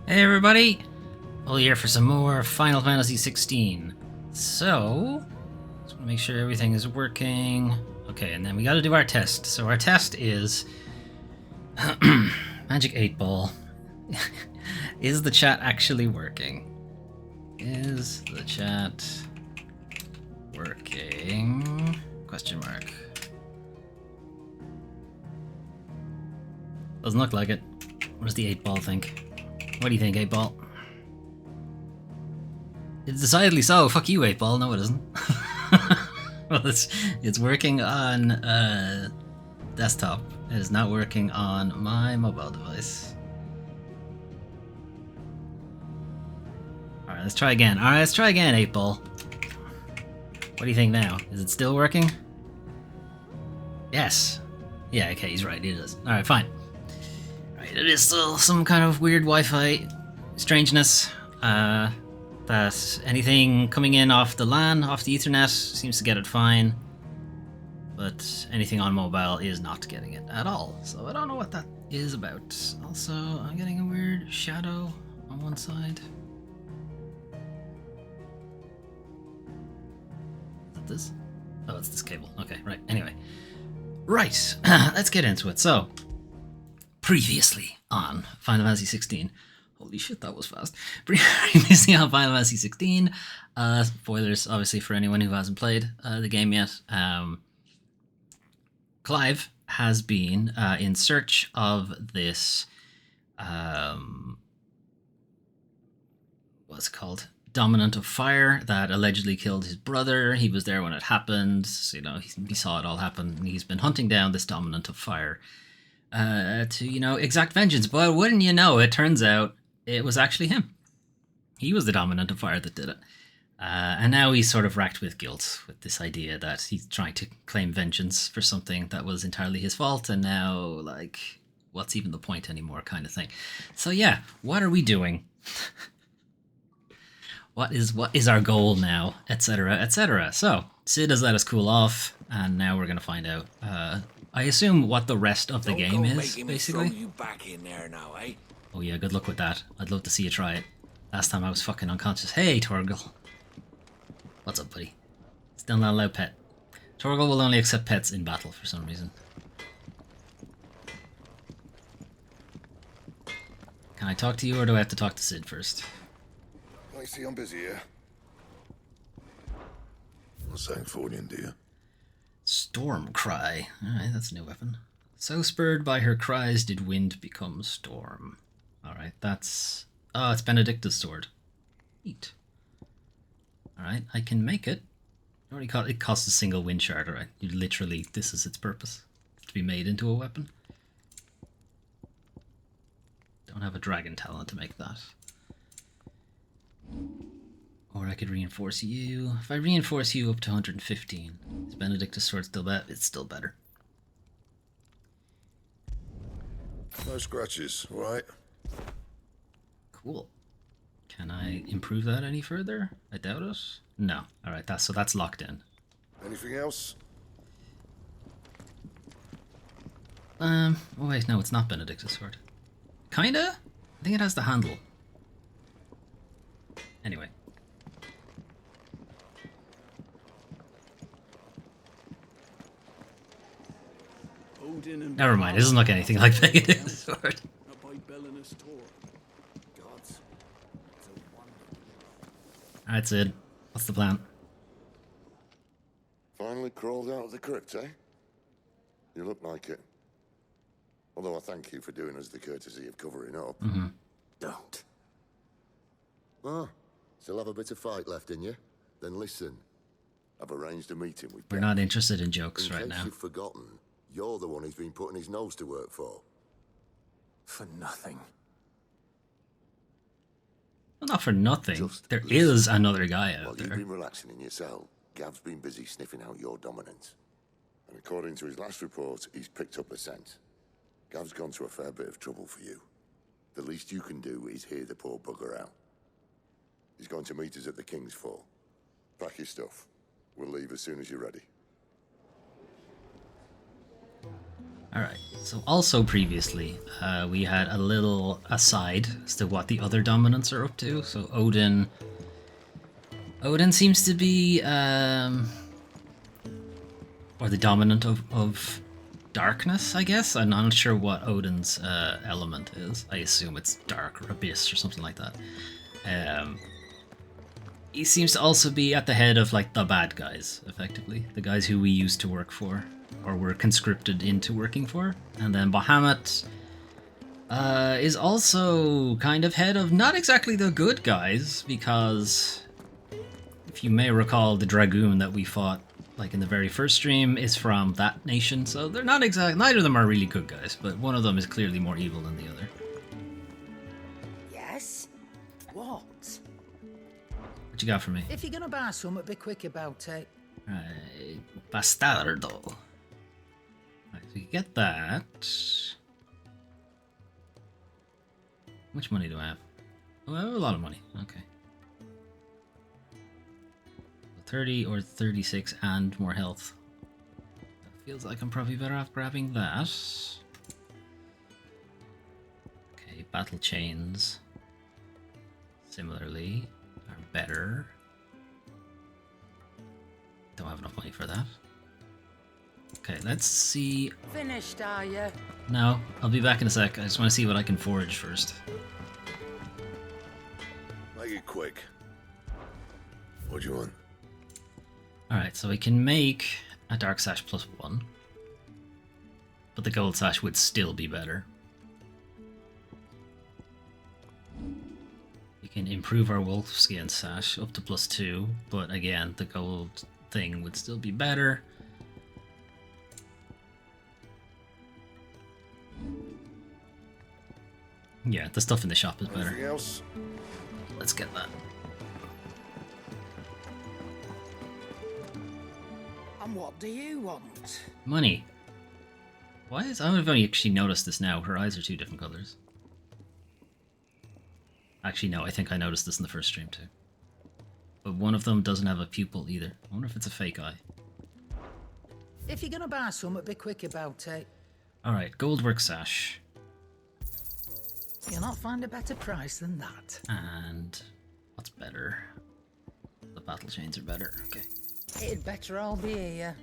Hey everybody! Foley here for some more Final Fantasy XVI. So, just want to make sure everything is working. Okay, and then we got to do our test. So our test is Magic 8 Ball. Is the chat actually working? Is the chat working? Question mark. Doesn't look like it. What does the 8 Ball think? What do you think, 8 Ball? It's decidedly so. Fuck you, 8 Ball. No, it isn't. Well, it's working on desktop. It is not working on my mobile device. Alright, let's try again. Alright, let's try again, 8 Ball. What do you think now? Is it still working? Yes. Yeah, okay, he's right. It is. Alright, fine. Right, it is still some kind of weird Wi-Fi strangeness. That anything coming in off the LAN, off the Ethernet, seems to get it fine. But anything on mobile is not getting it at all. So I don't know what that is about. Also, I'm getting a weird shadow on one side. Is it this? Oh, it's this cable. Okay, right. Anyway. Right, let's get into it. So, previously on Final Fantasy 16. Holy shit, that was fast. Previously on Final Fantasy 16. Spoilers, obviously, for anyone who hasn't played the game yet. Clive has been in search of this, what's it called? Dominant of Fire that allegedly killed his brother. He was there when it happened. So, you know, he saw it all happen. He's been hunting down this Dominant of Fire to, you know, exact vengeance. But wouldn't you know, it turns out it was actually him. He was the Dominant of Fire that did it. And now he's sort of racked with guilt with this idea that he's trying to claim vengeance for something that was entirely his fault. And now, like, what's even the point anymore kind of thing. So yeah, what are we doing? What is our goal now, etc., etc. So Sid has let us cool off, and now we're gonna find out. I assume what the rest of the game is, basically. Throw you back in there now, eh? Oh yeah, good luck with that. I'd love to see you try it. Last time I was fucking unconscious. Hey, Torgal. What's up, buddy? Still not allowed pet. Torgal will only accept pets in battle for some reason. Can I talk to you, or do I have to talk to Sid first? I see I'm busy here. What's saying Fordian, dear? Storm Cry. Alright, that's a new weapon. So spurred by her cries did wind become storm. Alright, that's... Oh, it's Benedicta's sword. Neat. Alright, I can make it. It costs a single wind shard, alright. You literally, this is its purpose. To be made into a weapon. Don't have a dragon talent to make that. Or I could reinforce you. If I reinforce you up to 115, is Benedicta's sword still better? It's still better. No scratches, right? Cool. Can I improve that any further? I doubt it. No. Alright, that's locked in. Anything else? Oh wait, no, it's not Benedicta's sword. Kinda? I think it has the handle. Anyway. Never mind, it doesn't look anything like Benedicta's sword. Alright, Sid. What's the plan? Finally crawled out of the crypt, eh? You look like it. Although I thank you for doing us the courtesy of covering up. Mm-hmm. Don't. Ah, still have a bit of fight left in you? Then listen. I've arranged a meeting with We're not interested in jokes in right case now. you've forgotten, you're the one who's been putting his nose to work for. For nothing. Well, not for nothing. Just There listen. is another guy out While you've there. been relaxing in your cell, Gav's been busy sniffing out your dominance. And according to his last report, he's picked up the scent. Gav's gone to a fair bit of trouble for you. The least you can do is hear the poor bugger out. He's going to meet us at the King's Fall. Pack your stuff. We'll leave as soon as you're ready. Alright, so also previously, we had a little aside as to what the other dominants are up to. So Odin seems to be, or the dominant of darkness, I guess. I'm not sure what Odin's element is. I assume it's dark or abyss or something like that. He seems to also be at the head of like the bad guys, effectively. The guys who we used to work for, or were conscripted into working for. And then Bahamut is also kind of head of not exactly the good guys, because if you may recall, the Dragoon that we fought like in the very first stream is from that nation, so they're not exact. Neither of them are really good guys, but one of them is clearly more evil than the other. Yes? What? What you got for me? If you're gonna buy something, be quick about it. Right, bastardo. Right, so you get that. How much money do I have? Oh, I have a lot of money. Okay. 30 or 36 and more health. That feels like I'm probably better off grabbing that. Okay, battle chains. Similarly, are better. Don't have enough money for that. Okay, let's see. Finished, are you? No, I'll be back in a sec. I just want to see what I can forage first. Make it quick. What do you want? Alright, so we can make a Dark Sash +1. But the Gold Sash would still be better. We can improve our Wolfskin Sash up to +2, but again, the gold thing would still be better. Yeah, the stuff in the shop is better. Anything else? Let's get that. And what do you want? Money. Why is... I've only actually noticed this now. Her eyes are two different colors. Actually, no, I think I noticed this in the first stream too. But one of them doesn't have a pupil either. I wonder if it's a fake eye. If you're gonna buy something, be quick about it. Alright, Goldwork Sash. You'll not find a better price than that. And... what's better? The battle chains are better. Okay. It'd better all be here.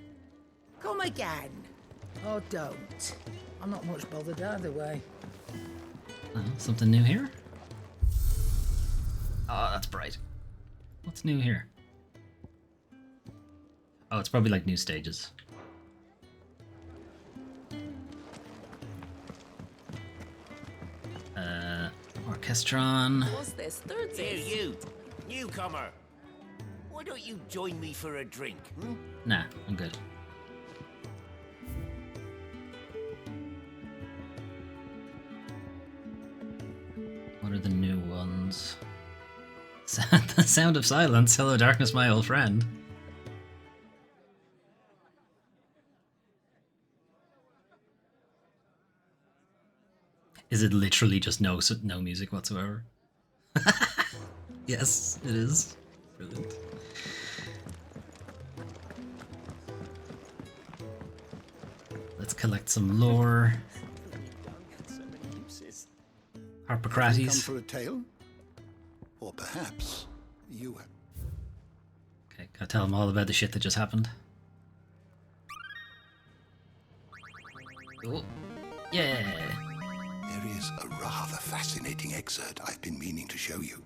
Come again. Or don't. I'm not much bothered either way. Oh, something new here? Oh, that's bright. What's new here? Oh, it's probably like new stages. Orchestron. What's this? Third Here, says. you, newcomer. Why don't you join me for a drink? Nah, I'm good. What are the new ones? The Sound of Silence. Hello, darkness, my old friend. Is it literally just no music whatsoever? Yes, it is. Brilliant. Let's collect some lore. Come Harpocrates. for a tale? Or perhaps you... Okay, gotta tell them all about the shit that just happened. Oh, yeah. There is a rather fascinating excerpt I've been meaning to show you.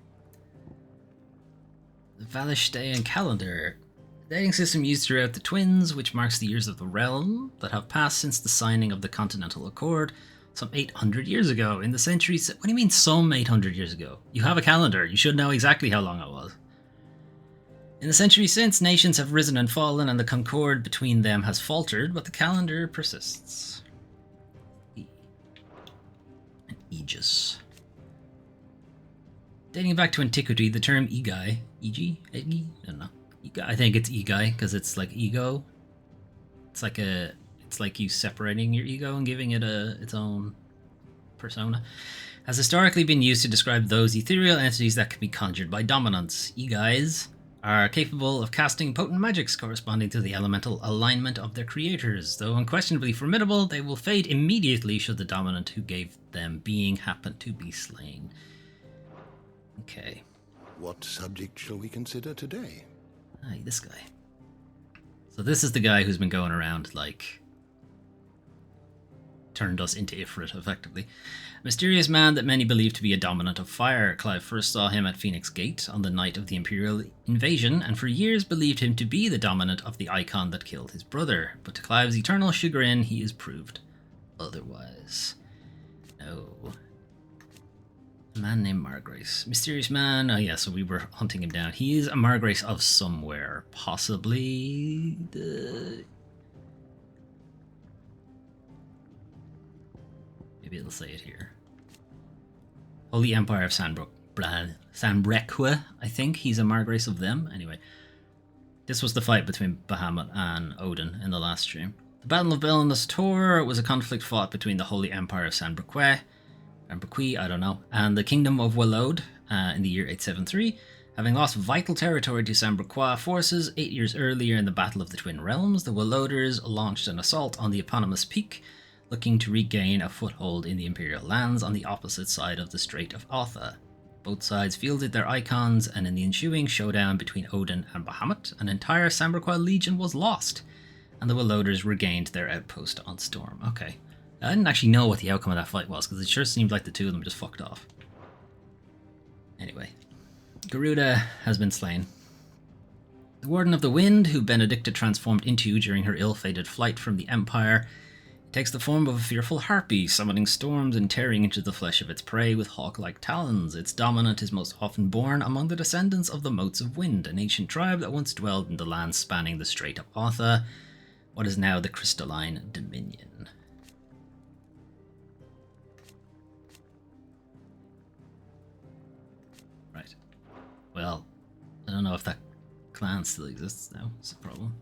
The Valishtaean calendar. The dating system used throughout the Twins, which marks the years of the realm that have passed since the signing of the Continental Accord some 800 years ago. In the centuries... What do you mean some 800 years ago? You have a calendar. You should know exactly how long it was. In the centuries since, nations have risen and fallen, and the concord between them has faltered, but the calendar persists. An Aegis. Dating back to antiquity, the term Egai, Egi? I don't know. Egai. I think it's Egai because it's like ego. It's like you separating your ego and giving it its own persona. Has historically been used to describe those ethereal entities that can be conjured by dominants. Egais are capable of casting potent magics corresponding to the elemental alignment of their creators. Though unquestionably formidable, they will fade immediately should the dominant who gave them being happen to be slain. Okay. What subject shall we consider today? Aye, this guy. So this is the guy who's been going around, like, turned us into Ifrit, effectively. A mysterious man that many believe to be a dominant of fire. Clive first saw him at Phoenix Gate on the night of the Imperial invasion, and for years believed him to be the dominant of the icon that killed his brother. But to Clive's eternal chagrin, he is proved otherwise. No. A man named Margrace. Mysterious man. Oh yeah, so we were hunting him down. He is a Margrace of somewhere. Possibly the... Maybe it'll say it here. Holy Empire of Sanbreque, I think. He's a Margrace of them. Anyway. This was the fight between Bahamut and Odin in the last stream. The Battle of Belenus Tor was a conflict fought between the Holy Empire of Sanbreque, I don't know, and the Kingdom of Walode in the year 873, having lost vital territory to Sanbreque forces 8 years earlier in the Battle of the Twin Realms. The Waloders launched an assault on the eponymous peak, looking to regain a foothold in the Imperial lands on the opposite side of the Strait of Otha. Both sides fielded their icons, and in the ensuing showdown between Odin and Bahamut, an entire Sanbreque legion was lost, and the Waloders regained their outpost on Storm. Okay. I didn't actually know what the outcome of that fight was, because it sure seemed like the two of them just fucked off. Anyway. Garuda has been slain. The Warden of the Wind, who Benedicta transformed into during her ill-fated flight from the Empire, takes the form of a fearful harpy, summoning storms and tearing into the flesh of its prey with hawk-like talons. Its dominant is most often born among the descendants of the Motes of Wind, an ancient tribe that once dwelled in the lands spanning the Strait of Otha, what is now the Crystalline Dominion. Right. Well, I don't know if that clan still exists now. It's a problem.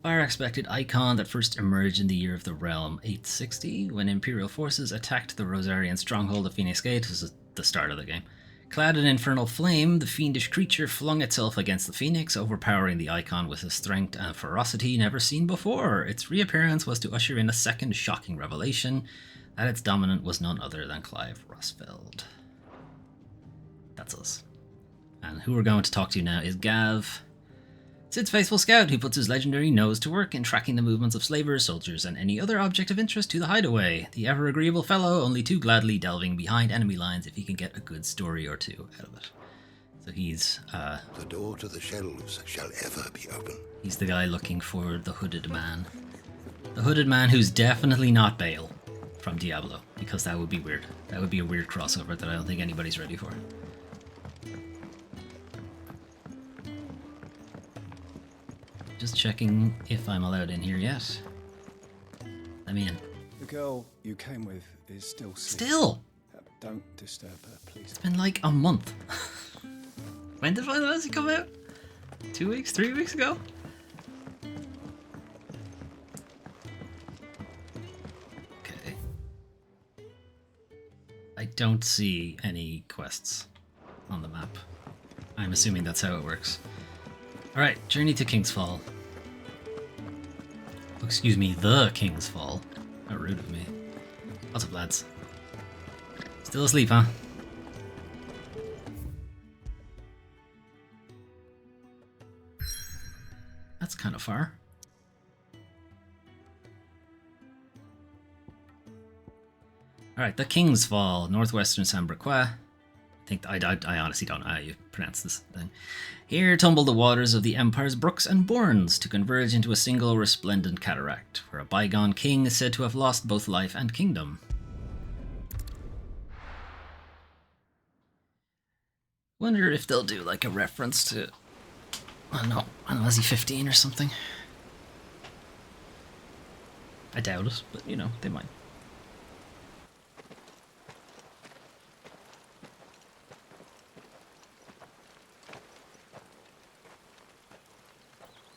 Fire-expected icon that first emerged in the year of the realm 860, when Imperial forces attacked the Rosarian stronghold of Phoenix Gate. This is the start of the game. Clad in infernal flame, the fiendish creature flung itself against the Phoenix, overpowering the icon with a strength and ferocity never seen before. Its reappearance was to usher in a second shocking revelation, that its dominant was none other than Clive Rosfeld. That's us. And who we're going to talk to now is Gav, Sid's faithful scout, who puts his legendary nose to work in tracking the movements of slavers, soldiers, and any other object of interest to the hideaway. The ever-agreeable fellow, only too gladly delving behind enemy lines if he can get a good story or two out of it. So he's, The door to the shelves shall ever be open. He's the guy looking for the hooded man. The hooded man who's definitely not Bale from Diablo, because that would be weird. That would be a weird crossover that I don't think anybody's ready for. Just checking if I'm allowed in here yet. Let me in. The girl you came with is still asleep. Still? Don't disturb her, please. It's been like a month. When did Final Fantasy come out? 2 weeks? 3 weeks ago? Okay. I don't see any quests on the map. I'm assuming that's how it works. Alright, journey to King's Fall. Excuse me, the King's Fall. How rude of me. What's up, lads? Still asleep, huh? That's kind of far. Alright, the King's Fall, northwestern Sanbreque. I honestly don't know how you pronounce this thing. Here tumble the waters of the Empire's brooks and bournes to converge into a single resplendent cataract, where a bygone king is said to have lost both life and kingdom. Wonder if they'll do like a reference to, I don't know, is he 15 or something? I doubt it, but you know, they might.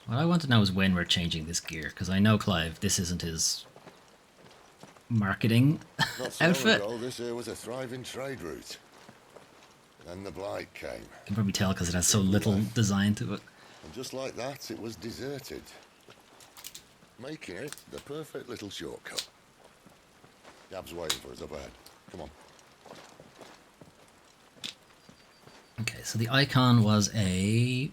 What I want to know is when we're changing this gear, because I know Clive, this isn't his marketing Not so long outfit. ago, this here was a thriving trade route. And the blight came. You can probably tell because it has so little design to it. And just like that, it was deserted. Making it the perfect little shortcut. Gab's waiting for us up ahead. Come on. Okay, so the icon was a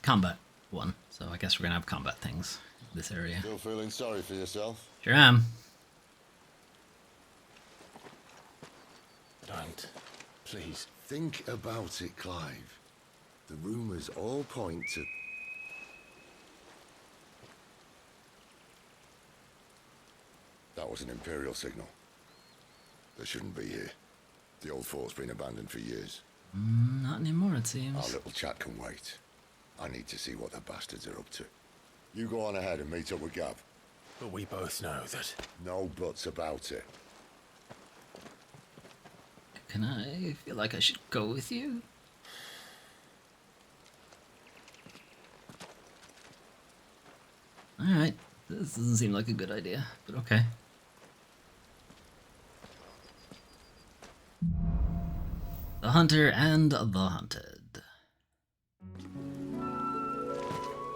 combat one. So I guess we're going to have combat things in this area. Still feeling sorry for yourself? Sure am. Don't. Please. Think about it, Clive. The rumours all point to... That was an Imperial signal. They shouldn't be here. The old fort's been abandoned for years. Not anymore, it Our seems. little chat can wait. I need to see what the bastards are up to. You go on ahead and meet up with Gab. But we both know that. No buts about it. Can I feel like I should go with you? Alright, this doesn't seem like a good idea, but okay. The Hunter and the Hunted.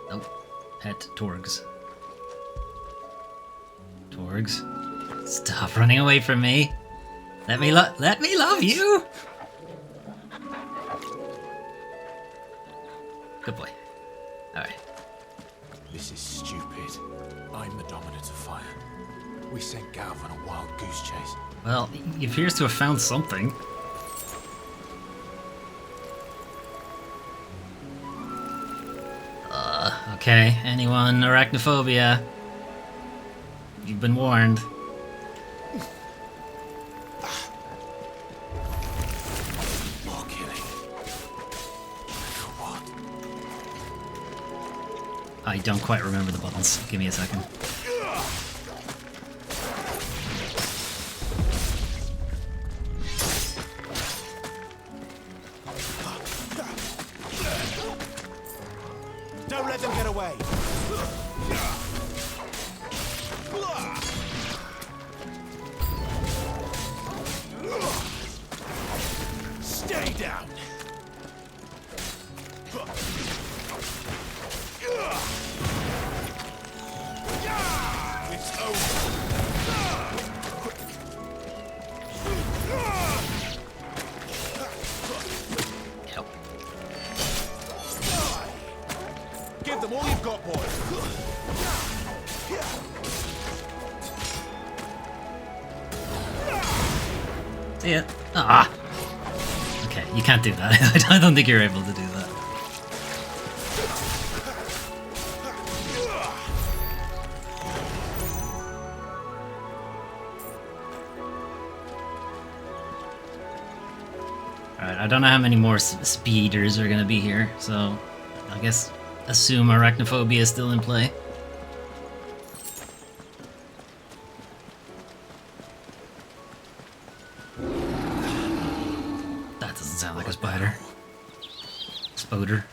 Nope. Pet Torgs. Torgs. Stop running away from me. Let me love you. Good boy. Alright. This is stupid. I'm the dominant of fire. We sent Gav on a wild goose chase. Well, he appears to have found something. Okay, anyone arachnophobia? You've been warned. More killing. For what? I don't quite remember the buttons. Give me a second. Don't let them get away. Stay down. It's over. Yep. Give them all you've got, boy. See ya. Ah. Okay, you can't do that. I don't think you're able to do that. Alright, I don't know how many more speeders are gonna be here, so I guess assume arachnophobia is still in play. That doesn't sound like a spider. Spoder.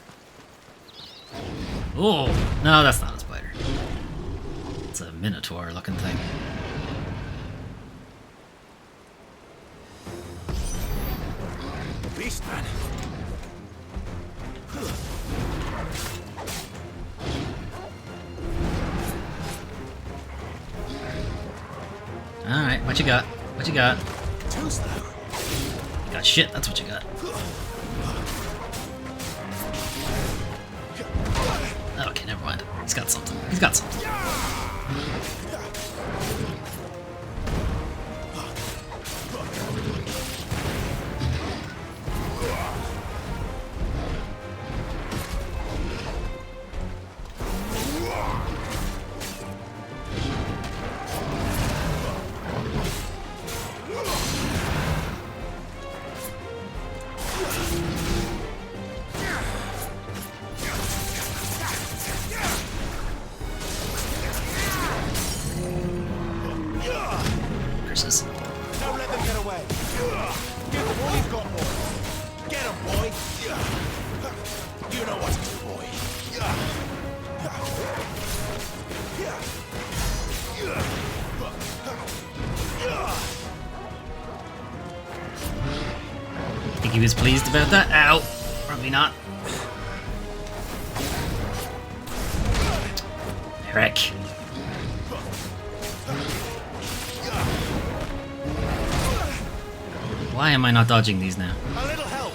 Oh, no, that's not a spider. It's a minotaur looking thing. Beast man. Alright, what you got? What you got? Too slow. You got shit, that's what you got. Okay, never mind. He's got something. He's got something. Curses. Don't let them get away. Give them all you've got, boy. Get them, boy. You know what to do, boy. I think he was pleased about that. Ow! Probably not. Eric. Why am I not dodging these now? A little help.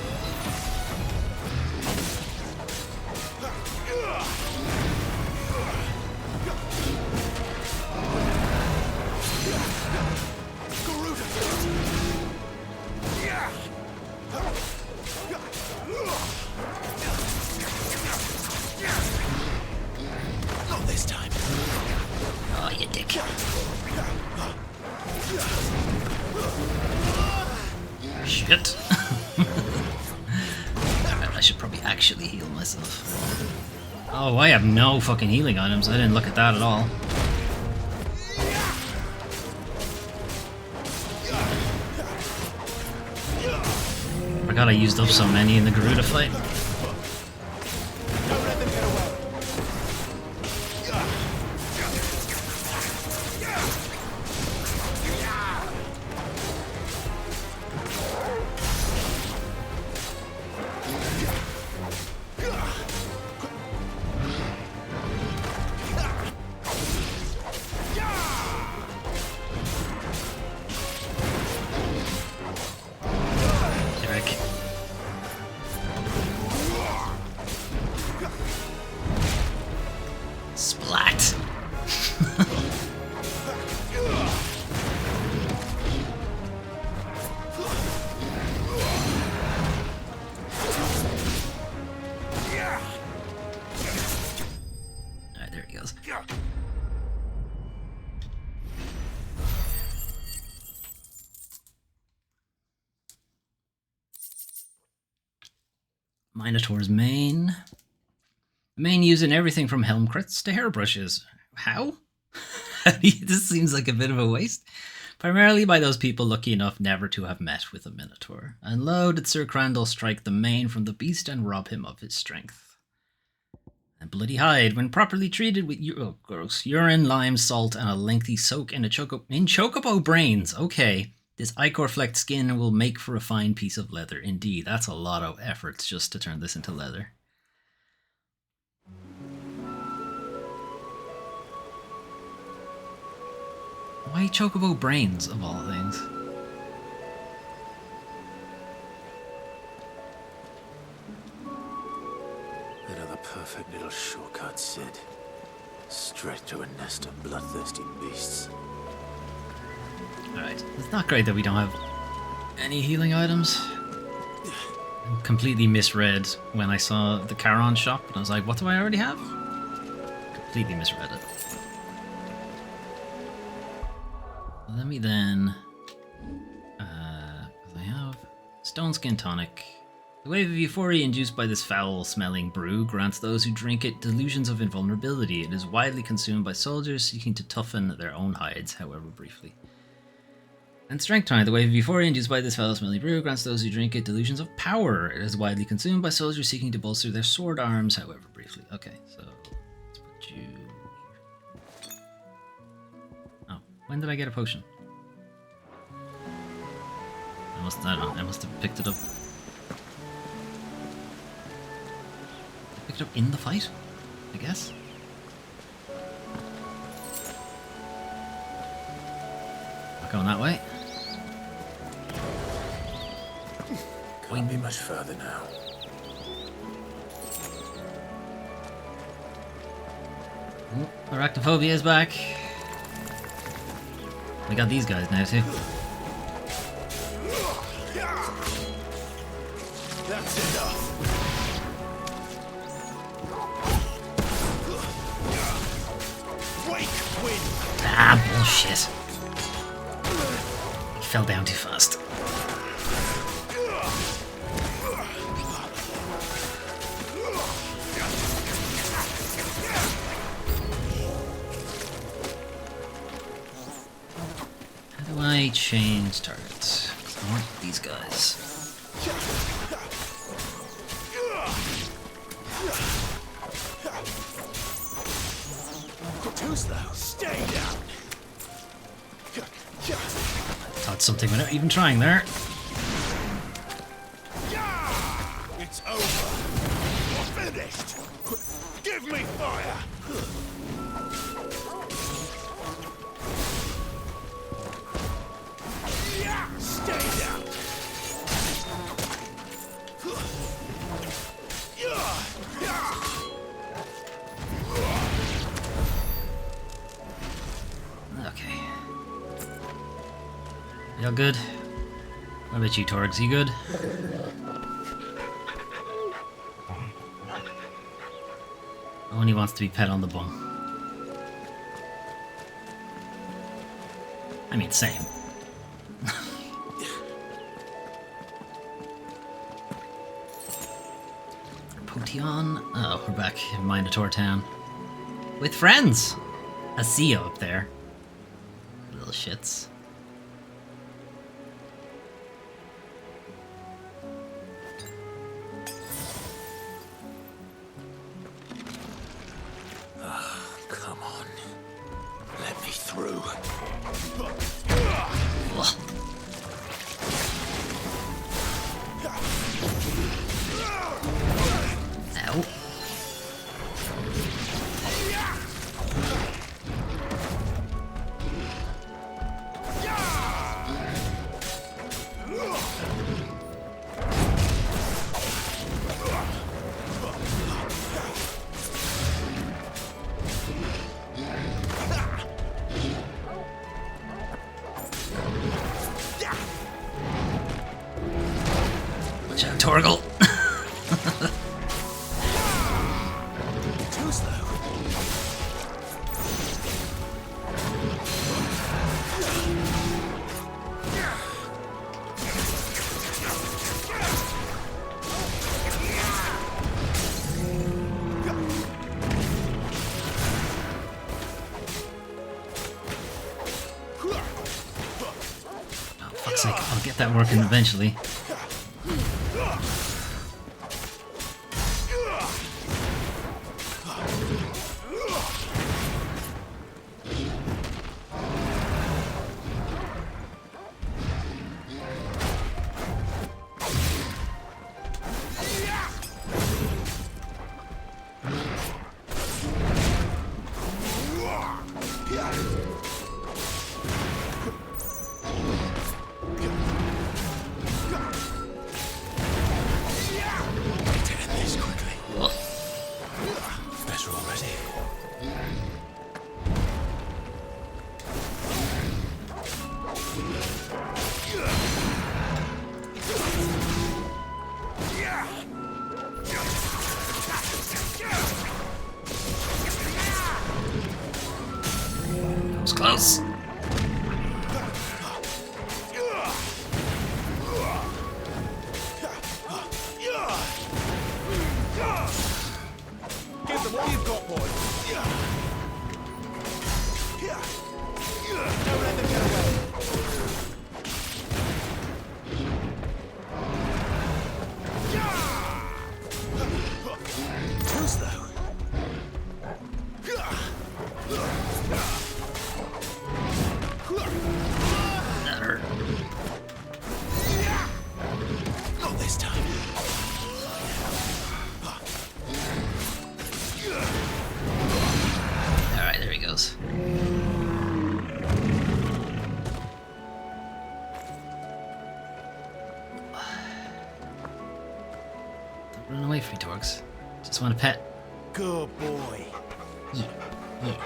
Not this time. Oh, you dick. Shit. I should probably actually heal myself. Oh, I have no fucking healing items. I didn't look at that at all. I forgot I used up so many in the Garuda fight. Don't let them get away. Eric. Splat. Alright, there he goes. Minotaur's mane. Mane using everything from helm crits to hairbrushes. How? This seems like a bit of a waste. Primarily by those people lucky enough never to have met with a Minotaur. And lo did Sir Crandall strike the mane from the beast and rob him of his strength. And bloody hide, when properly treated with urine, lime, salt, and a lengthy soak in chocobo brains. Okay. This ichor-flecked skin will make for a fine piece of leather. Indeed, that's a lot of efforts just to turn this into leather. Why chocobo brains, of all things? Another perfect little shortcut, Sid. Straight to a nest of bloodthirsty beasts. Alright, it's not great that we don't have any healing items. I completely misread when I saw the Charon shop, and I was like, what do I already have? Completely misread it. Let me then... I have Stone Skin Tonic. The wave of euphoria induced by this foul-smelling brew grants those who drink it delusions of invulnerability. It is widely consumed by soldiers seeking to toughen their own hides, however briefly. And Strength Tonic. The wave of euphoria induced by this foul-smelling brew grants those who drink it delusions of power. It is widely consumed by soldiers seeking to bolster their sword arms, however briefly. Okay, so let's put you... Oh, when did I get a potion? I must have picked it up. I picked it up in the fight, I guess. Not going that way. Can't be much further now. Oh, Arachnophobia is back. We got these guys now too. That's enough. Wake wind. Ah, bullshit. He fell down too fast. How do I change targets? I want these guys. Too slow. Stay down. Taught something without even trying there. Yeah. Give me fire! Yeah! Stay down! Okay. Y'all good? What about you, Torgs? You good? Only wants to be pet on the bum. I mean, same. Potion. Oh, we're back in Minotaur Town. With friends! A CEO up there. Little shits. Come on. Let me through. Ugh. Ow. Watch out, Torgal. Too slow. Oh, fuck's sake, I'll get that working eventually. To end this quickly. Ugh. Better already. That was close. Give them all you've got, boy. Don't let them get away. Too slow. That hurt. Not this time. Alright, there he goes. Don't run away from me, Torgs. Just want a pet. Good boy. Yeah, yeah.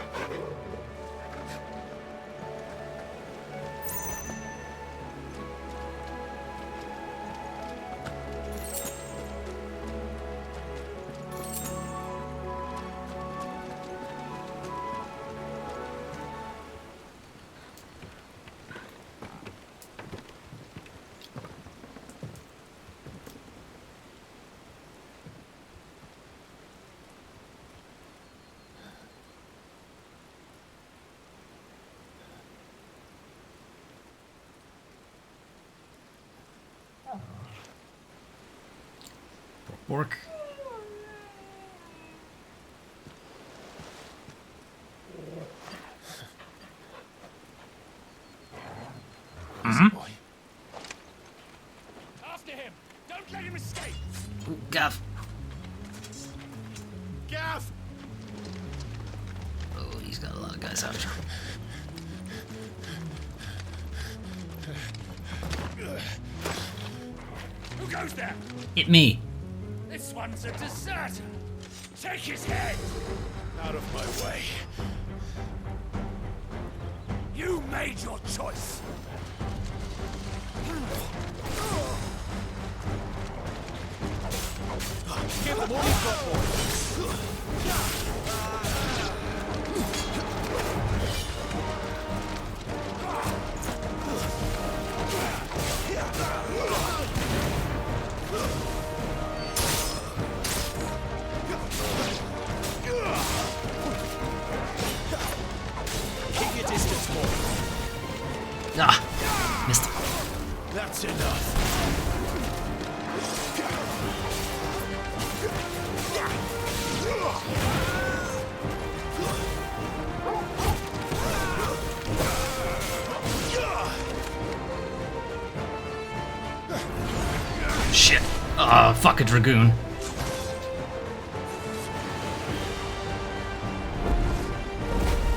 Bork. Boy. After him. Don't let him escape. Ooh, Gav. Gav, He's got a lot of guys after him. Who goes there? Hit me. This one's a deserter. Take his head. Out of my way. You made your choice. Give them all you've got, boys. Keep your distance, boy. Ah, missed it. That's enough. Shit. Oh, fuck a dragoon.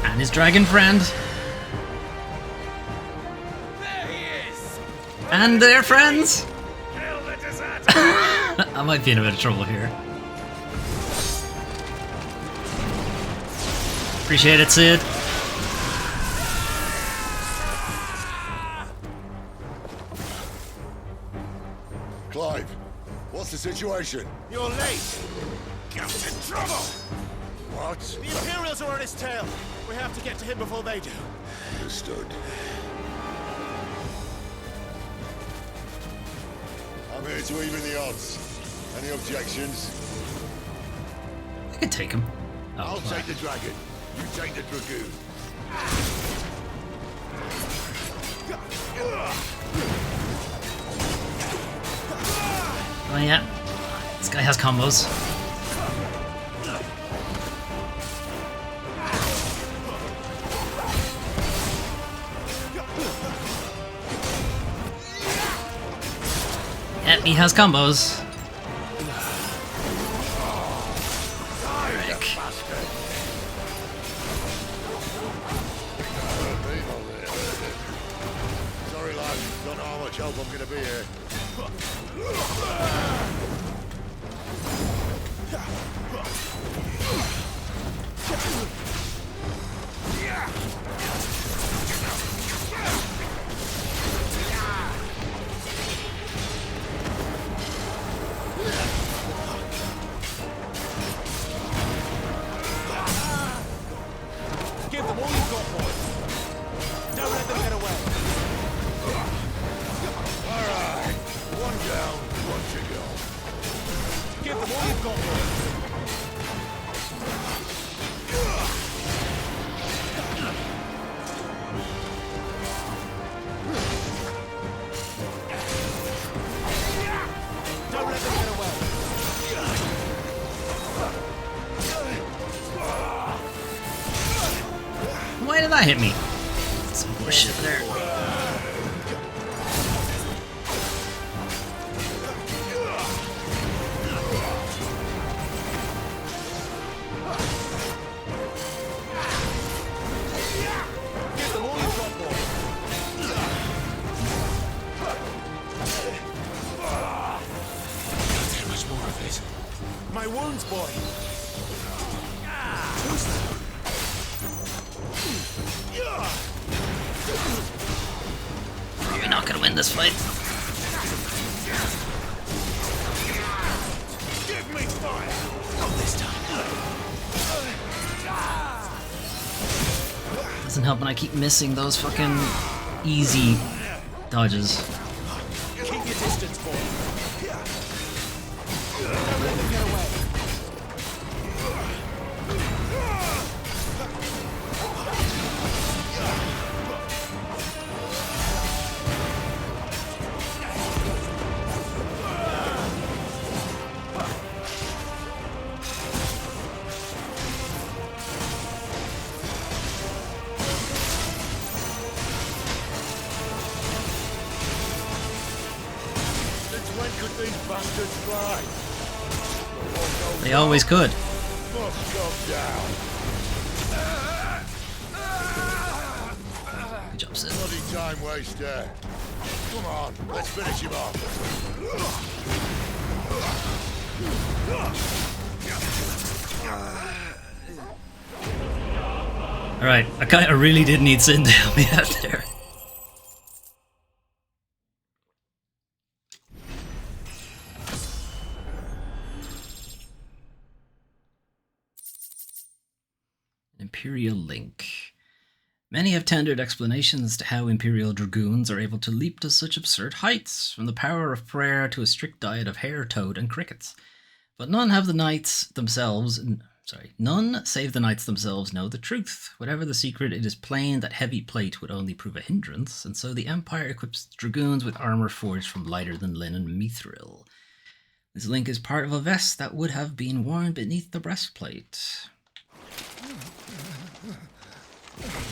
And his dragon friend. There he is. And their friends. Kill the deserter. I might be in a bit of trouble here. Appreciate it, Sid. Clive, what's the situation? You're late. Get in trouble. What? The Imperials are on his tail. We have to get to him before they do. Understood. I'm here to even the odds. Any objections? I can take him. Oh, I'll fuck. take the dragon. You take the dragoon. Oh yeah. This guy has combos. Yep, he has combos. Frick. Sorry, lad. Don't know how much help I'm gonna be here. Give them all you've got, boys. Don't let them get away. All right. One down, one to go. Give them all you've got, boys. Don't let them get away. Why did that hit me? Some bullshit there. Give them all you've got, boys. There much more of it. My wounds, boy. We're not gonna win this fight. Give me fire. Not this time. Doesn't help when I keep missing those fucking easy dodges. Keep your distance, boy. Don't let them get away. Since when could these bastards fly? They always could. Must come down. time waster. Come on, let's finish him off. Alright, I really did need Sin to help me out there. Imperial Link. Many have tendered explanations as to how Imperial Dragoons are able to leap to such absurd heights, from the power of prayer to a strict diet of hare, toad, and crickets. But none save the knights themselves know the truth. Whatever the secret, it is plain that heavy plate would only prove a hindrance, and so the Empire equips dragoons with armour forged from lighter-than-linen mithril. This link is part of a vest that would have been worn beneath the breastplate.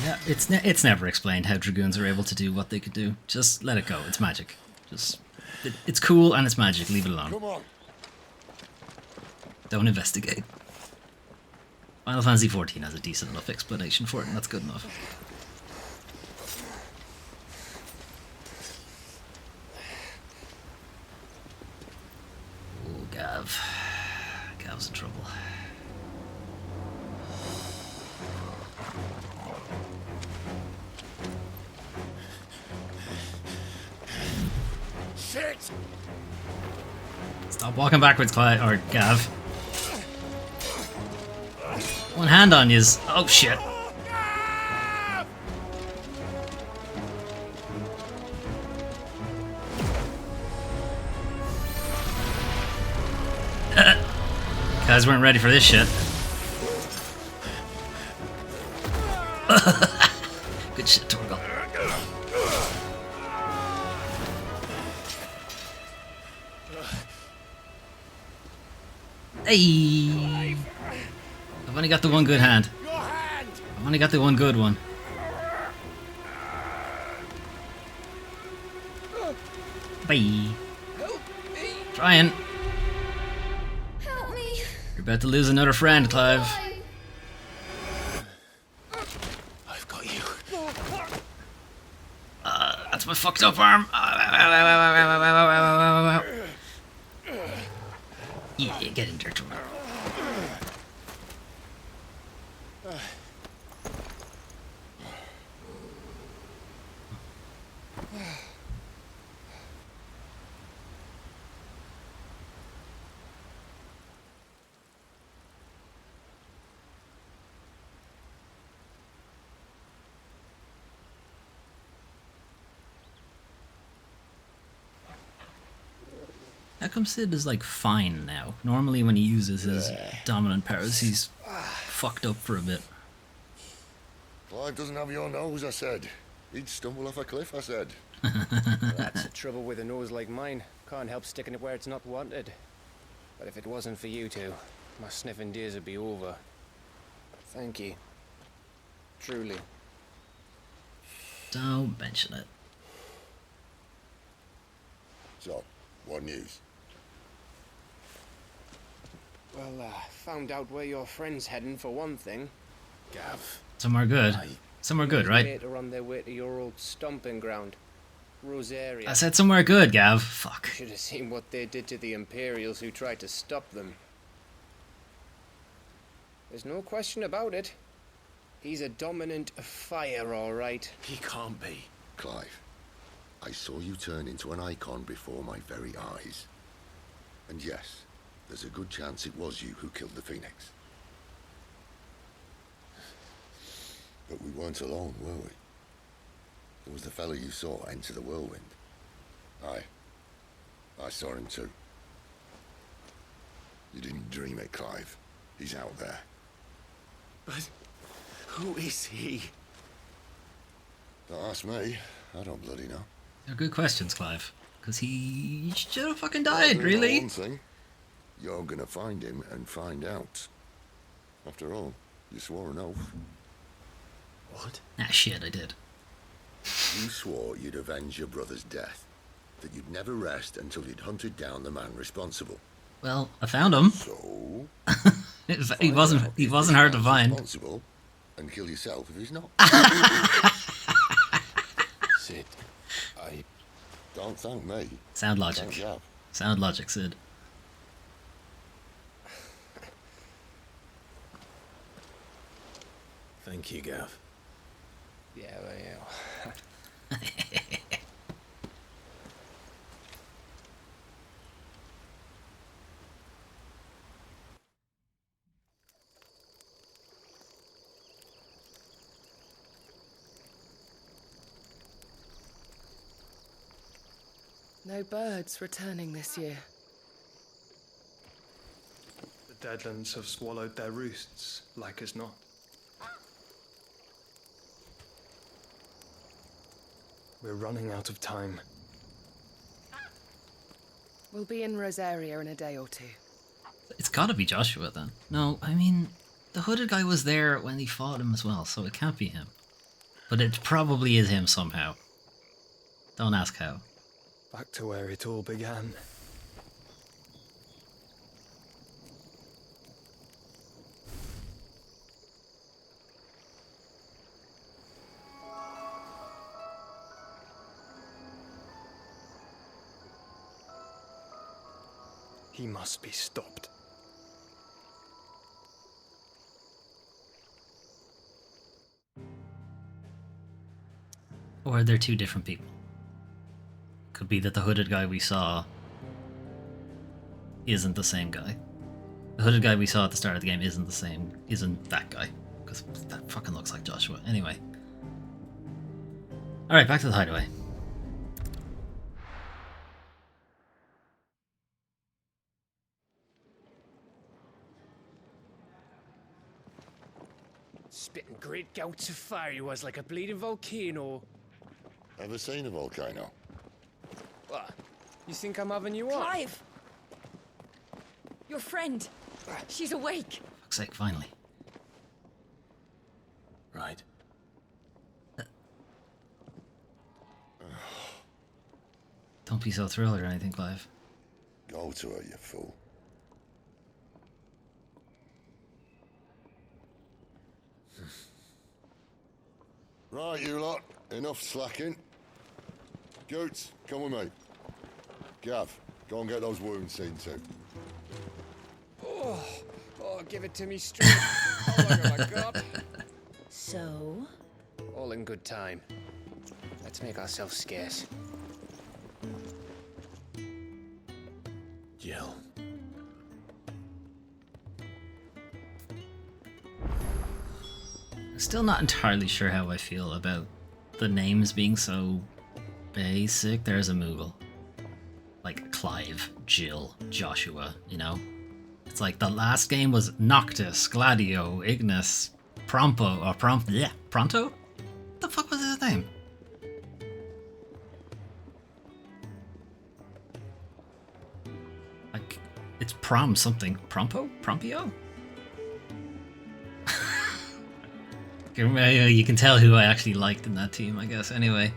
Yeah, it's never explained how dragoons are able to do what they could do. Just let it go. It's magic. It's cool and it's magic. Leave it alone. Come on. Don't investigate. Final Fantasy XIV has a decent enough explanation for it, and that's good enough. Oh, Gav. Gav's in trouble. Shit! Stop walking backwards, Clyde, or Gav. One hand on yous. Oh shit. Guys weren't ready for this shit. Good shit, Torgal. Hey! I've only got the one good hand. I've only got the one good one. Bye. Trying. Help me. You're about to lose another friend, Clive. I've got you. That's my fucked up arm. Yeah, get in there, Torgal. How come Sid is like fine now? Normally when he uses his dominant powers, he's fucked up for a bit. Clive doesn't have your nose, I said. He'd stumble off a cliff, I said. That's the trouble with a nose like mine. Can't help sticking it where it's not wanted. But if it wasn't for you two, my sniffing days would be over. Thank you. Truly. Don't mention it. So, what news? Well, found out where your friend's heading for one thing. Gav. Somewhere good. Somewhere good, right? Later on their way to your old stomping ground, Rosaria. I said somewhere good, Gav. Fuck. Should have seen what they did to the Imperials who tried to stop them. There's no question about it. He's a dominant fire, all right. He can't be. Clive, I saw you turn into an icon before my very eyes. And yes, there's a good chance it was you who killed the Phoenix. But we weren't alone, were we? There was the fellow you saw enter the whirlwind. I saw him too. You didn't dream it, Clive. He's out there. But who is he? Don't ask me. I don't bloody know. They're good questions, Clive. Because he should have fucking Well, I died, do know really. one thing. You're gonna find him and find out. After all, you swore an oath. What? Ah, shit, I did. You swore you'd avenge your brother's death. That you'd never rest until you'd hunted down the man responsible. Well, I found him. So, He wasn't hard to find. Responsible, and kill yourself if he's not. Sid, I... Don't thank me. Sound Thank logic. Gav. Sound logic, Sid. Thank you, Gav. Yeah, well, yeah. No birds returning this year. The Deadlands have swallowed their roosts, like as not. We're running out of time. We'll be in Rosaria in a day or two. It's gotta be Joshua then. No, I mean, the hooded guy was there when he fought him as well, so it can't be him. But it probably is him somehow. Don't ask how. Back to where it all began. He must be stopped. Or they're two different people. Could be that the hooded guy we saw isn't the same guy. The hooded guy we saw at the start of the game isn't that guy. Because that fucking looks like Joshua. Anyway. Alright, back to the hideaway. Spitting great gouts of fire he was, like a bleeding volcano. Ever seen a volcano? What? You think I'm having you on? Clive! Your friend. She's awake. Fuck's sake, finally. Right. Don't be so thrilled or anything, Clive. Go to her, you fool. Right, you lot. Enough slacking. Goots, come with me. Gav, go and get those wounds seen to. Oh, give it to me straight. How long have I got? So? All in good time. Let's make ourselves scarce. Jill. Still not entirely sure how I feel about the names being so basic. There's a Moogle. Like Clive, Jill, Joshua, you know? It's like the last game was Noctis, Gladio, Ignis, Pronto? What the fuck was his name? Like, it's Prom something. Prompio? You can tell who I actually liked in that team, I guess. Anyway.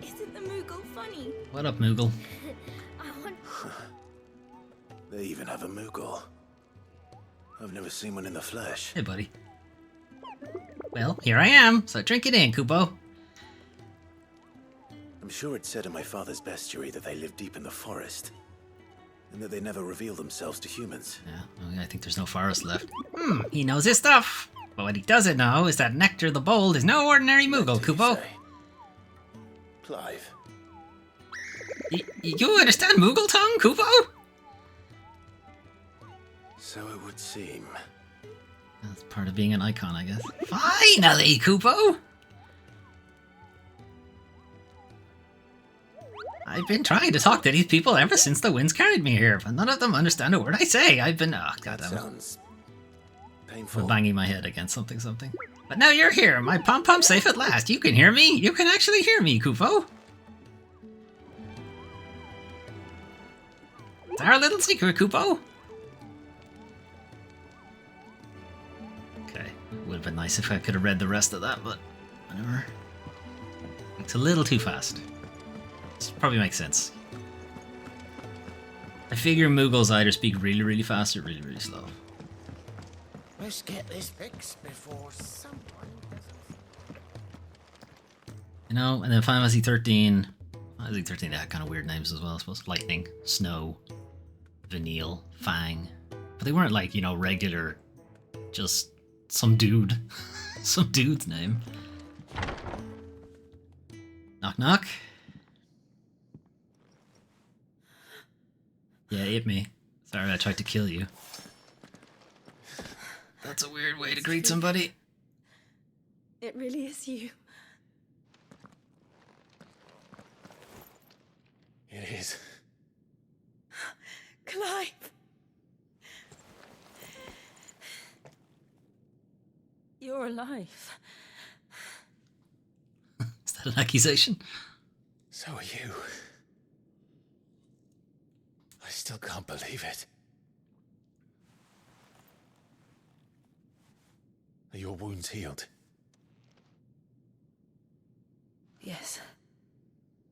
Isn't the Moogle funny? What up, Moogle? I want... They even have a Moogle. I've never seen one in the flesh. Hey, buddy. Well, here I am, so drink it in, Kupo. I'm sure it said in my father's bestiary that they live deep in the forest. And that they never reveal themselves to humans. Yeah, well, I think there's no forest left. He knows his stuff. But what he doesn't know is that Nectar the Bold is no ordinary Moogle, Kupo. Clive. You understand Moogle tongue, Kupo? So it would seem. That's part of being an icon, I guess. Finally, Kupo! I've been trying to talk to these people ever since the winds carried me here, but none of them understand a word I say. I've been... Oh, goddamn. Sounds painful. I'm banging my head against something. But now you're here. My pom-pom's safe at last. You can hear me. You can actually hear me, Kupo. It's our little secret, Kupo. Okay. It would have been nice if I could have read the rest of that, but whatever. It's a little too fast. This probably makes sense. I figure Moogles either speak really, really fast or really, really slow. Let's get this fixed before someone... You know, and then Final Fantasy 13 they had kind of weird names as well, I suppose. Lightning, Snow, Vanille, Fang. But they weren't like, you know, regular, just some dude. Some dude's name. Knock knock. Yeah, hit me. Sorry, I tried to kill you. That's a weird way to greet somebody. It really is you. It is. Clive! You're alive. Is that an accusation? So are you. I still can't believe it. Are your wounds healed? Yes.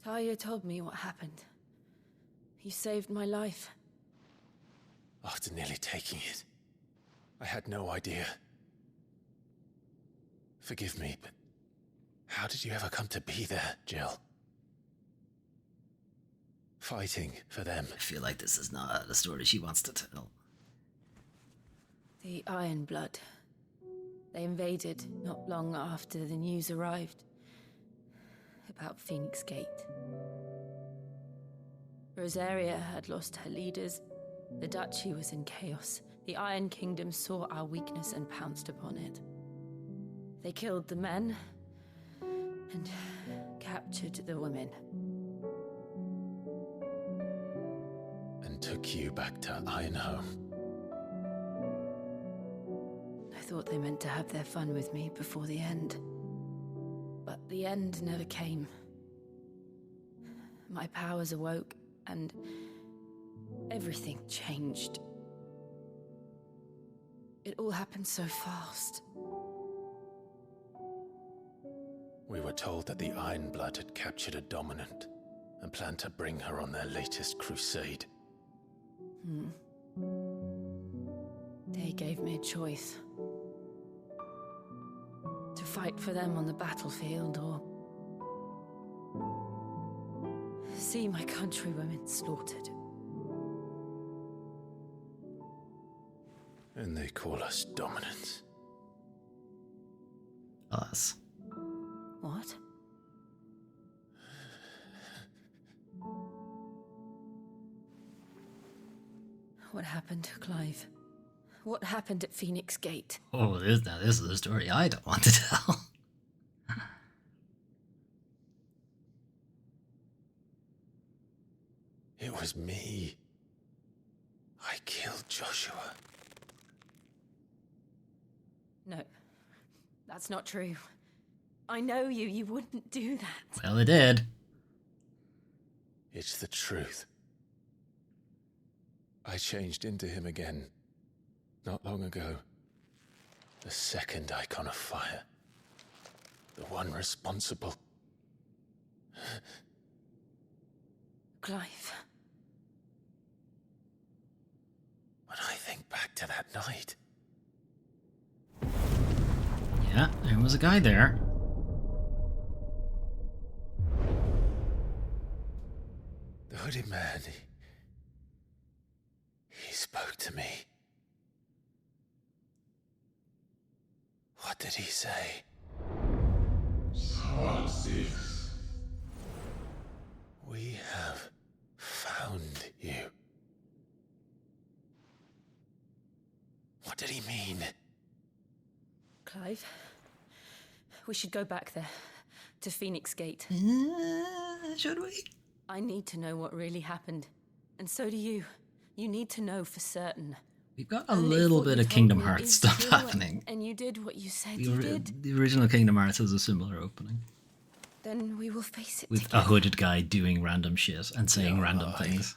Talia told me what happened. You saved my life. After nearly taking it, I had no idea. Forgive me, but how did you ever come to be there, Jill? Fighting for them. I feel like this is not the story she wants to tell. The Iron Blood. They invaded not long after the news arrived about Phoenix Gate. Rosaria had lost her leaders. The Duchy was in chaos. The Iron Kingdom saw our weakness and pounced upon it. They killed the men and captured the women. And took you back to Ironhome. I thought they meant to have their fun with me before the end. But the end never came. My powers awoke, and everything changed. It all happened so fast. We were told that the Iron Blood had captured a dominant and planned to bring her on their latest crusade. They gave me a choice. To fight for them on the battlefield, or see my countrywomen slaughtered. And they call us dominants. Us. What? What happened, Clive? What happened at Phoenix Gate? Oh, this is the story I don't want to tell. It was me. I killed Joshua. No, that's not true. I know you. You wouldn't do that. Well, it did. It's the truth. I changed into him again, not long ago. The second icon of fire. The one responsible. Clive. When I think back to that night. Yeah, there was a guy there. The hooded man, he spoke to me. What did he say? Solid 6. We have found you. What did he mean? Clive, we should go back there, to Phoenix Gate. Should we? I need to know what really happened. And so do you. You need to know for certain. We've got a little bit of Kingdom Hearts stuff happening. And you did what you said you did. The original Kingdom Hearts has a similar opening. Then we will face it With together. a hooded guy doing random shit and saying random things.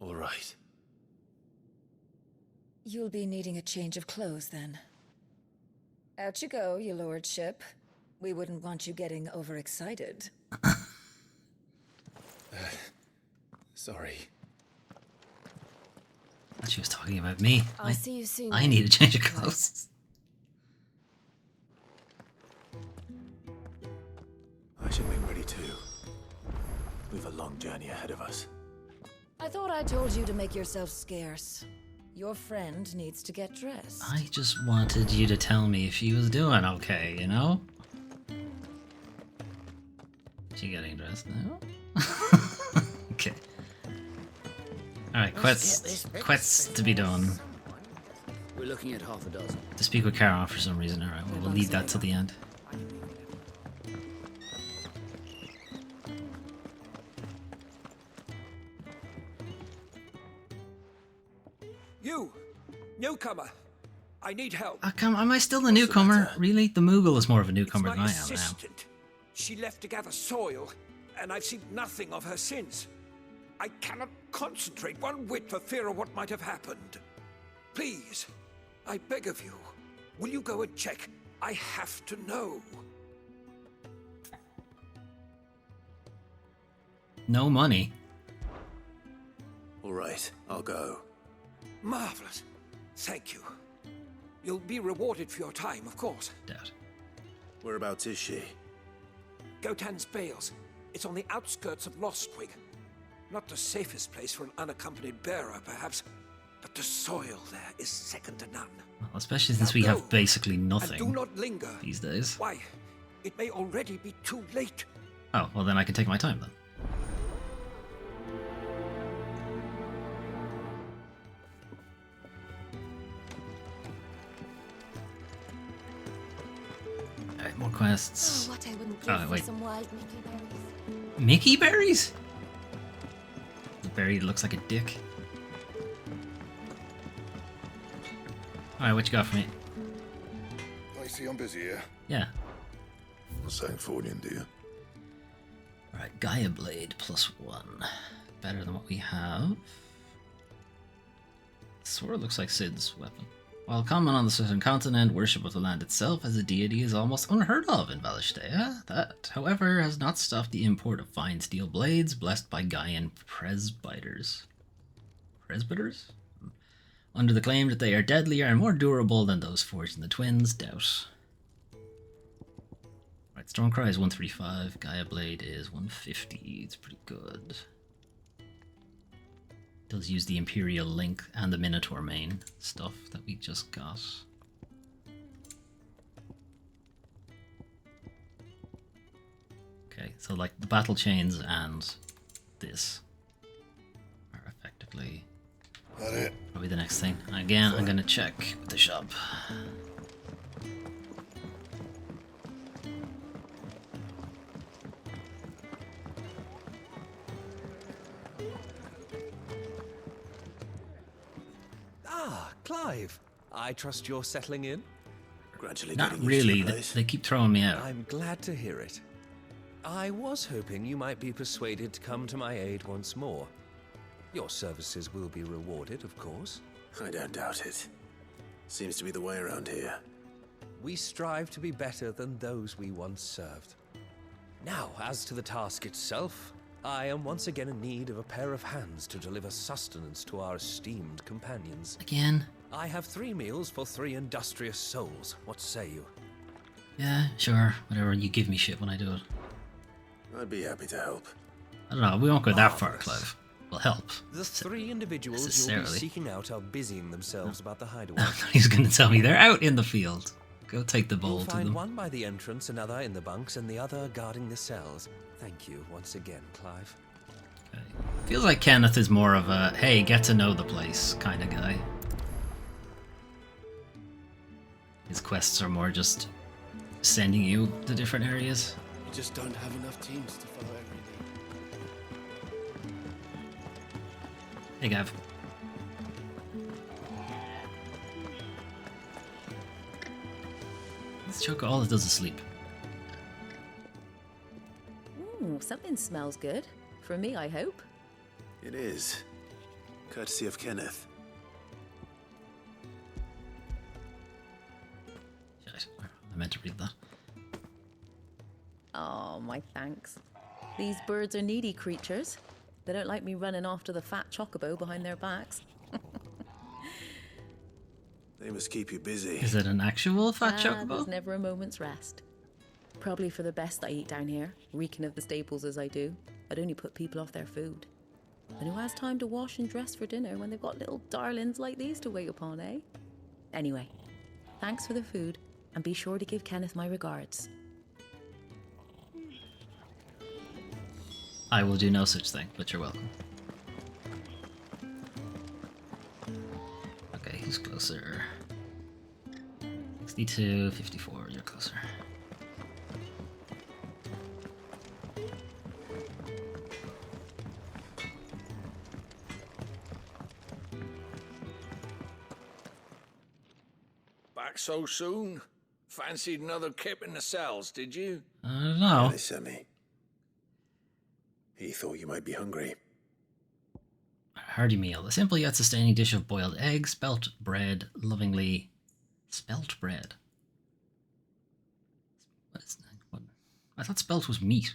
All right. You'll be needing a change of clothes then. Out you go, your lordship. We wouldn't want you getting overexcited. Sorry. She was talking about me. I'll see you soon. I need a change of clothes. I should make ready too. We've a long journey ahead of us. I thought I told you to make yourself scarce. Your friend needs to get dressed. I just wanted you to tell me if she was doing okay, you know? She getting dressed now? Okay. Alright, quests to be done. We're looking at half a dozen. To speak with Charon for some reason. Alright, well, we'll leave that till the end. You! Newcomer! I need help. Am I still the newcomer? Really? The Moogle is more of a newcomer It's than my I am now. assistant. She left to gather soil, and I've seen nothing of her since. I cannot concentrate one whit for fear of what might have happened. Please, I beg of you, will you go and check? I have to know. No money. All right, I'll go. Marvelous. Thank you. You'll be rewarded for your time, of course. Doubt. Whereabouts is she? Gotan's Bales. It's on the outskirts of Lostwig. Not the safest place for an unaccompanied bearer, perhaps, but the soil there is second to none. Well, especially since we have basically nothing And do not linger these days. Why? It may already be too late. Oh, well then I can take my time then. Alright, more quests. Oh, what I wouldn't give for wait. some wild Mickey berries. Mickey berries? The berry that looks like a dick. Alright, what you got for me? I see I'm busy here. Yeah. What's that for you, dear? Alright, Gaia Blade +1. Better than what we have. Sword looks like Sid's weapon. While common on the southern continent, worship of the land itself as a deity is almost unheard of in Valestea. That, however, has not stopped the import of fine steel blades blessed by Gaian presbyters. Presbyters? Under the claim that they are deadlier and more durable than those forged in the twins, doubt. Right, Stormcry is 135, Gaia Blade is 150, it's pretty good. Does use the Imperial Link and the Minotaur main stuff that we just got. Okay, so like the battle chains and this are effectively probably the next thing. Again, I'm gonna check with the shop. Clive, I trust you're settling in? Gradually Not getting used really, to the they, place. they keep throwing me out. I'm glad to hear it. I was hoping you might be persuaded to come to my aid once more. Your services will be rewarded, of course. I don't doubt it. Seems to be the way around here. We strive to be better than those we once served. Now, as to the task itself, I am once again in need of a pair of hands to deliver sustenance to our esteemed companions. Again? I have 3 meals for 3 industrious souls. What say you? Yeah, sure, whatever, you give me shit when I do it. I'd be happy to help. I don't know, we won't go that far, Clive. We'll help. The 3 individuals you'll be necessarily. seeking out are busying themselves about the hideaway. He's gonna tell me they're out in the field. Go take the bowl You'll to find them. one by the entrance, another in the bunks, and the other guarding the cells. Thank you once again, Clive. Okay. Feels like Kenneth is more of a, hey, get to know the place kind of guy. His quests are more just sending you to different areas. We just don't have enough teams to follow everything. Hey, Gav. This choker all it does is sleep. Ooh, something smells good. For me, I hope. It is. Courtesy of Kenneth. Shit, I meant to read that. Oh, my thanks. These birds are needy creatures. They don't like me running after the fat chocobo behind their backs. They must keep you busy. Is it an actual fat chocobo? There's never a moment's rest. Probably for the best I eat down here, reeking of the staples as I do. I'd only put people off their food. And who has time to wash and dress for dinner when they've got little darlings like these to wait upon, eh? Anyway, thanks for the food, and be sure to give Kenneth my regards. I will do no such thing, but you're welcome. Okay, who's closer? 62, 54, you're closer. Back so soon? Fancied another kip in the cells, did you? I don't know. They sent me. He thought you might be hungry. A hearty meal. A simple yet sustaining dish of boiled eggs, spelt bread, lovingly... Spelt bread? What is that? What? I thought spelt was meat.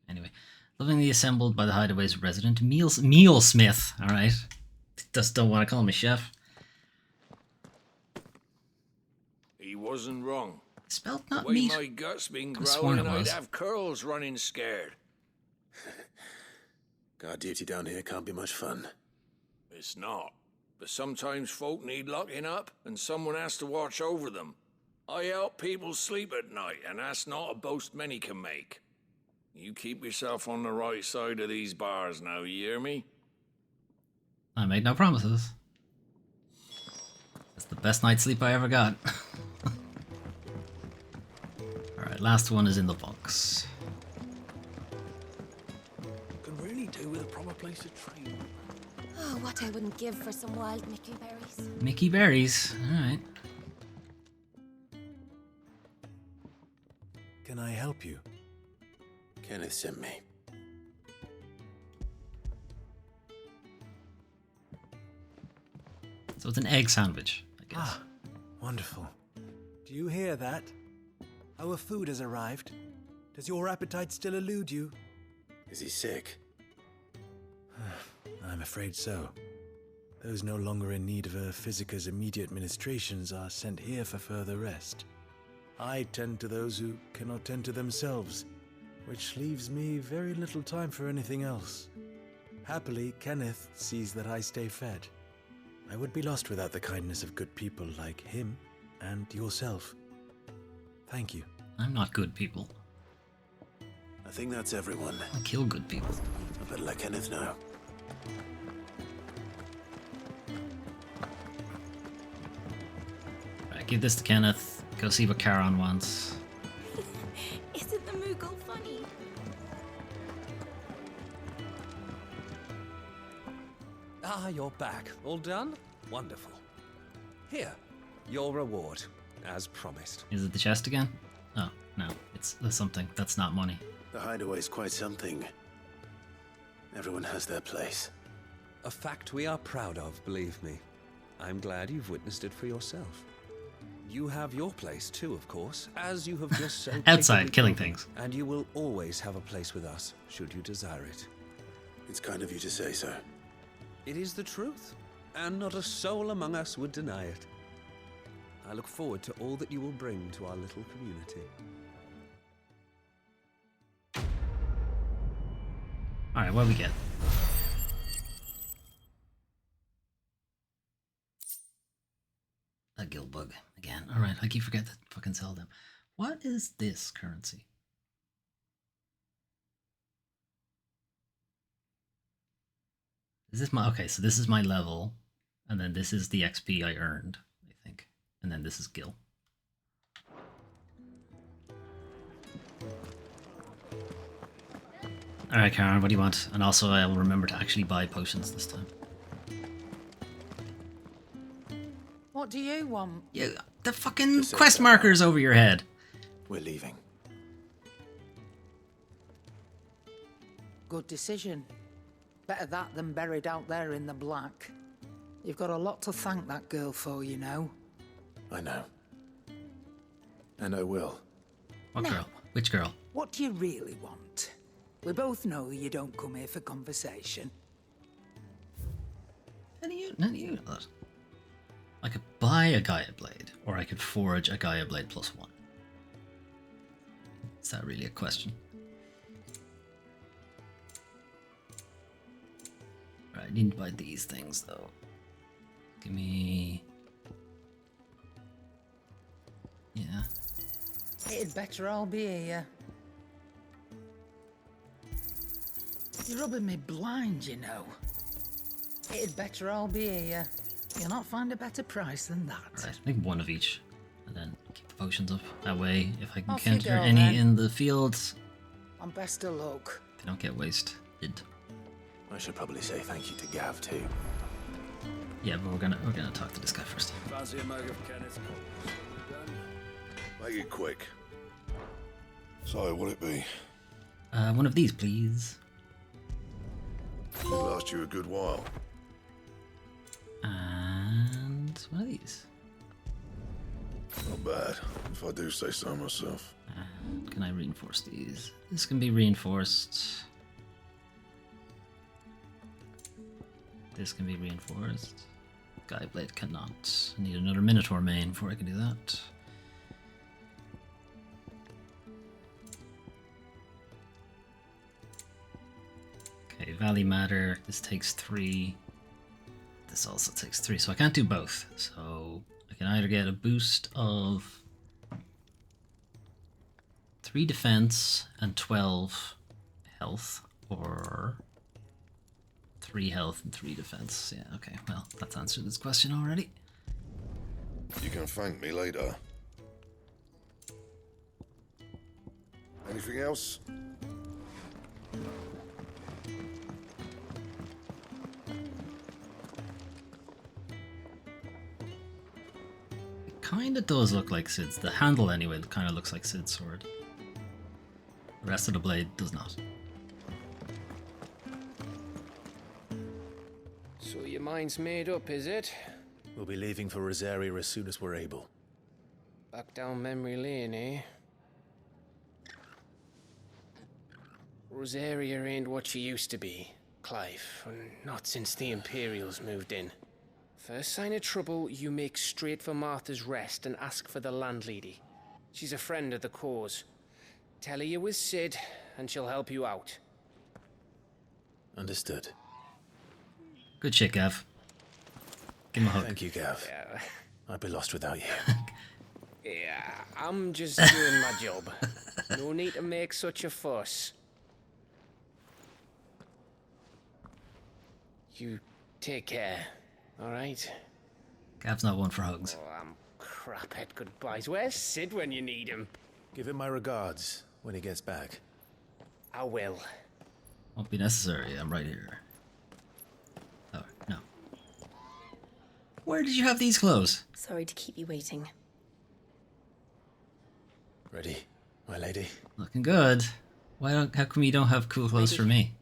Anyway. Lovingly assembled by the Hideaway's resident mealsmith. Alright. Just don't want to call him a chef. He wasn't wrong. Spelt not the way meat. my gut's been Could've sworn growling, it I'd was. have curls running scared. Guard duty down here can't be much fun. It's not. But sometimes folk need locking up, and someone has to watch over them. I help people sleep at night, and that's not a boast many can make. You keep yourself on the right side of these bars now, you hear me? I made no promises. That's the best night's sleep I ever got. Alright, last one is in the box. Can really do with a proper place to train. Oh, what I wouldn't give for some wild Mickey berries. Mickey berries. Alright. Can I help you? Kenneth sent me. So it's an egg sandwich, I guess. Ah, wonderful. Do you hear that? Our food has arrived. Does your appetite still elude you? Is he sick? I'm afraid so. Those no longer in need of a physicker's immediate ministrations are sent here for further rest. I tend to those who cannot tend to themselves, which leaves me very little time for anything else. Happily, Kenneth sees that I stay fed. I would be lost without the kindness of good people like him and yourself. Thank you. I'm not good people. I think that's everyone. I kill good people. I better let Kenneth know. Right, give this to Kenneth. Go see what Charon wants. Isn't the Moogle funny? Ah, you're back. All done? Wonderful. Here, your reward, as promised. Is it the chest again? Oh, no. It's something. That's not money. The hideaway's quite something. Everyone has their place. A fact we are proud of, believe me. I'm glad you've witnessed it for yourself. You have your place too, of course, as you have just so Outside, capably killing proven, things. And you will always have a place with us, should you desire it. It's kind of you to say so. It is the truth, and not a soul among us would deny it. I look forward to all that you will bring to our little community. Alright, what do we get? A gill bug again. Alright, I keep forgetting to fucking sell them. What is this currency? Is this my... Okay, so this is my level. And then this is the XP I earned, I think. And then this is gill. Alright, Karen, what do you want? And also, I'll remember to actually buy potions this time. What do you want? Yeah, the fucking quest markers over your head. We're leaving. Good decision. Better that than buried out there in the black. You've got a lot to thank that girl for, you know. I know. And I will. What Now, girl? Which girl? What do you really want? We both know you don't come here for conversation. How do you know that? Like a buy a Gaia Blade, or I could forge a Gaia Blade +1. Is that really a question? Right, I need to buy these things though. Give me... Yeah. It'd better all be here. You're rubbing me blind, you know. It'd better all be here. You'll not find a better price than that. Right, I think one of each, and then keep the potions up. That way, if I can Off you counter go, any then. in the fields, And best of luck. they don't get wasted. I should probably say thank you to Gav too. Yeah, but we're gonna talk to this guy first. Fancy a mug of Kenneth Make it quick. So, what'll it be? One of these, please. It'll last you a good while. And one of these. Not bad, if I do say so myself. Can I reinforce these? This can be reinforced. This can be reinforced. Gaia Blade cannot. I need another Minotaur main before I can do that. Okay, Valley Matter. This takes 3. This also takes 3, so I can't do both. So I can either get a boost of 3 defense and 12 health, or 3 health and 3 defense. Yeah, okay, well, that's answered this question already. You can thank me later. Anything else? Kinda does look like Sid's. The handle, anyway, kind of looks like Sid's sword. The rest of the blade does not. So your mind's made up, is it? We'll be leaving for Rosaria as soon as we're able. Back down memory lane, eh? Rosaria ain't what she used to be, Clive. Not since the Imperials moved in. First sign of trouble, you make straight for Martha's Rest and ask for the landlady. She's a friend of the cause. Tell her you're with Sid, and she'll help you out. Understood. Good shit, Gav. Give him a hug. Thank you, Gav. Yeah. I'd be lost without you. Yeah, I'm just doing my job. No need to make such a fuss. You take care, alright? Gav's not one for hugs. Oh, I'm crap at goodbyes. Where's Sid when you need him? Give him my regards when he gets back. I will. Won't be necessary, I'm right here. Oh, no. Where did you have these clothes? Sorry to keep you waiting. Ready, my lady? Looking good. How come you don't have cool clothes for me?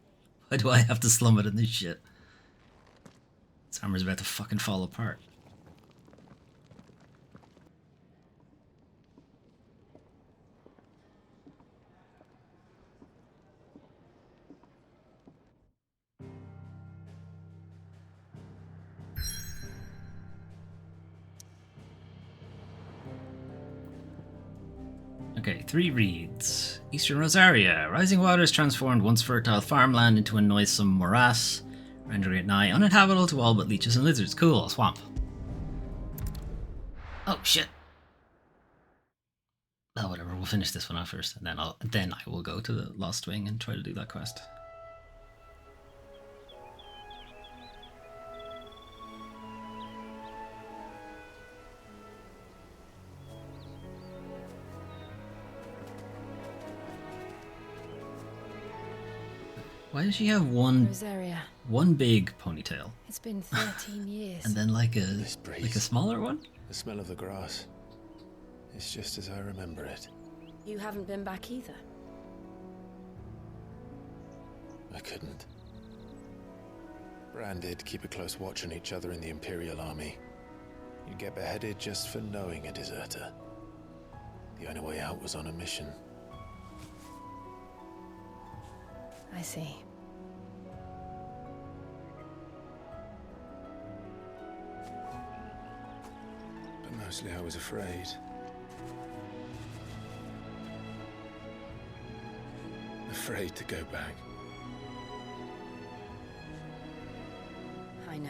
Why do I have to slum it in this shit? This armor's about to fucking fall apart. Okay, 3 reads. Eastern Rosaria. Rising waters transformed once fertile farmland into a noisome morass, rendering it nigh uninhabitable to all but leeches and lizards. Cool, swamp. Oh shit. Oh, whatever. We'll finish this one off first, and then I will go to the Lost Wing and try to do that quest. Why does she have one Rosaria. one big ponytail It's been 13 years. and then like a smaller one? The smell of the grass. It's just as I remember it. You haven't been back either. I couldn't. Branded, keep a close watch on each other in the Imperial Army. You'd get beheaded just for knowing a deserter. The only way out was on a mission. I see. Mostly I was afraid. Afraid to go back. I know.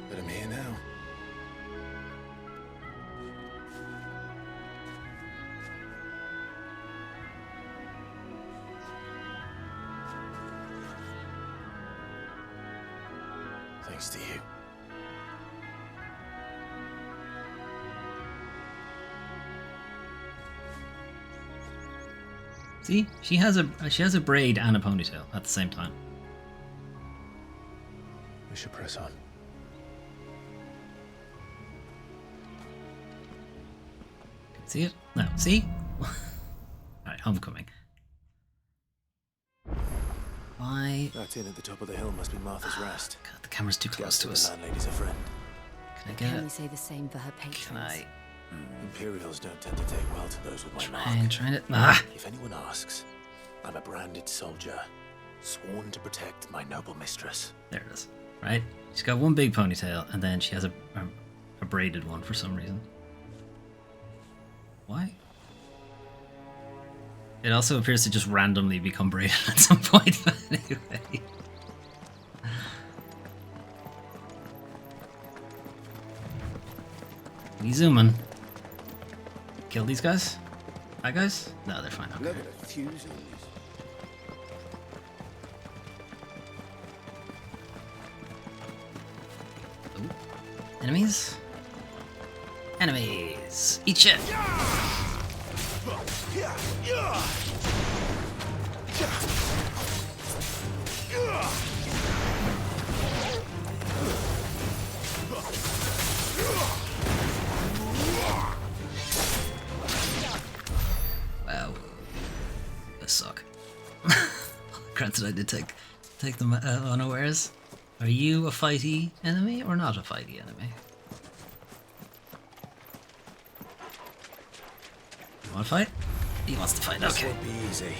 But I'm here now. Thanks to you. See, she has a braid and a ponytail at the same time. We should press on. See it? No, see? Alright, homecoming. Why? That inn at the top of the hill must be Martha's Rest. God, the camera's too close to us. The landlady's a friend. Can I get Can it? we say the same for her patrons? Can I? Imperials don't tend to take well to those with my Trying mark. it. Ah! If anyone asks, I'm a branded soldier, sworn to protect my noble mistress. There it is. Right? She's got one big ponytail, and then she has a braided one for some reason. Why? It also appears to just randomly become braided at some point, but anyway. We zooming. Kill these guys? Bad guys? No, they're fine. Okay. Look at the fuse on these. Ooh. Enemies? Enemies! Eat shit! Wow. This suck. Granted, I did take them unawares. Are you a fighty enemy or not a fighty enemy? You want to fight? He wants to fight. This Okay. won't be easy.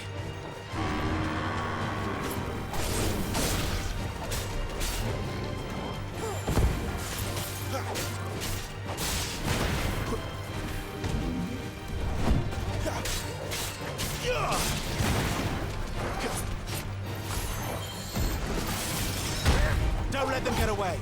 Don't let them get away.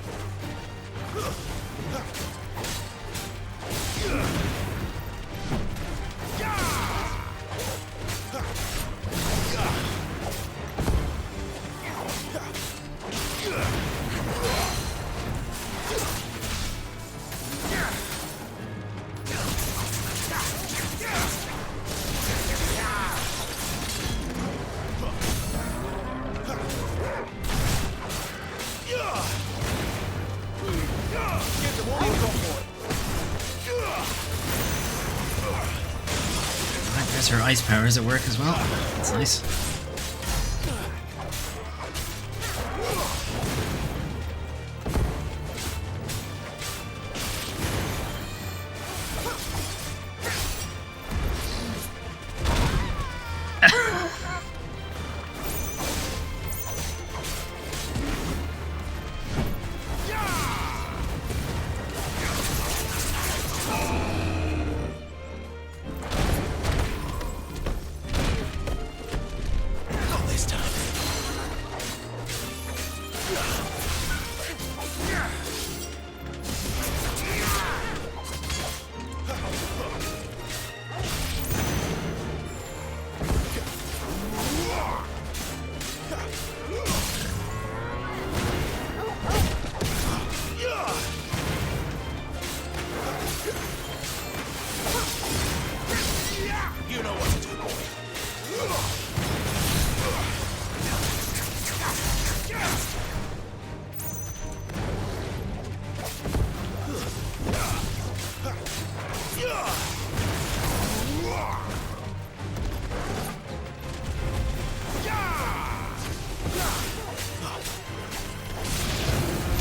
Alright, there's her ice powers at work as well. That's nice. Not this time. You know what to do, boy.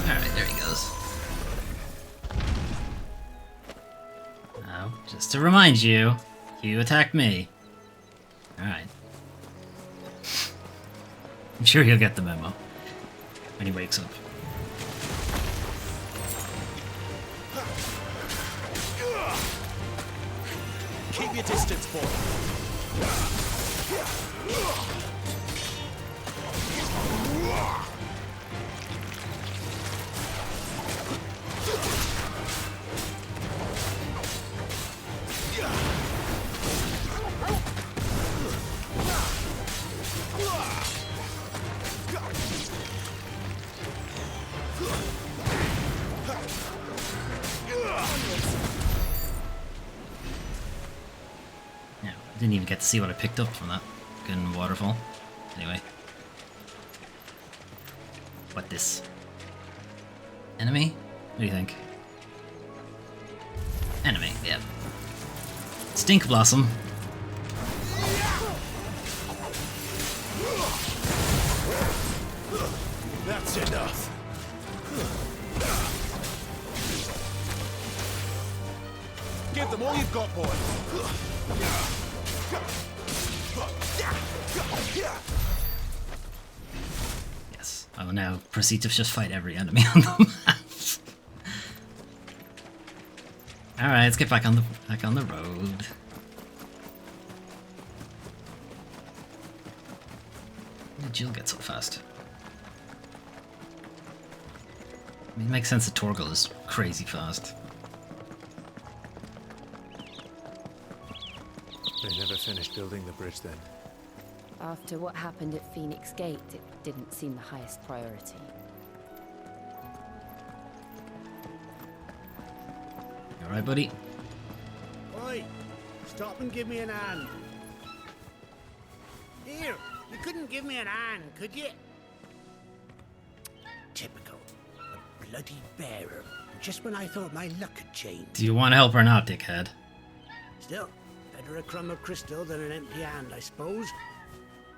Alright, there he goes. Now, just to remind you, you attacked me. Alright. I'm sure he'll get the memo when he wakes up. Keep your distance, boy. Yeah, I didn't even get to see what I picked up from that fucking waterfall. Anyway. What this? Enemy? What do you think? Enemy, yeah. Stink Blossom. That's enough. Give them all you've got, boy. Yes, I will now proceed to just fight every enemy on the map. All right, let's get back on the road. How did Jill get so fast? I mean, it makes sense that Torgal is crazy fast. They never finished building the bridge then. After what happened at Phoenix Gate, it didn't seem the highest priority. You alright, buddy? Oi! Stop and give me an hand. Here, you couldn't give me an hand, could you? Typical. A bloody bearer. Just when I thought my luck had changed. Do you want to help or not, dickhead? Still, better a crumb of crystal than an empty hand, I suppose.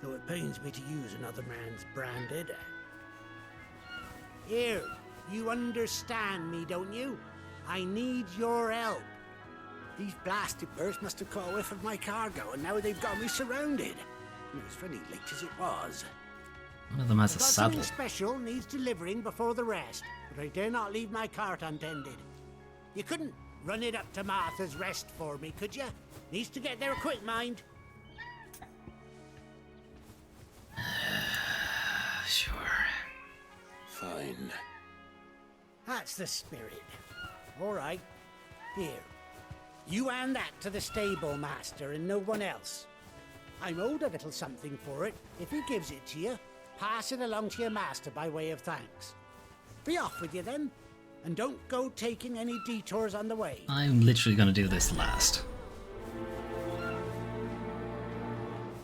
Though it pains me to use another man's branded. Here, you understand me, don't you? I need your help. These blasted birds must have caught a whiff of my cargo, and now they've got me surrounded. It was funny late as it was. One of them has a I've got saddle. something special needs delivering before the rest, but I dare not leave my cart untended. You couldn't run it up to Martha's Rest for me, could you? Needs to get there quick, mind. Sure. Fine. That's the spirit. All right. Here. You hand that to the stable master and no one else. I'm owed a little something for it. If he gives it to you, pass it along to your master by way of thanks. Be off with you then, and don't go taking any detours on the way. I'm literally gonna do this last.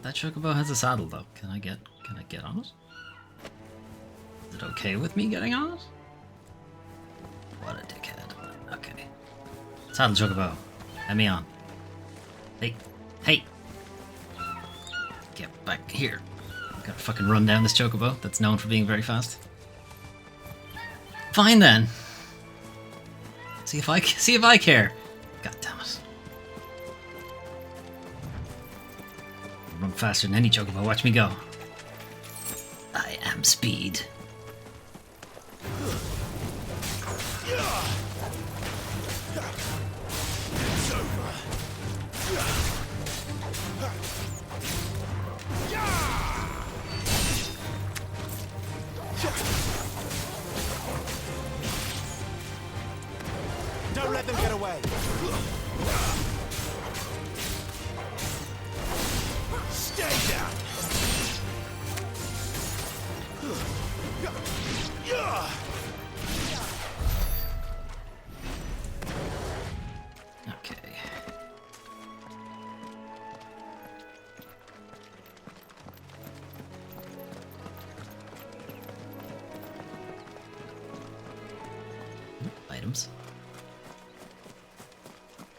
That chocobo has a saddle though. Can I get on it? Is it okay with me getting on it? What a dickhead. Okay. Saddle chocobo. Let me on. Hey. Hey! Get back here. Gotta fucking run down this chocobo that's known for being very fast. Fine then. See if I care. God damn it. Run faster than any chocobo. Watch me go. I am speed. Don't let them get away. Stay down. Okay. Items.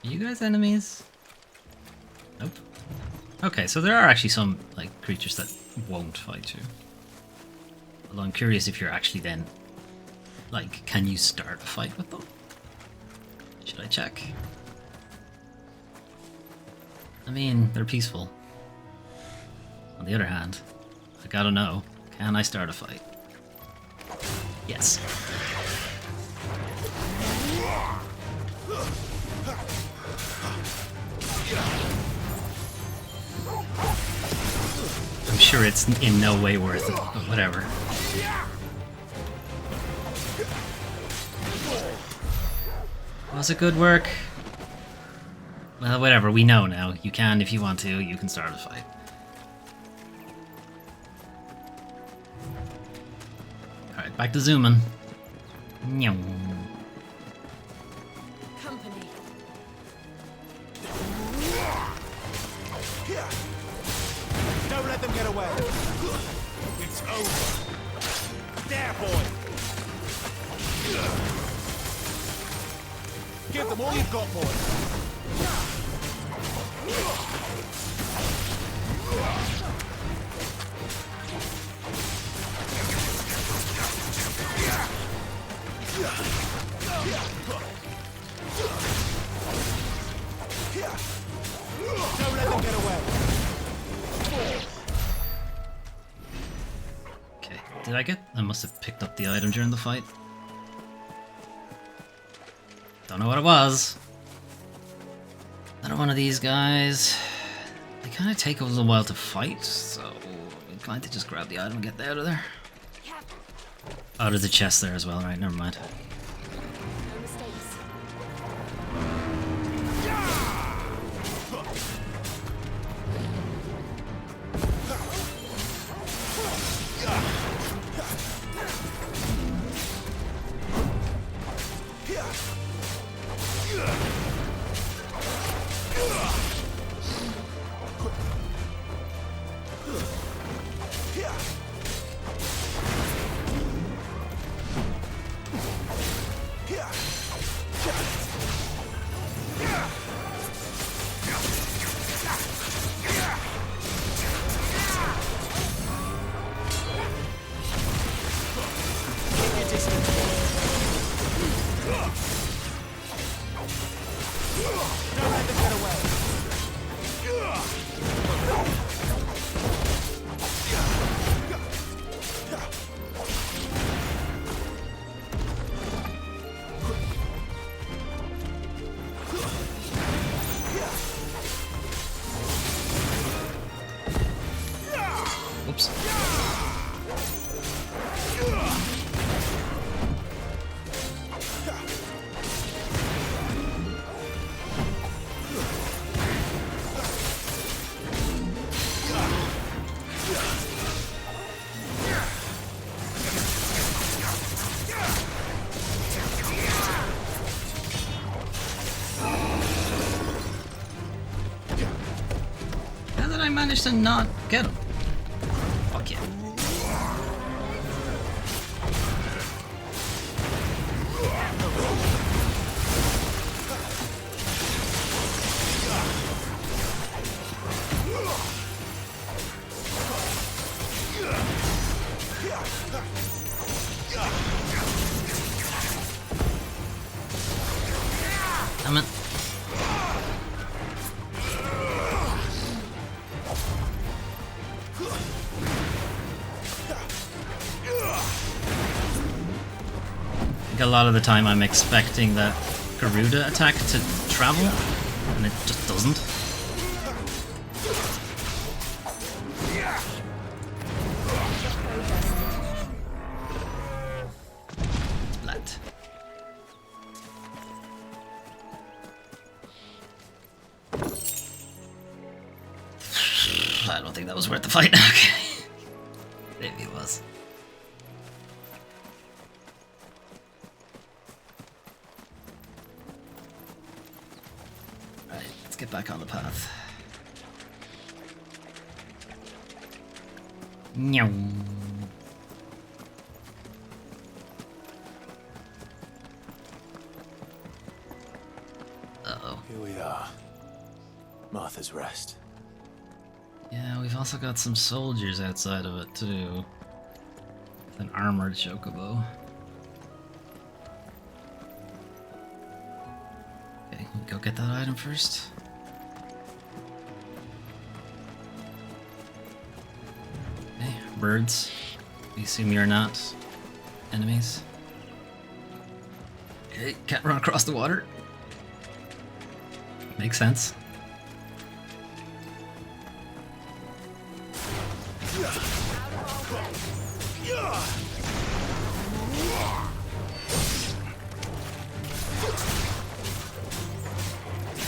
Are you guys enemies? Nope. Okay, so there are actually some like creatures that won't fight you. Although I'm curious if you're actually then like, can you start a fight with them? Should I check? I mean, they're peaceful. On the other hand, I gotta know, Can I start a fight? Yes. I'm sure it's in no way worth it, but whatever. Was it good work? Well, whatever, we know now. You can, if you want to, you can start a fight. Alright, back to zooming. Nyum. Company. Don't let them get away. It's over. There, boy. Give them all you've got, boy. Don't let them get away. Okay, did I get... I must have picked up the item during the fight. Don't know what it was. Another one of these guys. They kind of take a little while to fight, so I'm inclined to just grab the item and get out of there. Oh, there's a chest there as well, right, never mind. No mistakes. Oops. How did I manage to not get him? Fuck yeah. Damn it. I think a lot of the time I'm expecting that Garuda attack to travel, and it just doesn't. Let. I don't think that was worth the fight. Okay. Maybe it was. Right, let's get back on the path. Meow. Uh-oh. Here we are. Martha's Rest. Yeah, we've also got some soldiers outside of it too. With an armored chocobo. Okay, we go get that item first. Okay, birds. I assume you're not enemies. Okay, can't run across the water. Makes sense.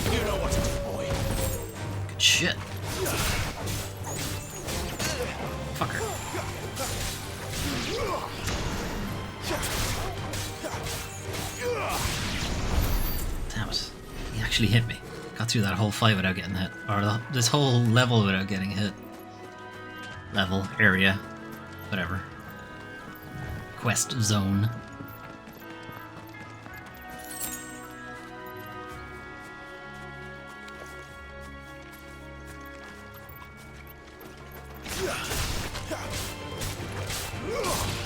You know what to do, boy. Good shit. Fucker. Damn it. He actually hit me. Got through that whole fight without getting hit. Or this whole level without getting hit. Level, area, whatever. Quest zone.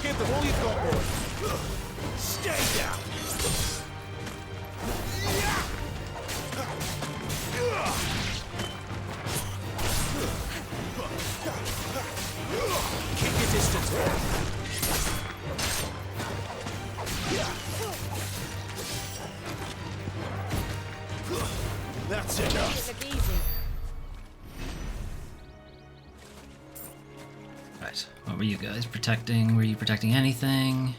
Give them all you've got, boy. Stay down. Keep your distance, boy. That's enough. Right, what were you guys protecting? Were you protecting anything?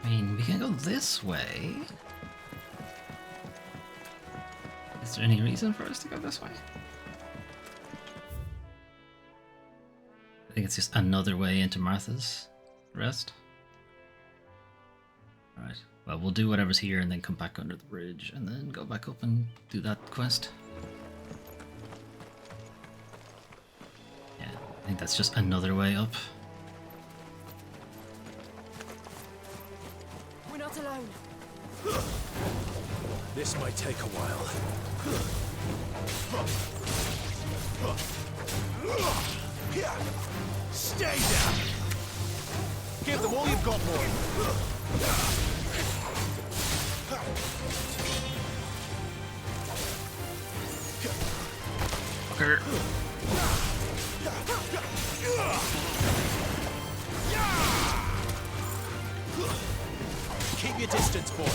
I mean, we can go this way. Is there any reason for us to go this way? I think it's just another way into Martha's Rest. Alright, well, we'll do whatever's here and then come back under the bridge and then go back up and do that quest. Yeah, I think that's just another way up. We're not alone. This might take a while. Stay down. Give them all you've got, boy. Fucker. Keep your distance, boy.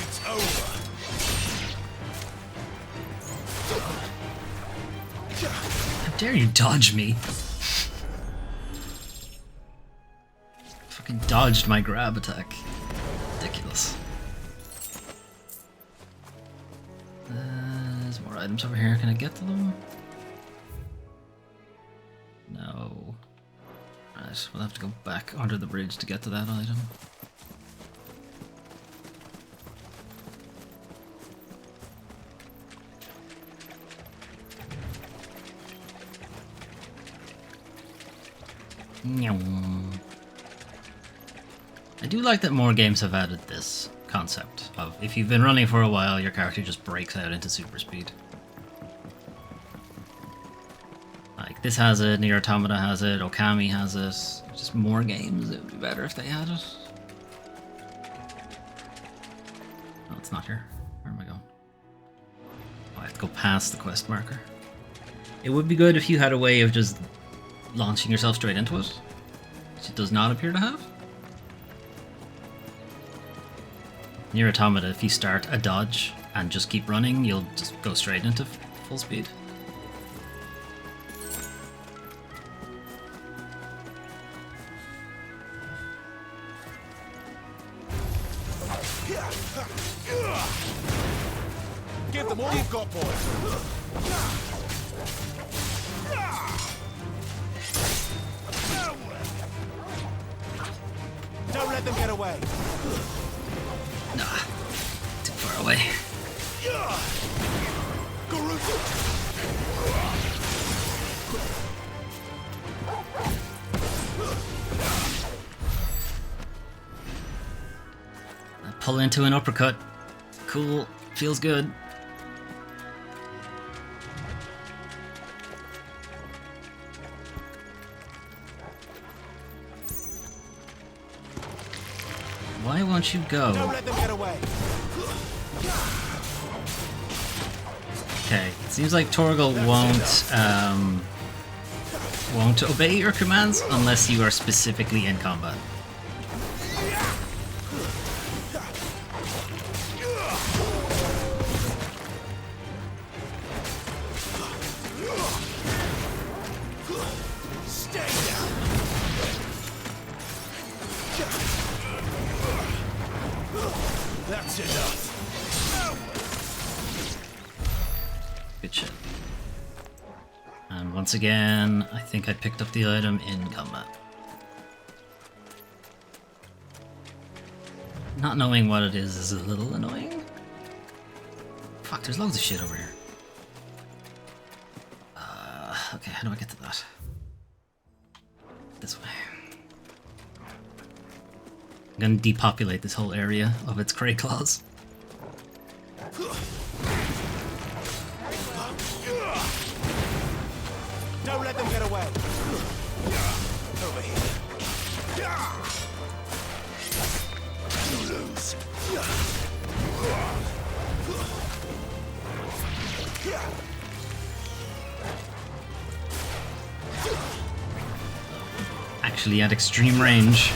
It's over. How dare you dodge me? Fucking dodged my grab attack. Ridiculous. There's more items over here. Can I get to them? No. Right, we'll have to go back under the bridge to get to that item. I do like that more games have added this concept of if you've been running for a while, your character just breaks out into super speed. Like this has it, Nier Automata has it, Okami has it. Just more games, it would be better if they had it. No, it's not here. Where am I going? Oh, I have to go past the quest marker. It would be good if you had a way of just launching yourself straight into it, which it does not appear to have. Nier Automata, if you start a dodge and just keep running, you'll just go straight into full speed. Give them all you've got, boy. Don't let them get away. Nah, too far away. I pull into an uppercut. Cool, feels good. Why won't you go? Don't let them get away. Okay, it seems like Torgal won't obey your commands unless you are specifically in combat. That's enough. Good shit. And once again, I think I picked up the item in combat. Not knowing what it is a little annoying. Fuck, there's loads of shit over here. Okay, how do I get to that? This way. I'm gonna depopulate this whole area of its Cray Claws. Don't let them get away. Over here. You lose. Actually at extreme range.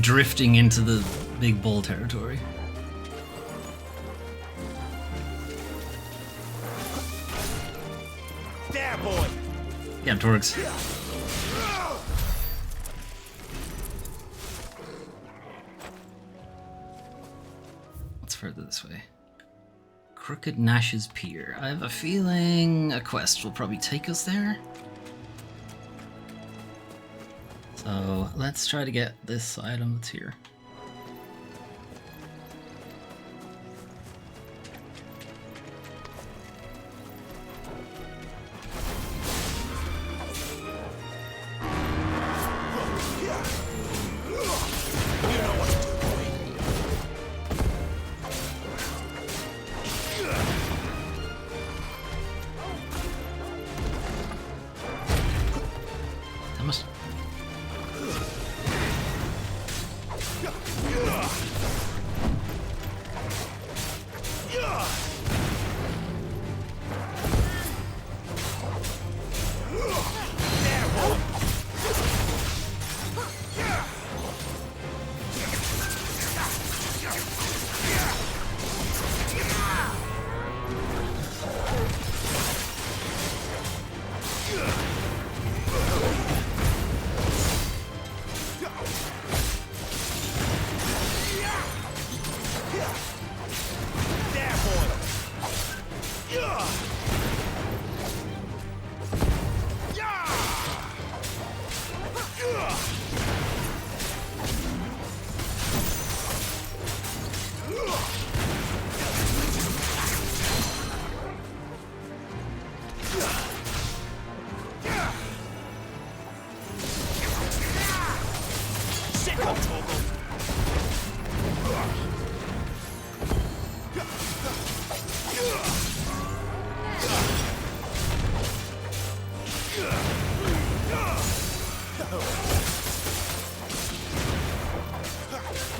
Drifting into the big bull territory. There, boy. Yeah, Torgs. What's further this way? Crooked Nash's Pier. I have a feeling a quest will probably take us there. So let's try to get this item that's here.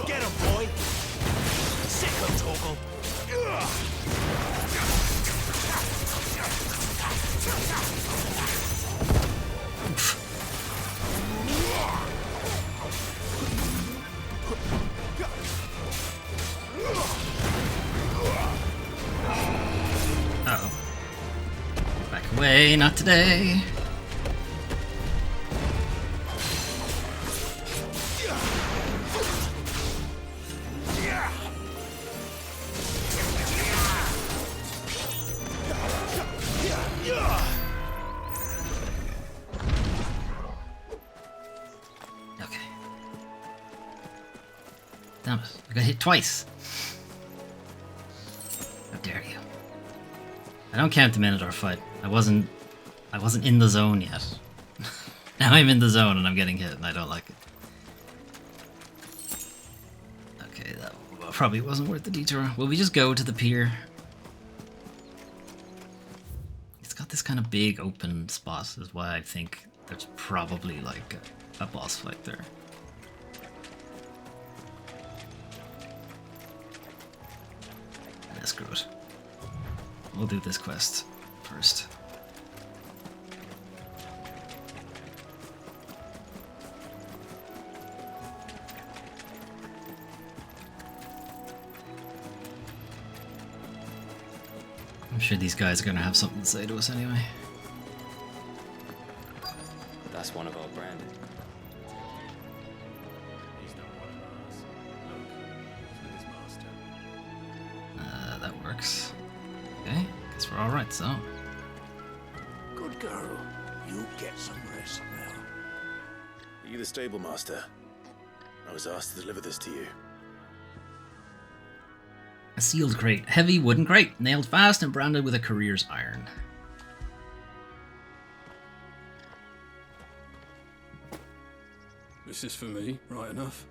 Get him, boy! Sick him, Torgal! Uh-oh. Back away, not today. Damn it, I got hit twice. How dare you. I don't count the Minotaur fight. I wasn't in the zone yet. Now I'm in the zone and I'm getting hit and I don't like it. Okay, that probably wasn't worth the detour. Will we just go to the pier? It's got this kind of big open spot, is why I think there's probably like a boss fight there. Yeah, screw it. We'll do this quest first. I'm sure these guys are gonna have something to say to us anyway. That's one of our brand. That works. Okay, guess we're alright, so. Good girl. You get some rest now. Are you the stable master? I was asked to deliver this to you. A sealed crate. Heavy wooden crate. Nailed fast and branded with a courier's iron. This is for me, right enough.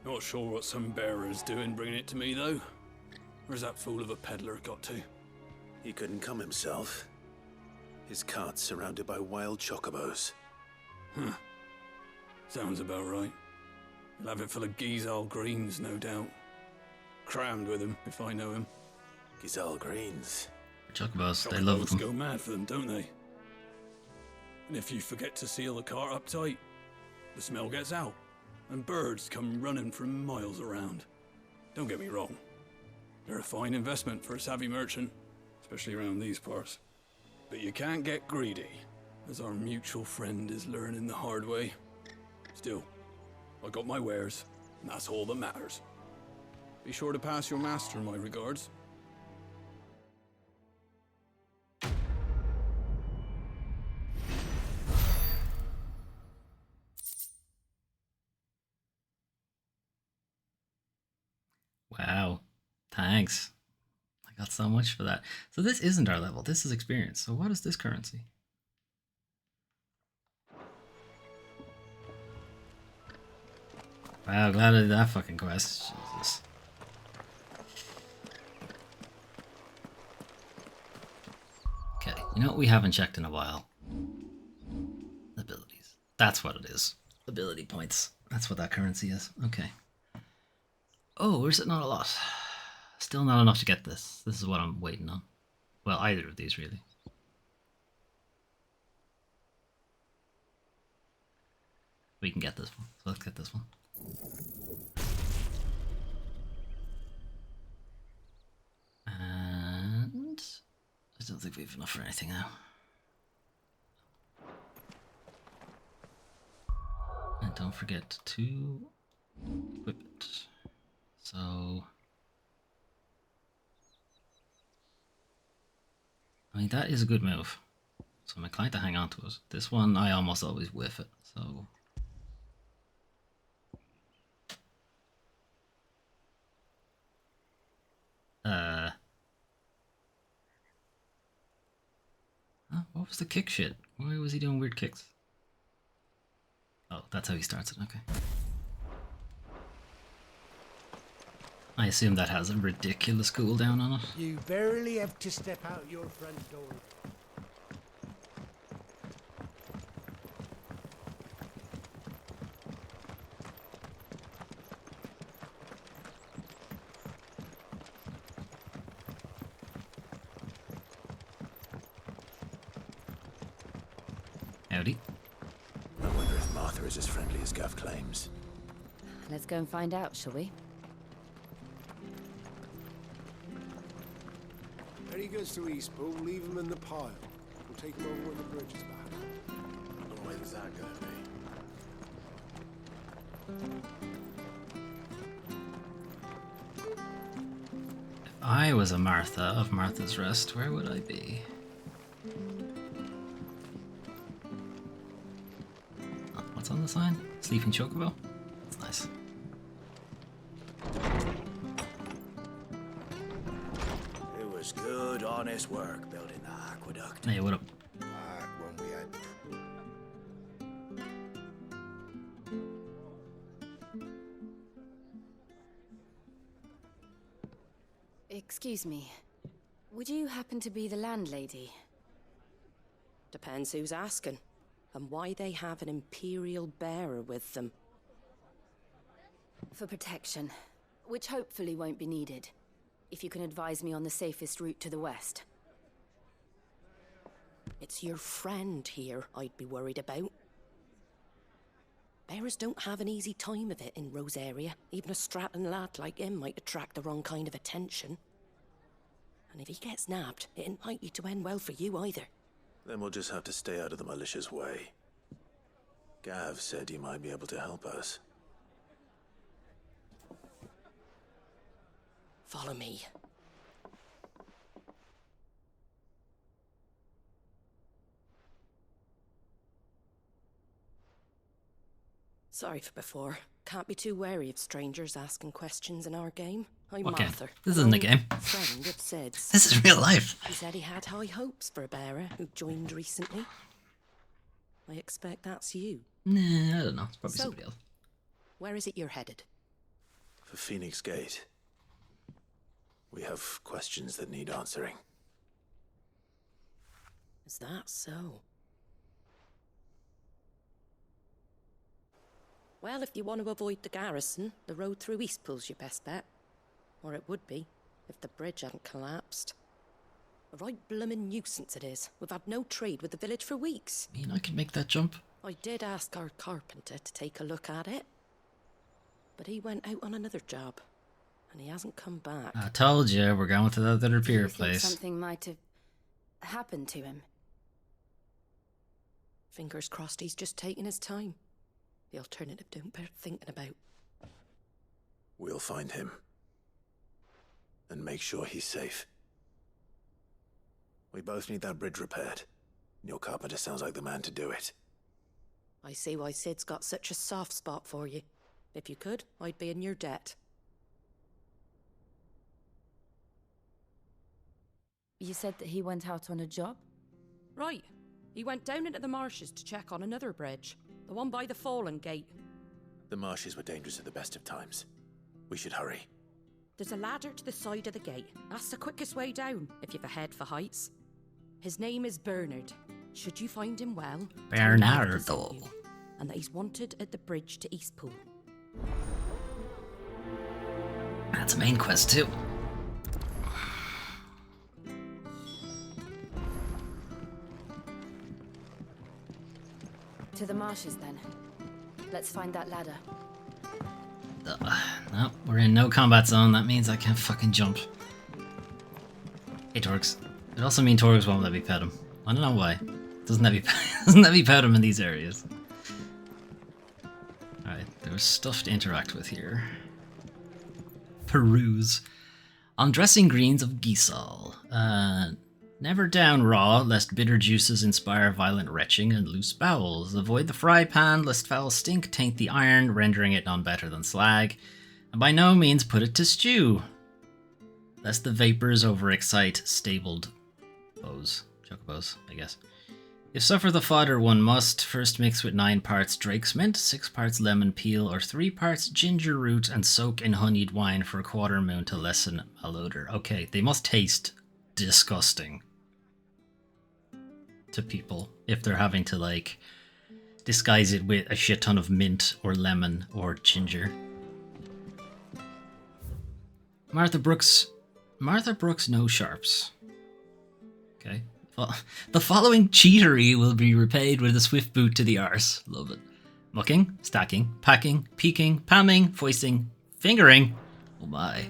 Not sure what some bearer's doing bringing it to me, though. Where's that fool of a peddler got to? He couldn't come himself. His cart's surrounded by wild chocobos. Huh. Sounds about right. He'll have it full of Gizal greens, no doubt. Crammed with him, if I know him. Gizal greens. Chocobos, they love them. Go mad for them, don't they? And if you forget to seal the cart up tight, the smell gets out, and birds come running from miles around. Don't get me wrong. They're a fine investment for a savvy merchant, especially around these parts. But you can't get greedy, as our mutual friend is learning the hard way. Still, I got my wares, and that's all that matters. Be sure to pass your master my regards. Wow. Thanks. I got so much for that. So this isn't our level. This is experience. So what is this currency? Wow, glad I did that fucking quest. Jesus. Okay, you know what we haven't checked in a while? Abilities. That's what it is. Ability points. That's what that currency is. Okay. Oh, is it not a lot? Still not enough to get this. This is what I'm waiting on. Well, either of these, really. We can get this one. So let's get this one. And I don't think we have enough for anything now. And don't forget to equip it. So, I mean, that is a good move. So I'm inclined to hang on to it. This one, I almost always whiff it. So, what was the kick shit? Why was he doing weird kicks? Oh, that's how he starts it. Okay. I assume that has a ridiculous cooldown on it. You barely have to step out your front door. Howdy. I wonder if Martha is as friendly as Gav claims. Let's go and find out, shall we? Any goods to Eastpool, leave them in the pile. We'll take them over when the bridge is back. When's that gonna be? If I was a Martha of Martha's Rest, where would I be? Oh, what's on the sign? Sleeping Chocobo? That's nice. It was good, honest work building the aqueduct. Hey, what up? When we had Excuse me. Would you happen to be the landlady? Depends who's asking, and why they have an Imperial bearer with them. For protection, which hopefully won't be needed. If you can advise me on the safest route to the west. It's your friend here I'd be worried about. Bearers don't have an easy time of it in Rosaria. Even a Stratton lad like him might attract the wrong kind of attention. And if he gets nabbed, it ain't likely to end well for you either. Then we'll just have to stay out of the malicious way. Gav said he might be able to help us. Follow me. Sorry for before. Can't be too wary of strangers asking questions in our game. I'm Okay, Arthur. this isn't a game. Friend of Sid's. This is real life. He said he had high hopes for a bearer who joined recently. I expect that's you. Nah, I don't know. It's probably So, somebody else. Where is it you're headed? For Phoenix Gate. We have questions that need answering. Is that so? Well, if you want to avoid the garrison, the road through Eastpool's your best bet. Or it would be, if the bridge hadn't collapsed. A right bloomin' nuisance it is. We've had no trade with the village for weeks. I mean, I could make that jump. I did ask our carpenter to take a look at it. But he went out on another job. And he hasn't come back. I told you, we're going to that other pier Do you think place. something might have happened to him? Fingers crossed he's just taking his time. The alternative don't bear thinking about. We'll find him. And make sure he's safe. We both need that bridge repaired. Your carpenter sounds like the man to do it. I see why Sid's got such a soft spot for you. If you could, I'd be in your debt. You said that he went out on a job? Right. He went down into the marshes to check on another bridge. The one by the Fallen Gate. The marshes were dangerous at the best of times. We should hurry. There's a ladder to the side of the gate. That's the quickest way down, if you've a head for heights. His name is Bernard. Should you find him well, tell him to visit you, and that he's wanted at the bridge to Eastpool. That's a main quest too. To the marshes, then. Let's find that ladder. No, we're in no combat zone. That means I can't fucking jump. Hey, Torx. It also means Torx won't let me pet him. I don't know why. Doesn't let me pet him in these areas. Alright, there's stuff to interact with here. Peruse. On dressing greens of Gisal. Never down raw, lest bitter juices inspire violent retching and loose bowels. Avoid the fry pan, lest foul stink taint the iron, rendering it none better than slag. And by no means put it to stew, lest the vapors overexcite stabled chocobos, I guess. If suffer the fodder one must, first mix with 9 parts drake's mint, 6 parts lemon peel, or 3 parts ginger root, and soak in honeyed wine for a quarter moon to lessen malodor. Okay, they must taste disgusting to people if they're having to, like, disguise it with a shit ton of mint or lemon or ginger. Martha Brooks no sharps. Okay. Well, the following cheatery will be repaid with a swift boot to the arse. Love it. Mucking, stacking, packing, peeking, pamming, foisting, fingering. Oh my.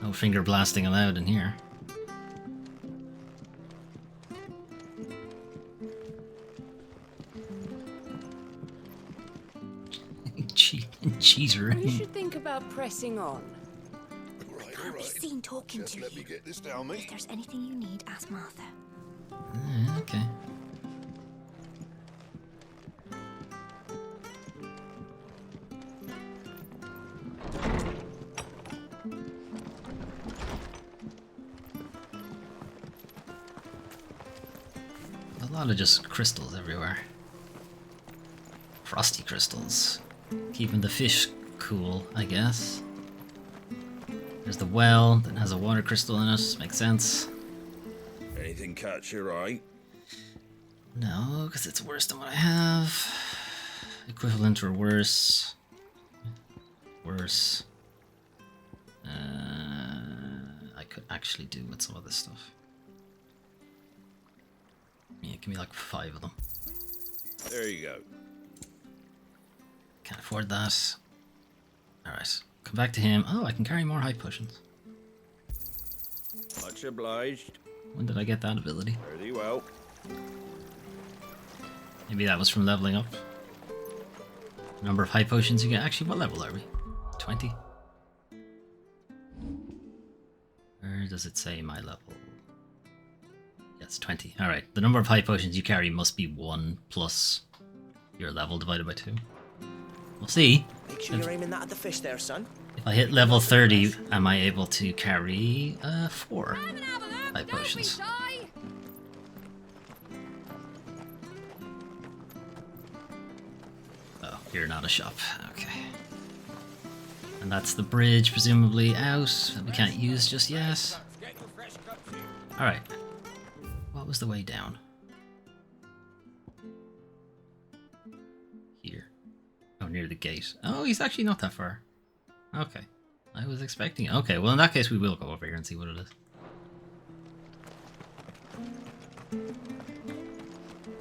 No finger blasting allowed in here. Cheater. You should think about pressing on. Can't be seen talking to you. Get this down, mate. If there's anything you need, ask Martha. Okay. A lot of just crystals everywhere. Frosty crystals. Keeping the fish cool, I guess. There's the well that has a water crystal in it. Makes sense. Anything catch your eye? No, because it's worse than what I have. Equivalent or worse. Worse. I could actually do with some of this stuff. Yeah, give me like 5 of them. There you go. Can't afford that. Alright, come back to him. Oh, I can carry more high potions. Much obliged. When did I get that ability? Pretty well. Maybe that was from leveling up. Number of high potions you get. Actually, what level are we? 20? Where does it say my level? Yes, 20. Alright, the number of high potions you carry must be 1 plus your level divided by 2. We'll see. Make sure you're aiming that at the fish there, son. If I hit level 30, am I able to carry 4 high potions? Oh, you're not a shop. Okay. And that's the bridge, presumably out, that we can't use just yet. Alright. What was the way down? Here. Oh, near the gate. Oh, he's actually not that far. Okay. I was expecting it. Okay, well in that case we will go over here and see what it is.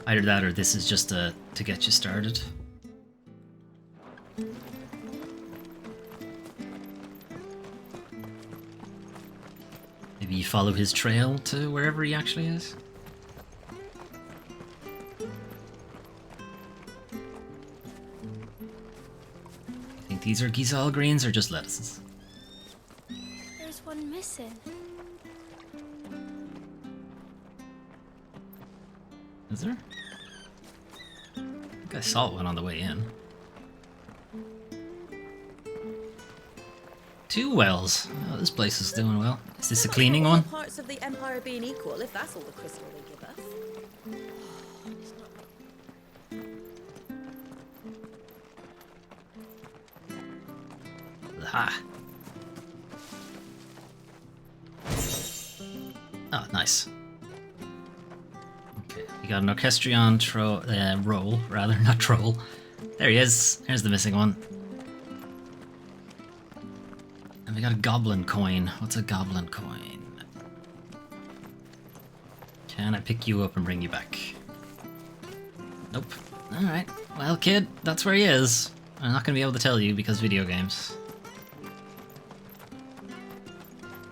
Either that or this is just to get you started. Maybe you follow his trail to wherever he actually is. I think these are Giselle greens or just lettuces. There's one missing. Is there? I think I saw one on the way in. 2 wells. Oh, this place is doing well. Is this a cleaning one? Parts of the Empire being equal, if that's all the crystal they give us. Aha. Oh, nice. Okay, we got an orchestrion roll, rather, not troll. There he is. There's the missing one. And we got a goblin coin. What's a goblin coin? Can I pick you up and bring you back? Nope. Alright. Well, kid, that's where he is. I'm not going to be able to tell you because video games.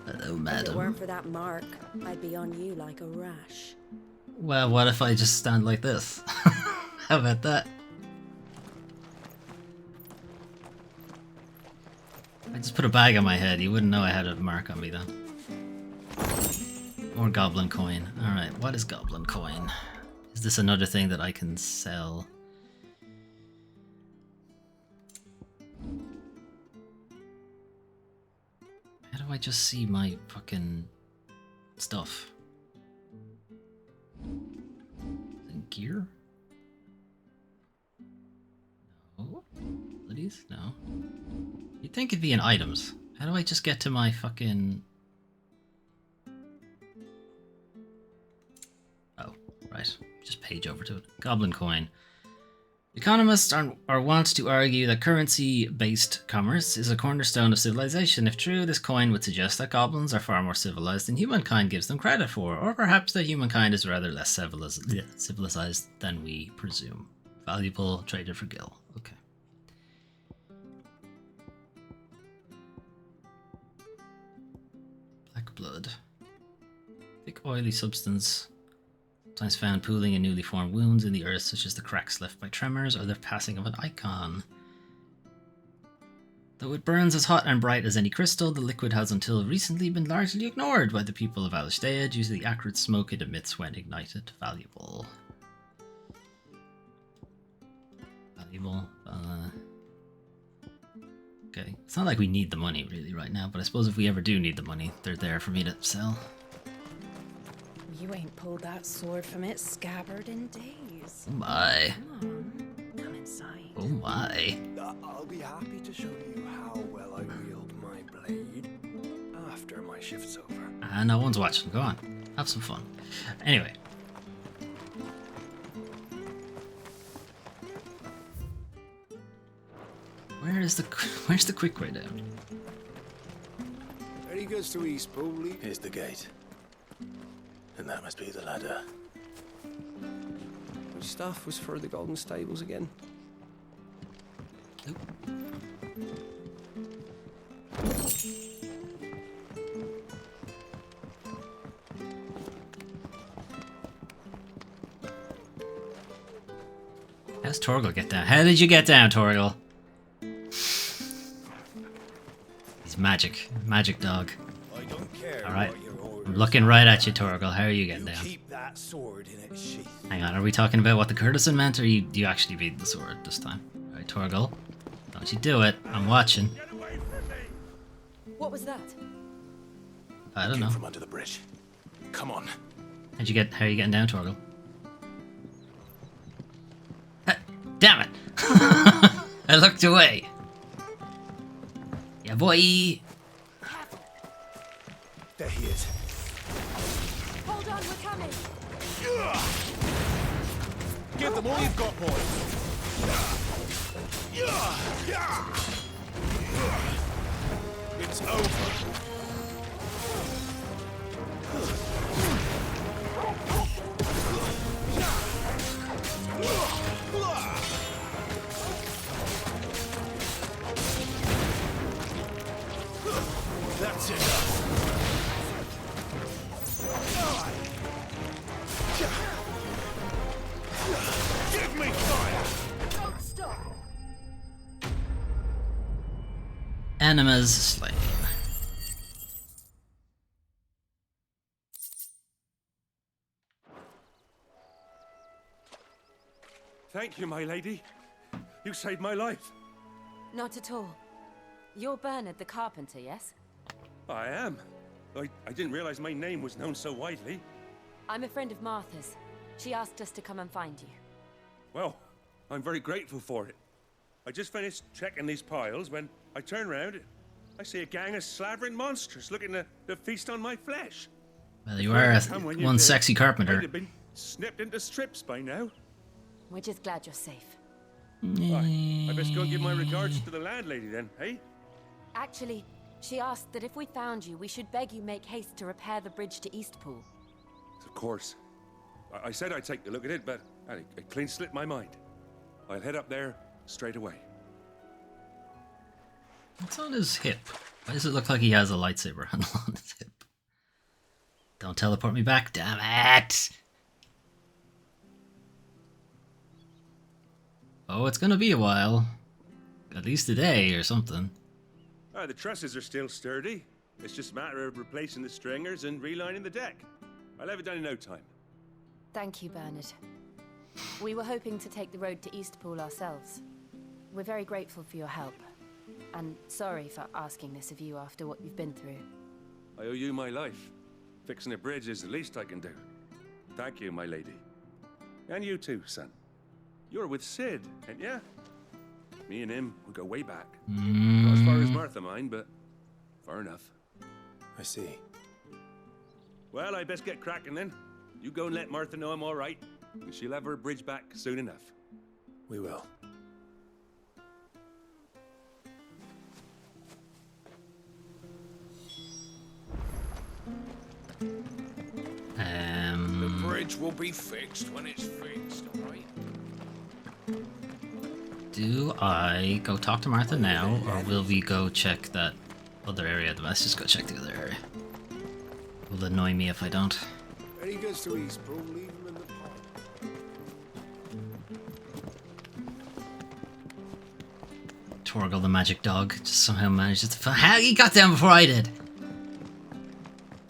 Hello, madam. If it weren't for that mark, I'd be on you like a rash. Well, what if I just stand like this? How about that? I just put a bag on my head. You wouldn't know I had a mark on me then. More goblin coin. Alright, what is goblin coin? Is this another thing that I can sell? How do I just see my fucking stuff? Is it gear? No. Abilities? No. You'd think it'd be in items. How do I just get to my fucking... Oh, right. Just page over to it. Goblin coin. Economists are wont to argue that currency-based commerce is a cornerstone of civilization. If true, this coin would suggest that goblins are far more civilized than humankind gives them credit for, or perhaps that humankind is rather less civilized than we presume. Valuable, traded for gil. Okay. Black blood. Thick oily substance. Sometimes found pooling in newly formed wounds in the earth, such as the cracks left by tremors or the passing of an icon. Though it burns as hot and bright as any crystal, the liquid has until recently been largely ignored by the people of Alistaya due to the acrid smoke it emits when ignited. Valuable. Valuable. Okay. It's not like we need the money really right now, but I suppose if we ever do need the money, they're there for me to sell. You ain't pulled that sword from its scabbard in days. Oh my. Come inside. Oh my. I'll be happy to show you how well I wield my blade. after my shift's over. No one's watching. Go on. Have some fun. Anyway. Where's the quick way down? Any goods to East Foley? Here's the gate. And that must be the ladder. Which staff was for the Golden Stables again? How's Torgal get down? How did you get down, Torgal? He's magic. Magic dog. I don't care. Alright. I'm looking right at you, Torgal. How are you getting down? Keep that sword in its sheath. Hang on, are we talking about what the courtesan meant, or do you actually read the sword this time? Alright, Torgal. Don't you do it. I'm watching. What was that? I don't know. From under the bridge. Come on. How are you getting down, Torgal? Damn it! I looked away. Yeah, boy. There he is. Hold on, we're coming. Give them all you've got, boy. It's over. That's it. Give me fire. Don't stop. Enemies slain. Thank you, my lady. You saved my life. Not at all. You're Bernard the carpenter, yes? I am. I didn't realize my name was known so widely. I'm a friend of Martha's. She asked us to come and find you. Well, I'm very grateful for it. I just finished checking these piles when I turn around. I see a gang of slavering monsters looking to feast on my flesh. Well, you are one sexy carpenter. I'd have been snipped into strips by now. We're just glad you're safe. I best go and give my regards to the landlady then, eh? Actually, she asked that if we found you, we should beg you make haste to repair the bridge to Eastpool. Of course. I said I'd take a look at it, but it clean slipped my mind. I'll head up there straight away. What's on his hip? Why does it look like he has a lightsaber handle on his hip? Don't teleport me back, damn it! Oh, it's gonna be a while. At least a day or something. The trusses are still sturdy. It's just a matter of replacing the stringers and relining the deck. I'll have it done in no time. Thank you, Bernard. We were hoping to take the road to Eastpool ourselves. We're very grateful for your help. And sorry for asking this of you after what you've been through. I owe you my life. Fixing a bridge is the least I can do. Thank you, my lady. And you too, son. You're with Sid, ain't ya? Me and him, we go way back. Not as far as Martha, mind, but far enough. I see. Well, I best get cracking then. You go and let Martha know I'm all right, and she'll have her bridge back soon enough. We will. The bridge will be fixed when it's fixed, all right? Do I go talk to Martha now, or will we go check that other area? Let's just go check the other area. It will annoy me if I don't. Any goods to Eastpool, leave them in the pile. Torgal the magic dog just somehow manages to find. How he got down before I did?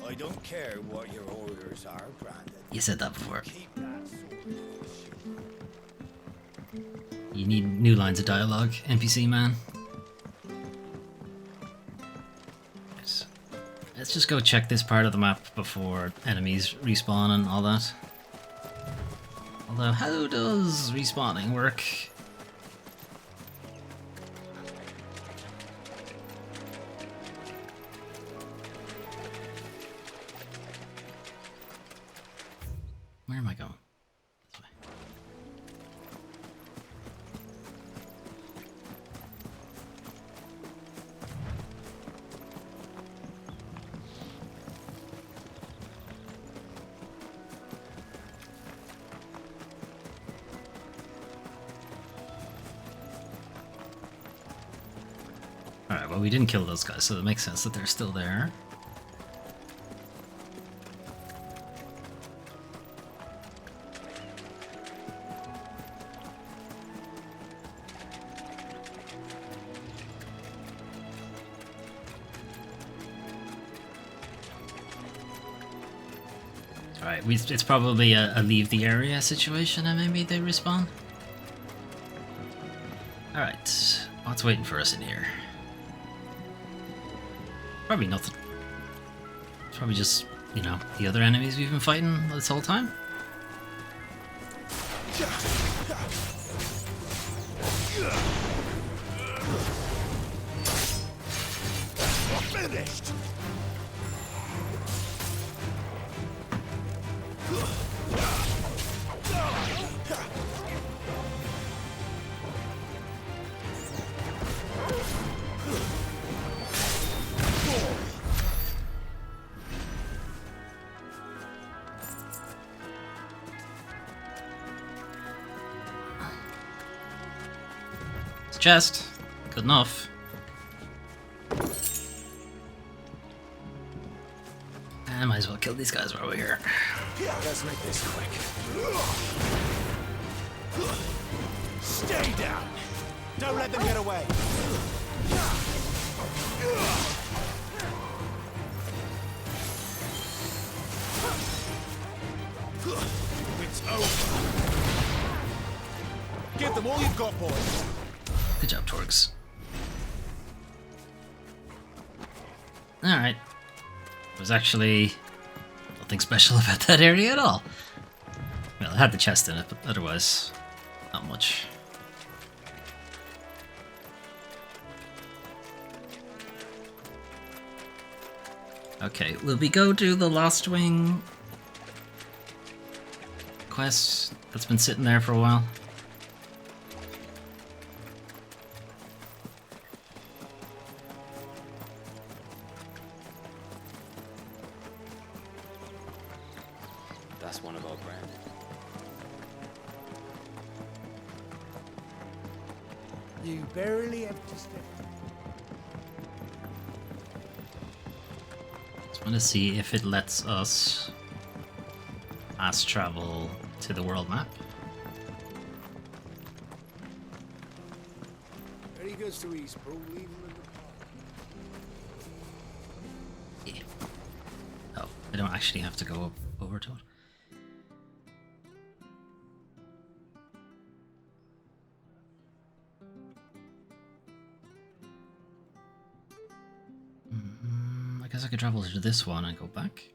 I don't care what your orders are, Brandon. You said that before. Keep that sword in its sheath. You need new lines of dialogue, NPC man. Let's just go check this part of the map before enemies respawn and all that. Although, how does respawning work? Where am I going? This way. Alright, well, we didn't kill those guys, so it makes sense that they're still there. Alright, it's probably a leave the area situation and maybe they respawn. Alright, what's waiting for us in here? Probably nothing. It's probably just, you know, the other enemies we've been fighting this whole time. Finished. Chest. Good enough. I might as well kill these guys while we're here. Let's make this quick. Stay down. Don't let them get away. It's over. Give them all you've got, boys. Good job, Torgs. Alright. There's actually nothing special about that area at all. Well, it had the chest in it, but otherwise, not much. Okay, will we go do the Lost Wing quest that's been sitting there for a while? That's one of our brand. You barely have to step. Just want to see if it lets us fast travel to the world map. Ready goes to East, bro. Leave him in the Oh, I don't actually have to go over to it. I guess I could travel to this one and go back.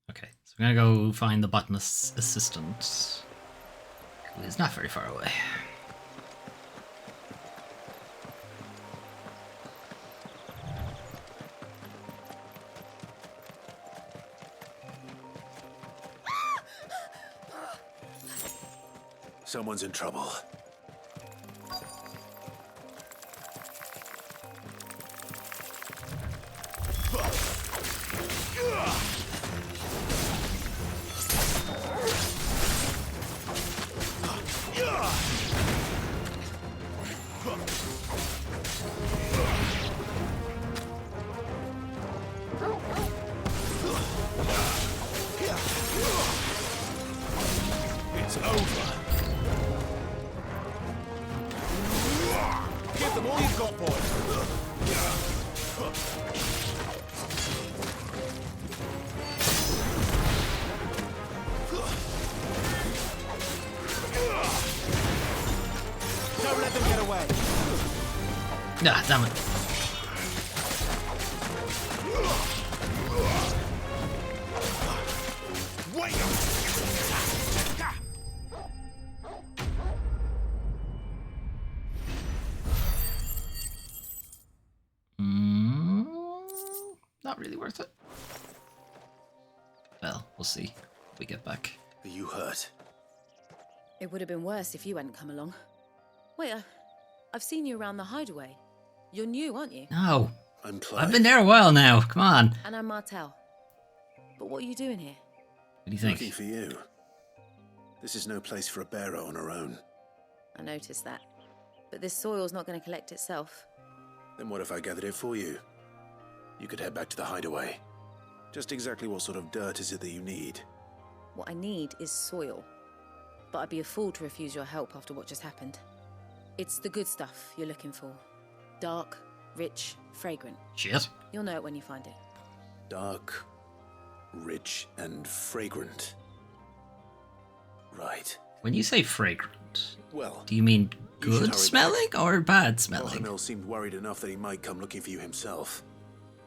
Okay, so we're gonna go find the botanist's assistant, who is not very far away. Someone's in trouble. It's over. Give them all you've got, boys. Ah, damn it. Not really worth it. Well, we'll see. We get back. Are you hurt? It would have been worse if you hadn't come along. Wait, I've seen you around the hideaway. You're new, aren't you? No. I'm Clive. I've been there a while now. Come on. And I'm Martel. But what are you doing here? What do you think? Looking for you. This is no place for a bearer on her own. I noticed that. But this soil's not going to collect itself. Then what if I gathered it for you? You could head back to the hideaway. Just exactly what sort of dirt is it that you need? What I need is soil. But I'd be a fool to refuse your help after what just happened. It's the good stuff you're looking for. Dark, rich, fragrant. Shit. You'll know it when you find it. Dark, rich, and fragrant. Right. When you say fragrant, well, do you mean you should good hurry smelling back. or bad smelling? Mill seemed worried enough that he might come looking for you himself.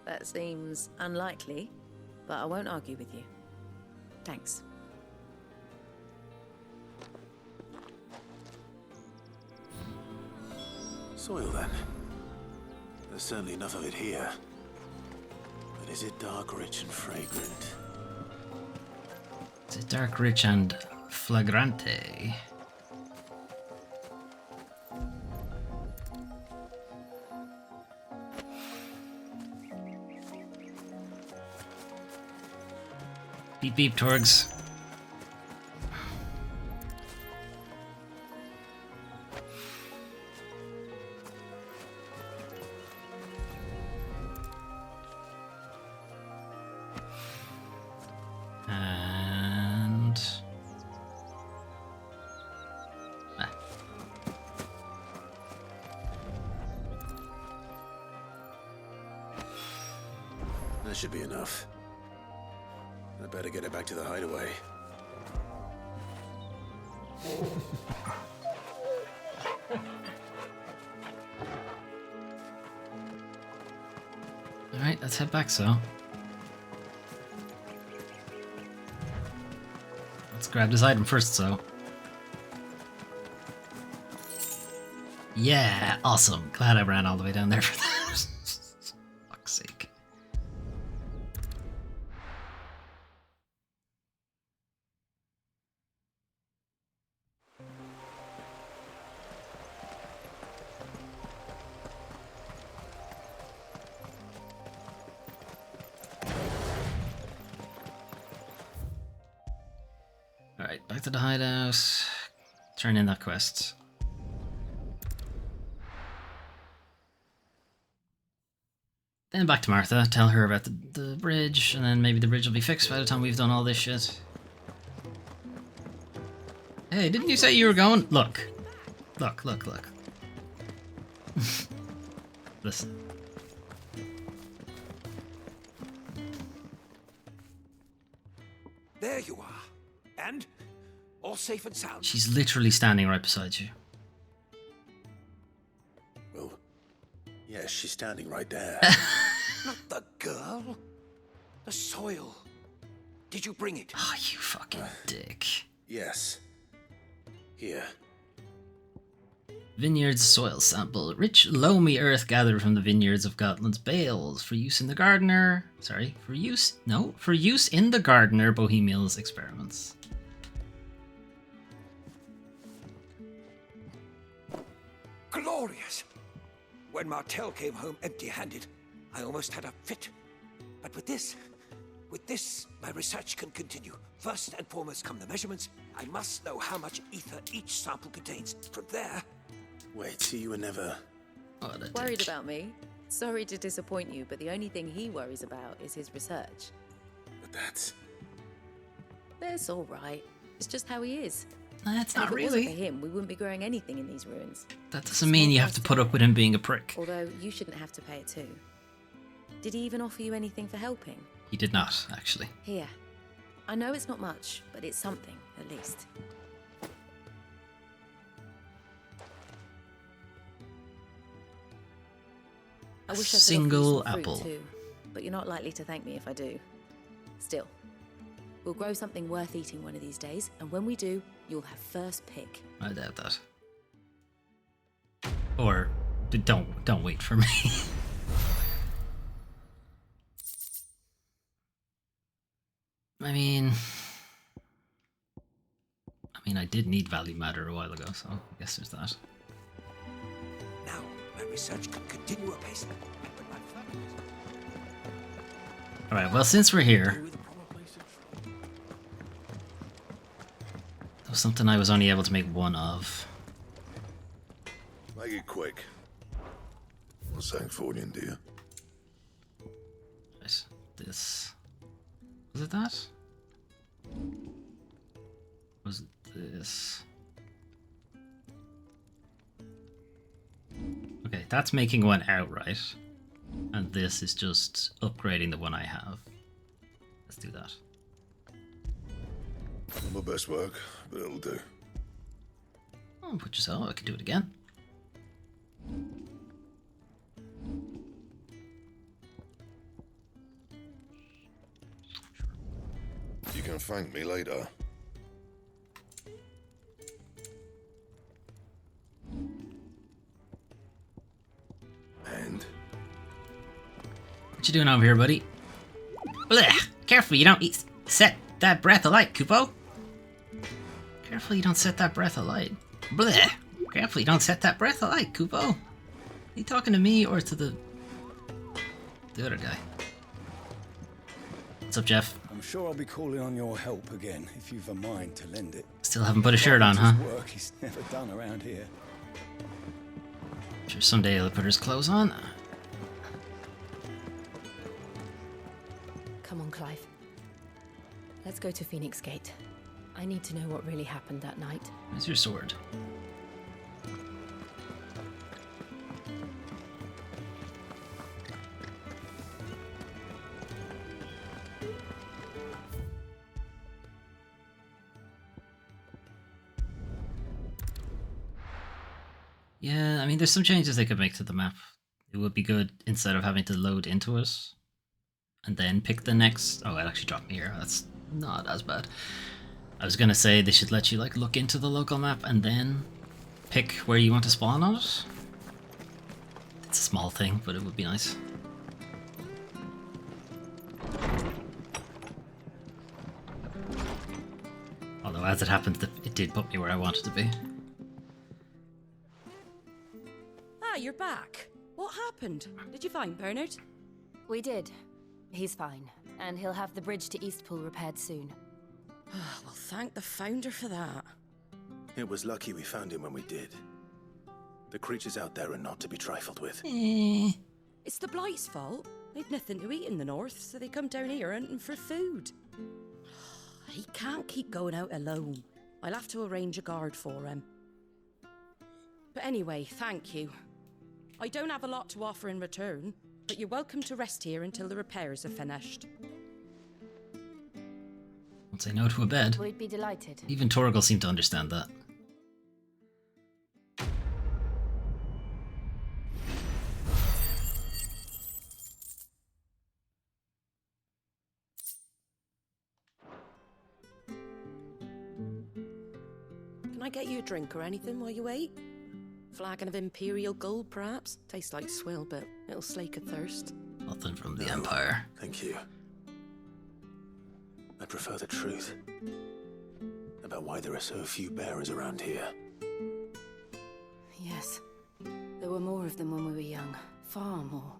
That seems unlikely, but I won't argue with you. Thanks. Soil, then. There's certainly enough of it here. But is it dark, rich, and fragrant? Is it dark, rich, and flagrante? Beep beep, Torgs. And... That should be enough. I better get it back to the hideaway. Alright, let's head back, so. Let's grab this item first, so. Yeah, awesome. Glad I ran all the way down there for that. Fuck's sake. Alright, back to the hideout. Turn in that quest. Then back to Martha, tell her about the bridge, and then maybe the bridge will be fixed by the time we've done all this shit. Hey, didn't you say you were going? Look. Look, look, look. Listen. There you are. And? All safe and sound? She's literally standing right beside you. Well, yes, she's standing right there. Not the girl. The soil. Did you bring it? Oh, you fucking dick. Yes. Here. Vineyards soil sample. Rich, loamy earth gathered from the vineyards of Gotland's bales for use in the gardener. Sorry, for use in the gardener Bohemian's experiments. Glorious! When Martel came home empty-handed, I almost had a fit. But with this, my research can continue. First and foremost come the measurements. I must know how much ether each sample contains. From there... Wait, so you were never... Worried about me? Sorry to disappoint you, but the only thing he worries about is his research. But that's... That's all right. It's just how he is. That's And not if it wasn't really. for him, we wouldn't be growing anything in these ruins. That doesn't mean you have to put up with him being a prick. Although you shouldn't have to pay it too. Did he even offer you anything for helping? He did not, actually. Here. I know it's not much, but it's something, at least. I wish I could offer you single some fruit apple. too, but you're not likely to thank me if I do. Still, we'll grow something worth eating one of these days, and when we do, you'll have first pick. I doubt that. Or don't wait for me. I mean, I did need value matter a while ago, so I guess there's that. Now, my research can continue apace. All right. Well, since we're here, there was something I was only able to make one of. Make it quick. Not saying Fordian, do you? Right, this. Was it that? Was it this? Okay, that's making one outright. And this is just upgrading the one I have. Let's do that. Not my best work, but it'll do. Oh, put yourself, I can do it again. You can thank me later. And? What you doing over here, buddy? Blech! Careful you don't set that breath alight, Kupo. Careful you don't set that breath alight. Blech! Careful you don't set that breath alight, Kupo. Are you talking to me or to the other guy? What's up, Jeff? I'm sure I'll be calling on your help again if you've a mind to lend it. Still haven't put a shirt on, huh? Work he's never done around here. Sure, someday he'll put his clothes on. Come on, Clive. Let's go to Phoenix Gate. I need to know what really happened that night. Where's your sword? Yeah, I mean, there's some changes they could make to the map. It would be good instead of having to load into it and then pick the next. Oh, it actually dropped me here. That's not as bad. I was gonna say they should let you like look into the local map and then pick where you want to spawn on it. It's a small thing, but it would be nice. Although, as it happens, it did put me where I wanted to be. Ah, you're back. What happened? Did you find Bernard? We did. He's fine, and he'll have the bridge to Eastpool repaired soon. Well, thank the Founder for that. It was lucky we found him when we did. The creatures out there are not to be trifled with. It's the Blight's fault. They've nothing to eat in the north, so they come down here hunting for food. He can't keep going out alone. I'll have to arrange a guard for him. But anyway, thank you. I don't have a lot to offer in return, but you're welcome to rest here until the repairs are finished. Won't say no to a bed. We'd be delighted. Even Torgal seemed to understand that. Can I get you a drink or anything while you wait? Flagon of Imperial Gold, perhaps? Tastes like swill, but it'll slake a thirst. Nothing from the Empire. Thank you. I prefer the truth about why there are so few bearers around here. Yes. There were more of them when we were young. Far more.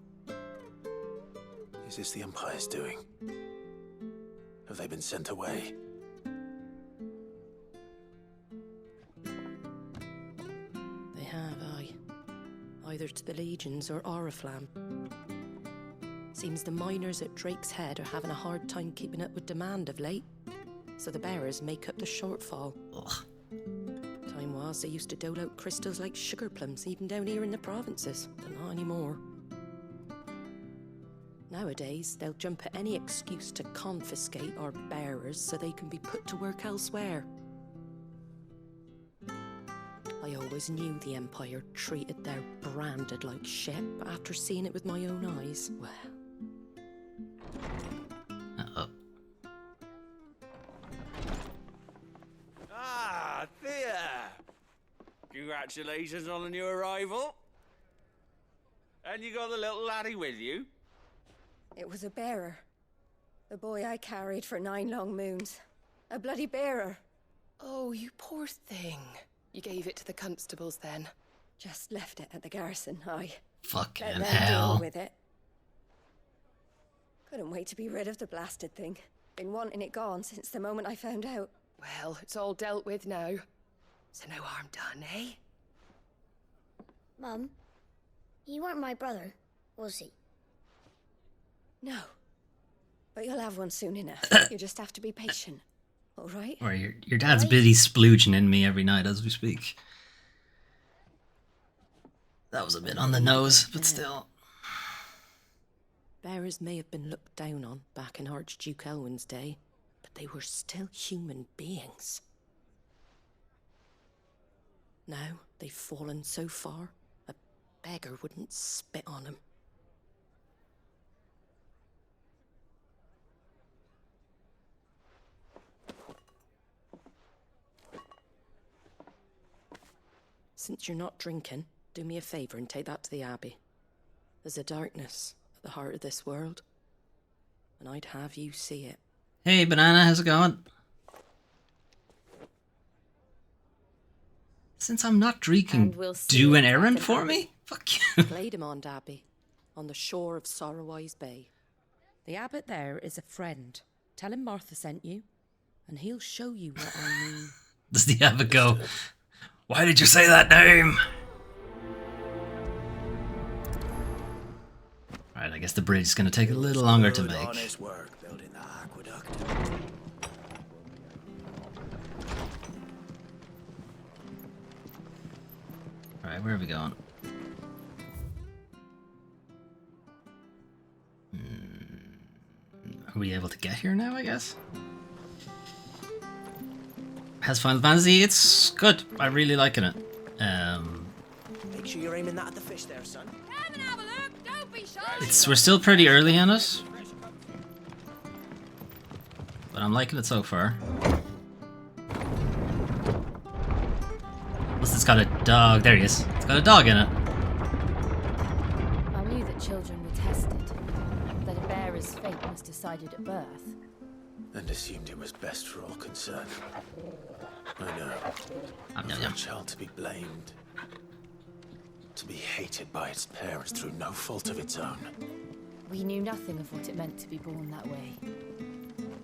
Is this the Empire's doing? Have they been sent away? They have, aye. Either to the Legions or Oriflamme. Seems the miners at Drake's Head are having a hard time keeping up with demand of late, so the bearers make up the shortfall. Ugh. Time was they used to dole out crystals like sugar plums even down here in the provinces, but not anymore. Nowadays, they'll jump at any excuse to confiscate our bearers so they can be put to work elsewhere. I I always knew the Empire treated their branded like shit, but after seeing it with my own eyes, well... Uh-oh. Ah, Thea! Congratulations on the new arrival. And you got the little laddie with you? It was a bearer. The boy I carried for 9 long moons. A bloody bearer. Oh, you poor thing. You gave it to the constables then? Just left it at the garrison, aye. Fucking Let them hell. deal with it. Couldn't wait to be rid of the blasted thing. Been wanting it gone since the moment I found out. Well, it's all dealt with now. So no harm done, eh? Mum, you weren't my brother, was he? No. But you'll have one soon enough. You just have to be patient. All right? Or your dad's busy splooging in me every night as we speak. That was a bit on the nose, but still. Bearers may have been looked down on back in Archduke Elwin's day, but they were still human beings. Now they've fallen so far, a beggar wouldn't spit on them. Since you're not drinking, do me a favour and take that to the Abbey. There's a darkness at the heart of this world, and I'd have you see it. Hey, Banana, how's it going? Since I'm not drinking, do an errand for me? Fuck you. Glaidemont Abbey, on the shore of Sorrowwise Bay. The abbot there is a friend. Tell him Martha sent you, and he'll show you what I mean. Does the abbot go, why did you say that name? Alright, I guess the bridge is going to take a little longer to make. Honest work building the aqueduct. Alright, where are we going? Are we able to get here now, I guess? Has Final Fantasy? It's good. I'm really liking it. Make sure you're aiming that at the fish there, son. Come and have a look. Don't be shy. We're still pretty early on it, but I'm liking it so far. Plus, it's got a dog. There he is. It's got a dog in it. I knew that children were tested, that a bearer's fate was decided at birth. And assumed it was best for all concerned. I know. For a child to be blamed. To be hated by its parents through no fault of its own. We knew nothing of what it meant to be born that way,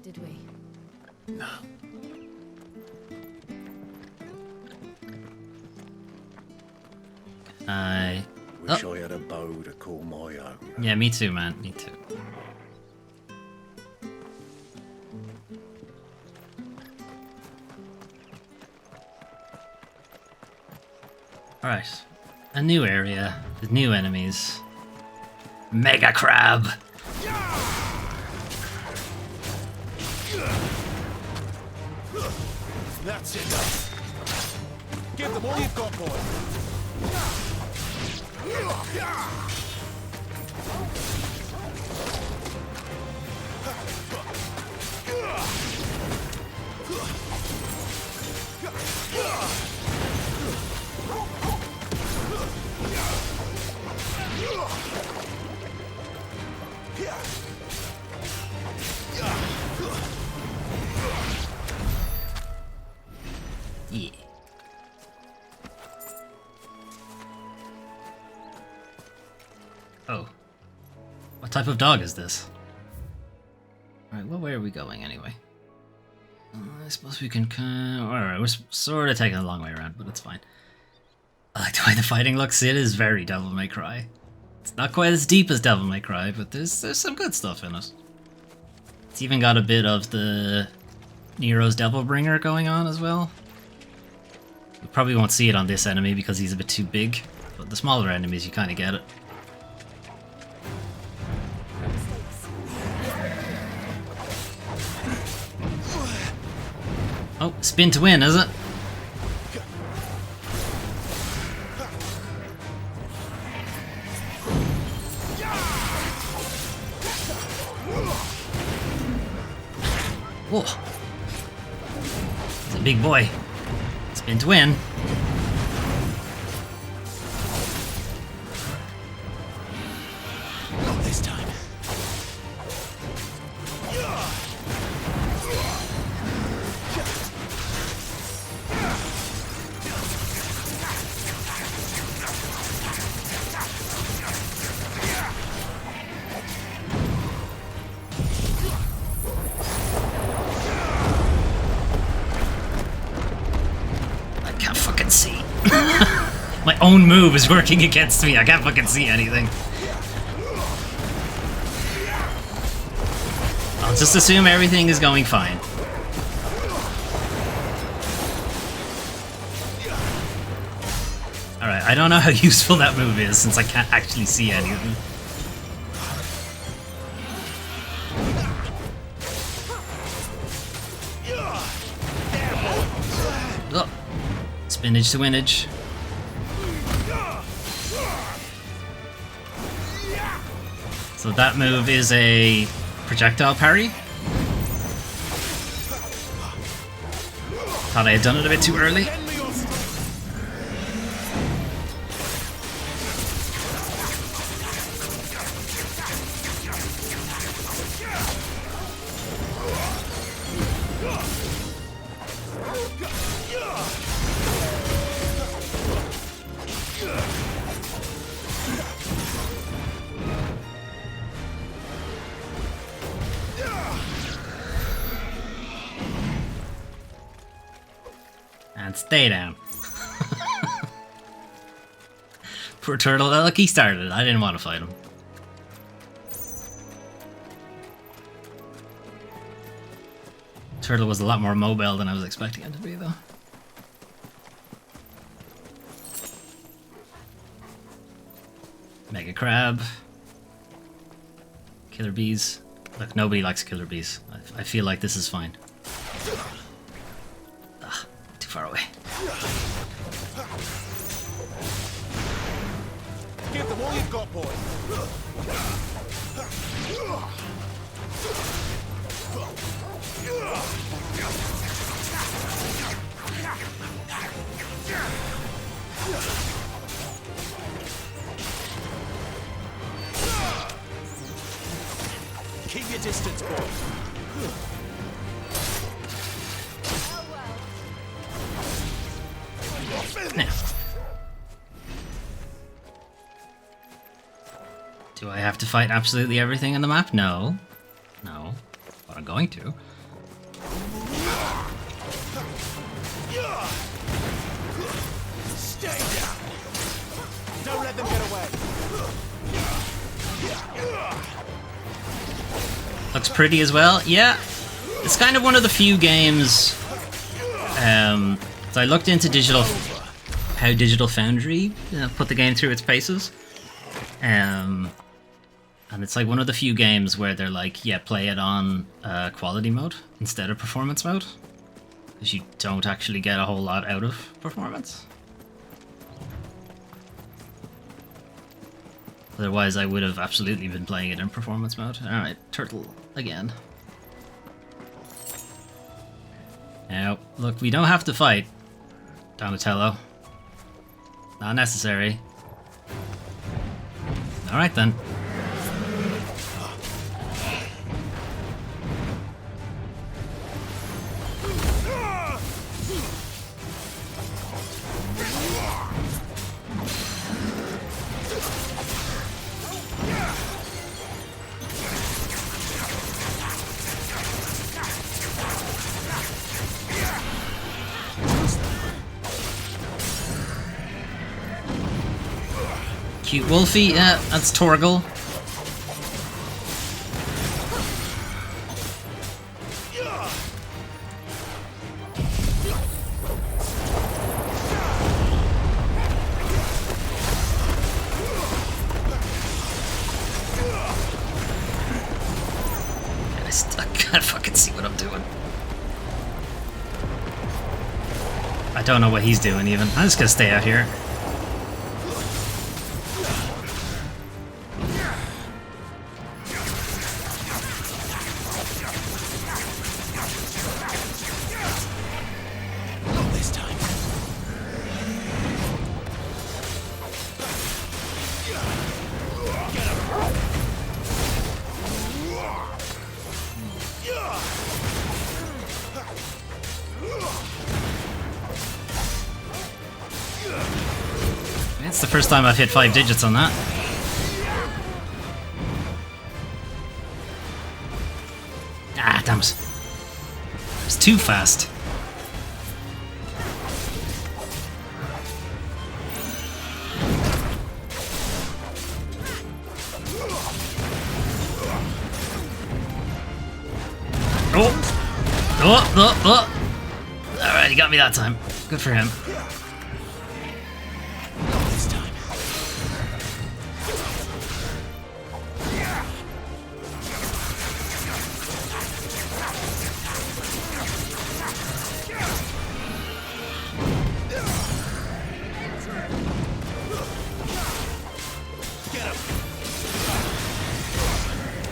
did we? No. Wish I had a bow to call my own. Yeah, me too, man. Me too. Alright. A new area with new enemies. Mega Crab! That's enough. Give them all you've got, boy. Yeah. Oh. What type of dog is this? Alright, well, where are we going anyway? I suppose we can alright, we're sort of taking a long way around, but it's fine. I like the way the fighting looks. It is very Devil May Cry. It's not quite as deep as Devil May Cry, but there's some good stuff in it. It's even got a bit of the Nero's Devilbringer going on as well. You probably won't see it on this enemy because he's a bit too big, but the smaller enemies you kind of get it. Oh, spin to win, is it? big boy. Spin to win. Not this time. I can't fucking see. My own move is working against me. I can't fucking see anything. I'll just assume everything is going fine. Alright, I don't know how useful that move is since I can't actually see anything. Oh. Spinach to winage. So that move is a projectile parry. Thought I had done it a bit too early. And stay down. Poor turtle. Look, he started it. I didn't want to fight him. Turtle was a lot more mobile than I was expecting him to be, though. Mega crab. Killer bees. Look, nobody likes killer bees. I feel like this is fine. Too far away. Give them all you've got, boy. Keep your distance, boy. Now. Do I have to fight absolutely everything in the map? No. No. But I'm going to. Stay down. Don't let them get away. Looks pretty as well. Yeah. It's kind of one of the few games. So I looked into how Digital Foundry put the game through its paces. And it's like one of the few games where they're like, yeah, play it on quality mode instead of performance mode. Because you don't actually get a whole lot out of performance. Otherwise, I would have absolutely been playing it in performance mode. Alright, turtle again. Now, look, we don't have to fight, Donatello. Not necessary. Alright then. Cute Wolfie, yeah, that's Torgal. I can't fucking see what I'm doing. I don't know what he's doing even. I'm just gonna stay out here. That's the first time I've hit 5 digits on that. Ah, damn it. It's too fast. Oh! Alright, he got me that time. Good for him. This time.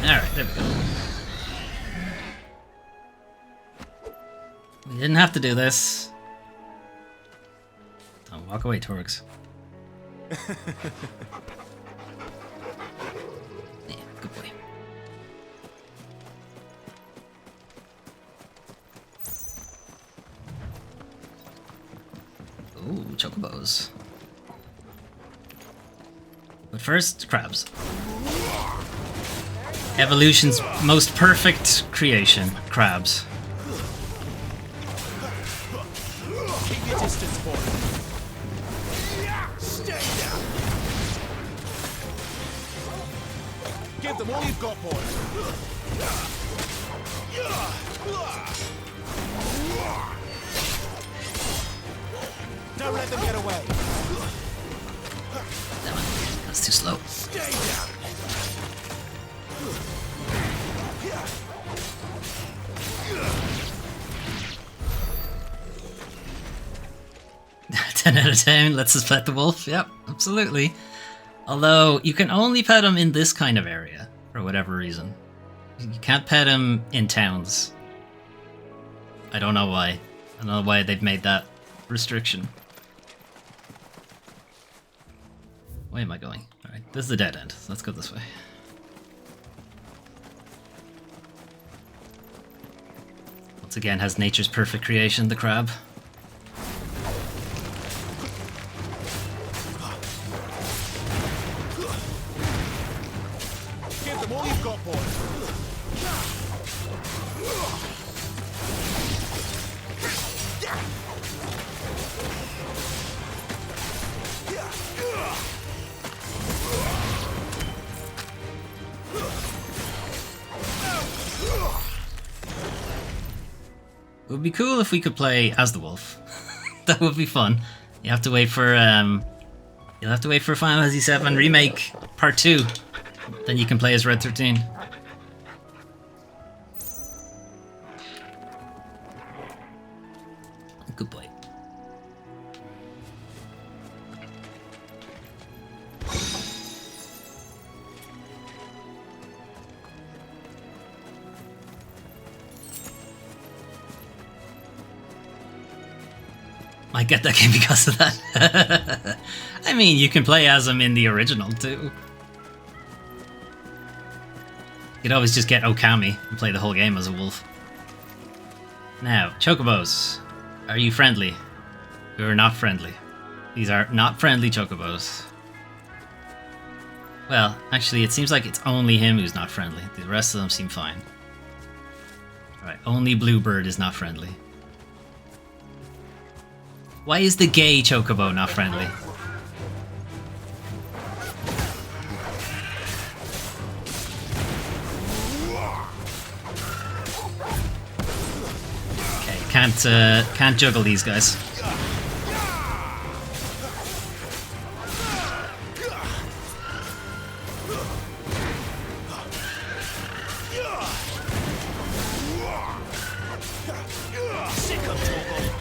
Alright, there we go. We didn't have to do this. Don't walk away, Torx. Yeah, good boy. Ooh, chocobos. But first, crabs. Evolution's most perfect creation, crabs. Keep your distance, boy. Stay down. Give them all you've got, boy. Don't let them get away. Damn it. That's too slow. Stay down. 10 out of 10 lets us pet the wolf. Yep, absolutely. Although, you can only pet him in this kind of area, for whatever reason. You can't pet him in towns. I don't know why. I don't know why they've made that restriction. Where am I going? Alright, this is the dead end. So let's go this way. Once again, has nature's perfect creation, the crab. Give them all you've got, boy. It would be cool if we could play as the wolf. That would be fun. You have to wait for you'll have to wait for Final Fantasy VII Remake Part 2. Then you can play as Red 13. Good boy. Might get that game because of that. I mean, you can play as him in the original too. You could always just get Okami and play the whole game as a wolf. Now, chocobos. Are you friendly? You are not friendly. These are not friendly chocobos. Well, actually, it seems like it's only him who's not friendly. The rest of them seem fine. Alright, only Bluebird is not friendly. Why is the gay chocobo not friendly? Okay, can't juggle these guys.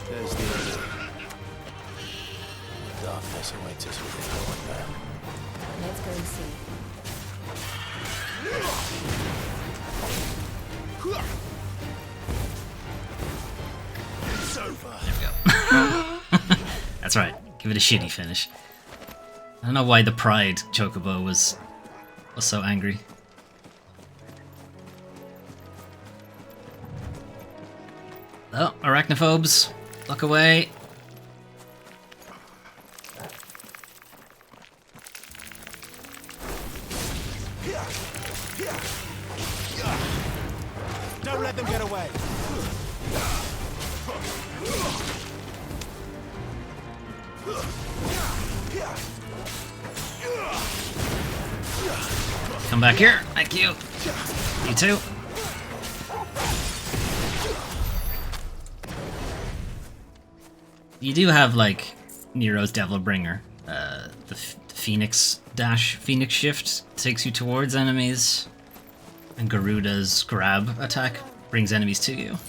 There's the other. The darkness awaits us within the window. Let's go and see. It's over. That's right. Give it a shitty finish. I don't know why the Pride chocobo was so angry. Oh, arachnophobes. Look away. Come back here. Thank you. You too. You do have, like, Nero's Devil Bringer. The Phoenix Dash, Phoenix Shift takes you towards enemies. And Garuda's Grab attack brings enemies to you.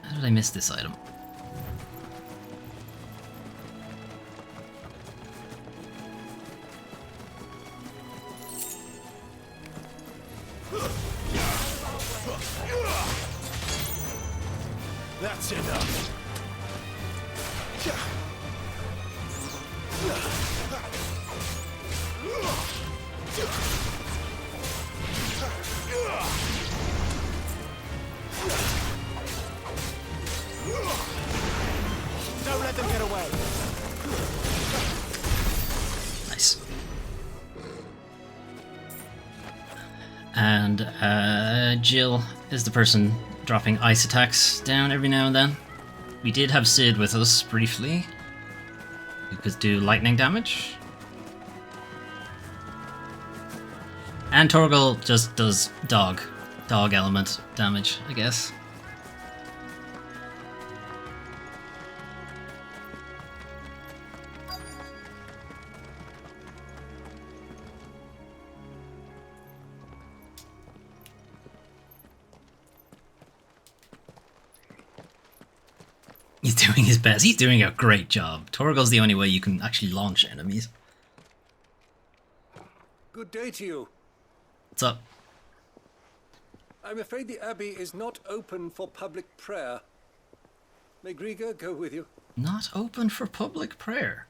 How did I miss this item? That's enough. Don't let them get away. Nice. And Jill is the person dropping ice attacks down every now and then. We did have Sid with us briefly, who could do lightning damage. And Torgal just does dog element damage, I guess. He's doing his best. He's doing a great job. Torgal's the only way you can actually launch enemies. Good day to you. What's up? I'm afraid the Abbey is not open for public prayer. May Griga go with you? Not open for public prayer.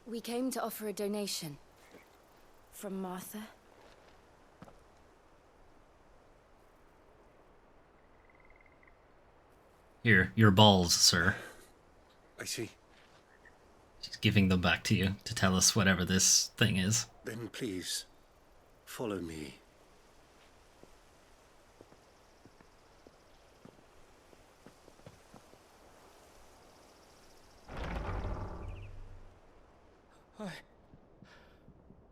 We came to offer a donation. From Martha. Here, your balls, sir. I see. She's giving them back to you to tell us whatever this thing is. Then please, follow me. I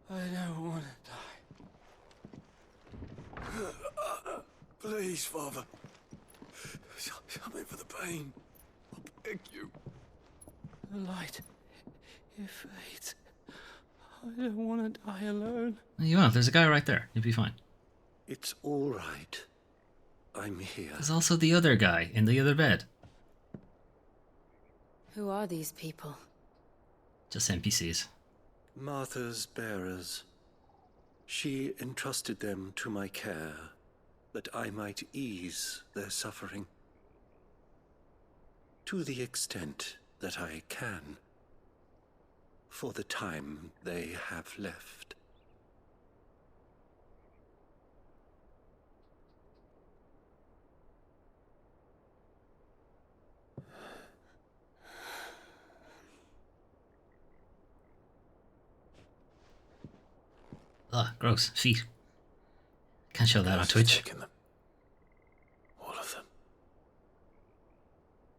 don't want to die. Please, Father. Something for the pain. I beg you. The light. It fades. I don't want to die alone. You won't. There's a guy right there. You'll be fine. It's all right. I'm here. There's also the other guy in the other bed. Who are these people? Just NPCs. Martha's bearers. She entrusted them to my care, that I might ease their suffering. To the extent that I can, for the time they have left. Ugh, gross. Feet. Can't show that on Twitch. All of them.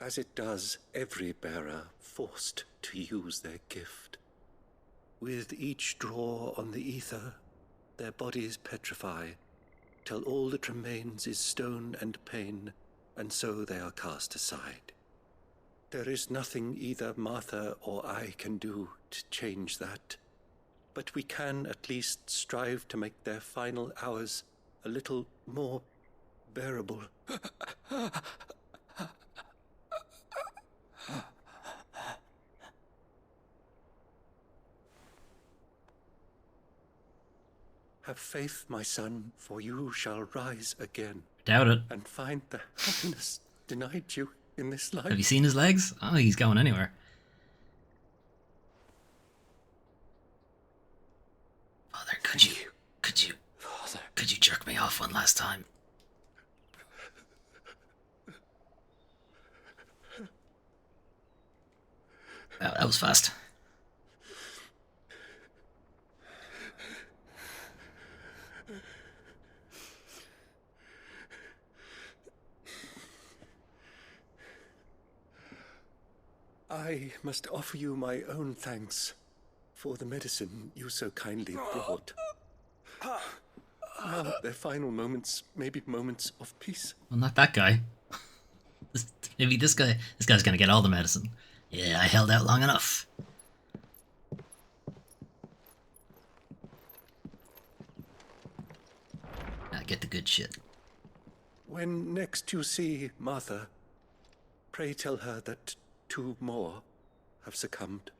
As it does every bearer forced to use their gift. With each draw on the ether, their bodies petrify, till all that remains is stone and pain, and so they are cast aside. There is nothing either Martha or I can do to change that. But we can at least strive to make their final hours a little more bearable. Have faith, my son, for you shall rise again. Doubt it. And find the happiness denied you in this life. Have you seen his legs? Oh, he's going anywhere. Father, could you Could you jerk me off one last time? Wow, that was fast. I must offer you my own thanks for the medicine you so kindly brought. Now, their final moments may be moments of peace. Well, not that guy. Maybe this guy. This guy's gonna get all the medicine. Yeah, I held out long enough. Now get the good shit. When next you see Martha, pray tell her that 2 more have succumbed.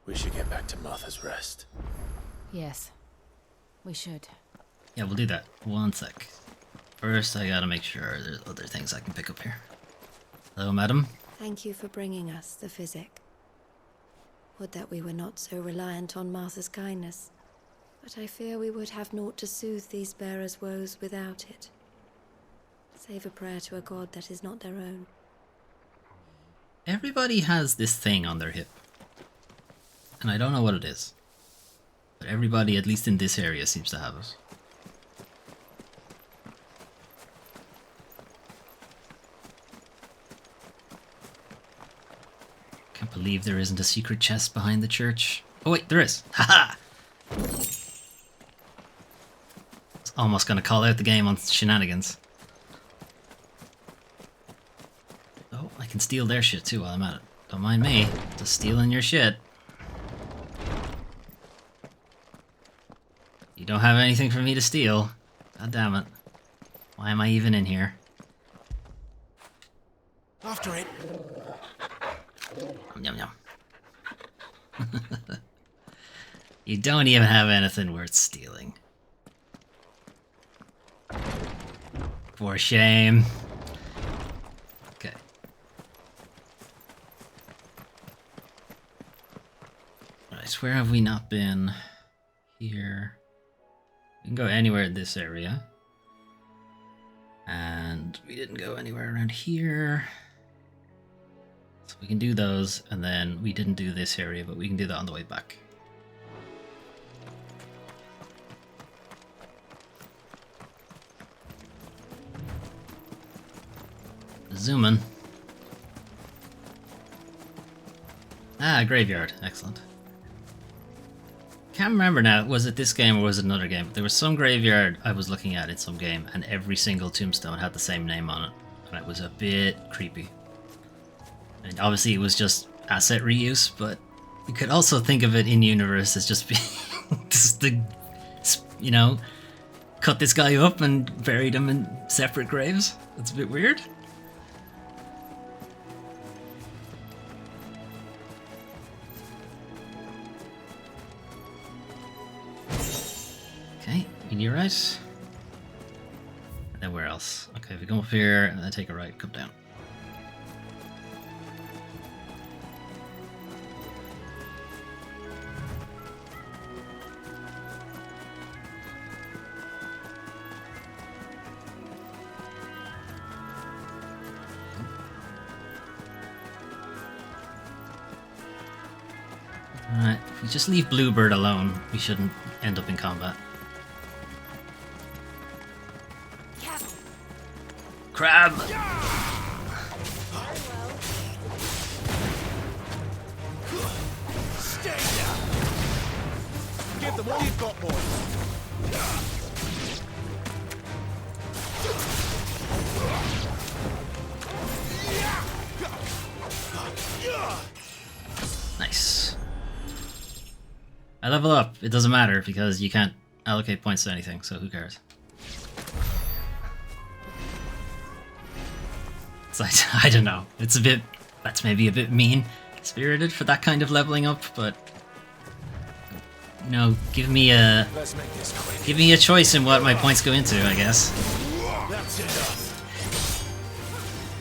We should get back to Martha's Rest. Yes, we should. Yeah, we'll do that. One sec. First, I gotta make sure there's other things I can pick up here. Hello, madam. Thank you for bringing us the physic. Would that we were not so reliant on Martha's kindness. But I fear we would have naught to soothe these bearers' woes without it. Save a prayer to a god that is not their own. Everybody has this thing on their hip. And I don't know what it is. But everybody, at least in this area, seems to have it. Can't believe there isn't a secret chest behind the church. Oh wait, there is. Haha! I was almost gonna call out the game on shenanigans. Oh, I can steal their shit too while I'm at it. Don't mind me, just stealing your shit. You don't have anything for me to steal. God damn it. Why am I even in here? After it. Yum yum. You don't even have anything worth stealing. For shame. Okay. Right, where have we not been? Here. We can go anywhere in this area. And we didn't go anywhere around here. So we can do those, and then we didn't do this area, but we can do that on the way back. Zooming. Ah, graveyard. Excellent. Can't remember now, was it this game or was it another game? But there was some graveyard I was looking at in some game, and every single tombstone had the same name on it. And it was a bit creepy. And obviously it was just asset reuse, but you could also think of it in universe as just being just the, you know, cut this guy up and buried him in separate graves. That's a bit weird. Okay, you're right. And then where else? Okay, if we come up here and then take a right, come down. Alright, if we just leave Bluebird alone, we shouldn't end up in combat. Crab! Stay down. Give them all you've got, boys. Nice. I level up. It doesn't matter because you can't allocate points to anything, so who cares? It's like, I don't know. It's a bit... That's maybe a bit mean-spirited for that kind of leveling up, but... you know, give me a choice in what my points go into, I guess.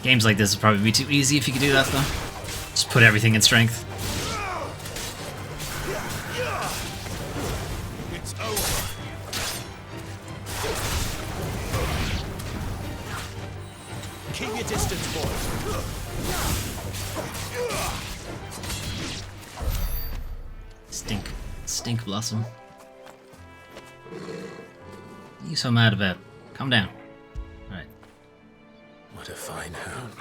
Games like this would probably be too easy if you could do that, though. Just put everything in strength. It's over. Keep your distance, boy. Stink Blossom. What are you so mad about? Calm down. Alright. What a fine hound.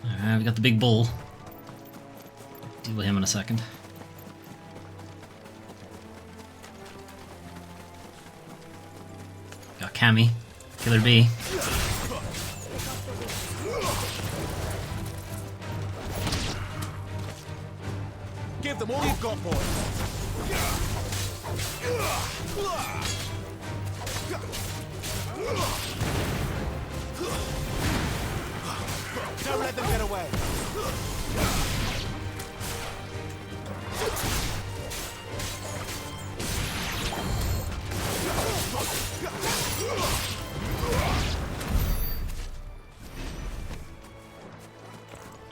Alright, we got the big bull. Deal with him in a second. Got Cammy, Killer Bee. Give them all you've got, boy. Don't let them get away.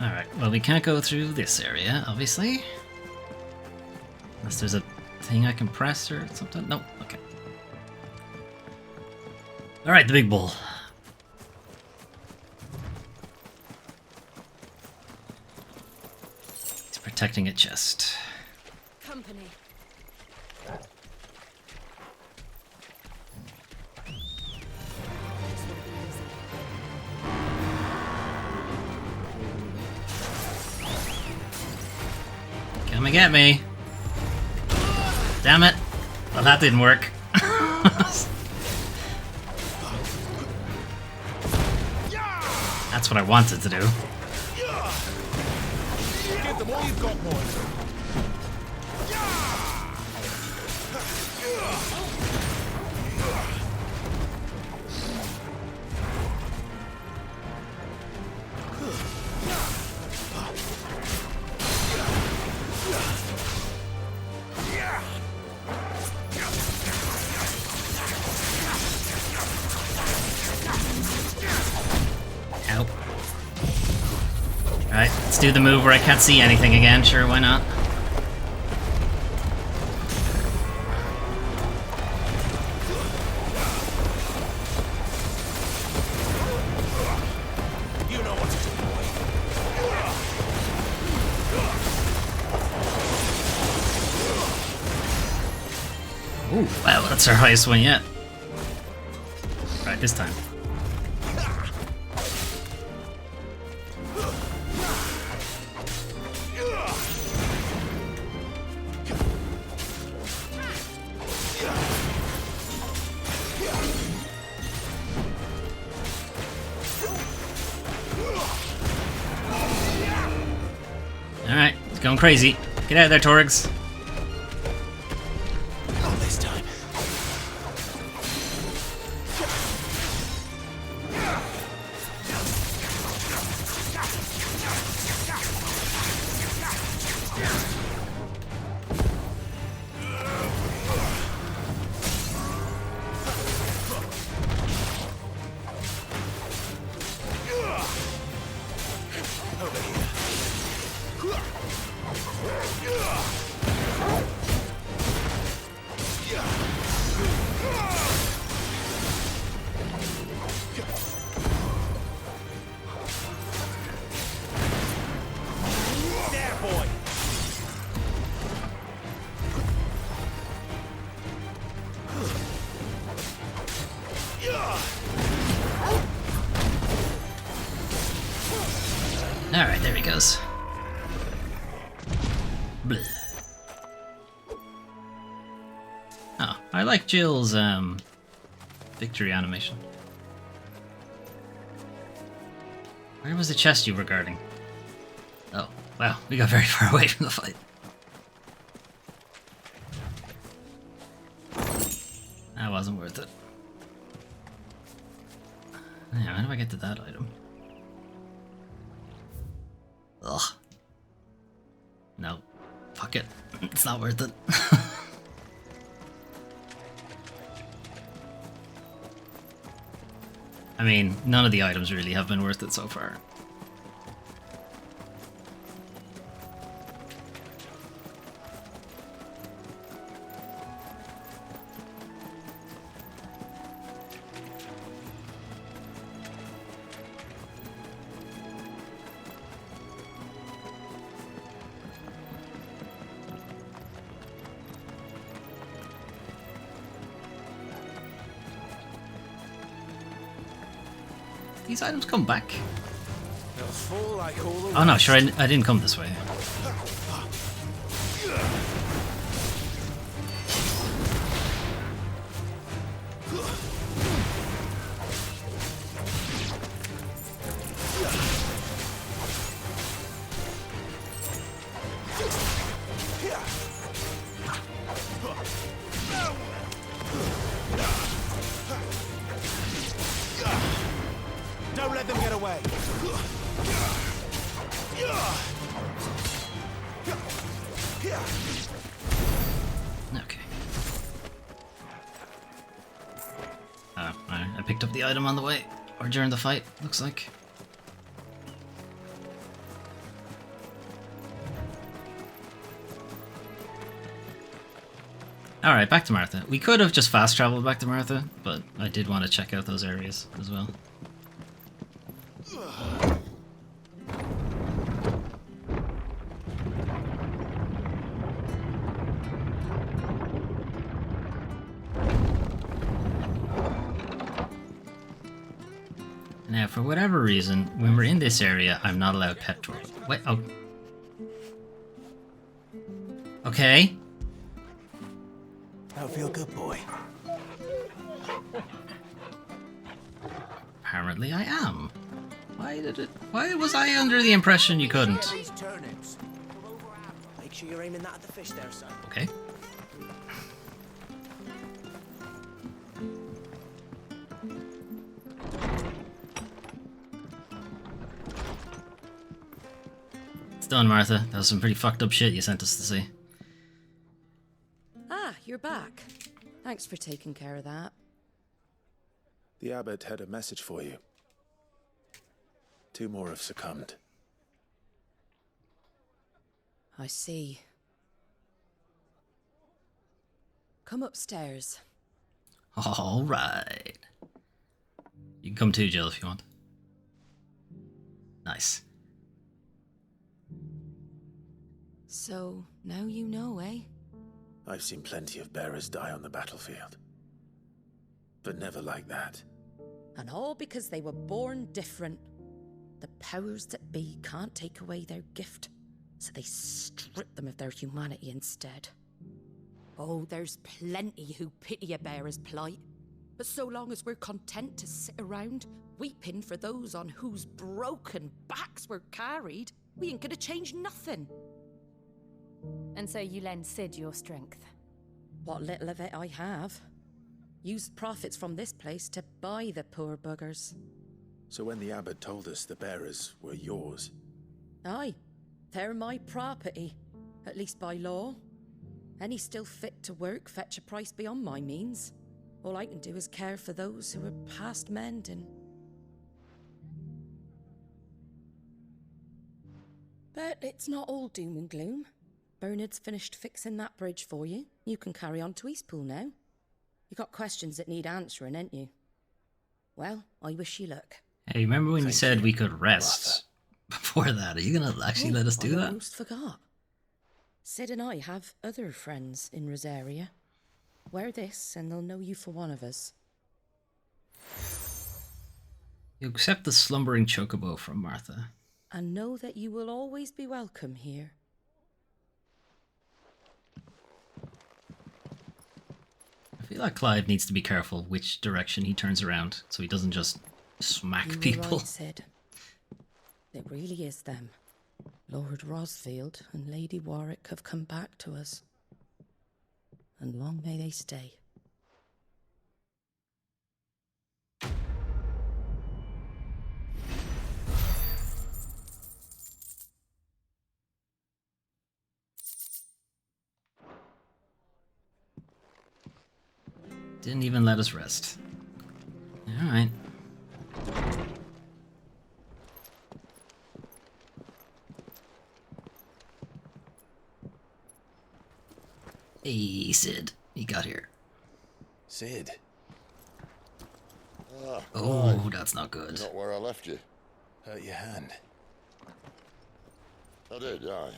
Alright, well, we can't go through this area, obviously. Unless there's a thing I can press or something. Nope, okay. Alright, the big bull. He's protecting a chest. Company. Come and get me. Damn it. Well, that didn't work. That's what I wanted to do. Give them all you've got, boy. Ow. Alright, let's do the move where I can't see anything again. Sure, why not? You know what to do, boy. Ooh, wow, that's our highest one yet. Right, this time. Alright, it's going crazy. Get out of there, Torgs. Not this time. There, boy. Alright, there he goes. Bleh. Oh, I like Jill's victory animation. Where was the chest you were guarding? Oh, wow, we got very far away from the fight. That wasn't worth it. Yeah, how do I get to that item? Ugh. No. Fuck it. It's not worth it. I mean, none of the items really have been worth it so far. These items come back? Oh no, sure, I didn't come this way. Don't let them get away. Okay. Oh, I picked up the item on the way, or during the fight, looks like. Alright, back to Martha. We could have just fast traveled back to Martha, but I did want to check out those areas as well. Now, for whatever reason, when we're in this area, I'm not allowed pet tour. Wait, oh. Okay. That'll feel good, boy. Apparently I am. Why was I under the impression you couldn't? These turnips. Make sure you're aiming that at the fish there, son. Okay. It's done, Martha. That was some pretty fucked up shit you sent us to see. Ah, you're back. Thanks for taking care of that. The abbot had a message for you. 2 more have succumbed. I see. Come upstairs. Alright. You can come too, Jill, if you want. Nice. So, now you know, eh? I've seen plenty of bearers die on the battlefield. But never like that. And all because they were born different. The powers that be can't take away their gift, so they strip them of their humanity instead. Oh, there's plenty who pity a bearer's plight. But so long as we're content to sit around, weeping for those on whose broken backs we're carried, we ain't gonna change nothing. And so you lend Sid your strength? What little of it I have. Used profits from this place to buy the poor buggers. So when the abbot told us the bearers were yours... Aye, they're my property, at least by law. Any still fit to work fetch a price beyond my means. All I can do is care for those who are past mending. But it's not all doom and gloom. Bernard's finished fixing that bridge for you. You can carry on to Eastpool now. You got questions that need answering, ain't you? Well, I wish you luck. Hey, remember when you said we could rest before that? Are you gonna actually let us do I that? almost forgot. Sid and I have other friends in Rosaria. Wear this and they'll know you for one of us. You accept the slumbering chocobo from Martha. And know that you will always be welcome here. I feel like Clive needs to be careful which direction he turns around so he doesn't just smack You were people. right, Sid. It really is them. Lord Rosfield and Lady Warwick have come back to us. And long may they stay. Didn't even let us rest. Alright. Hey, Sid. You got here. Sid? Oh, right. that's not good. Not where I left you. Hurt your hand. I did, aye.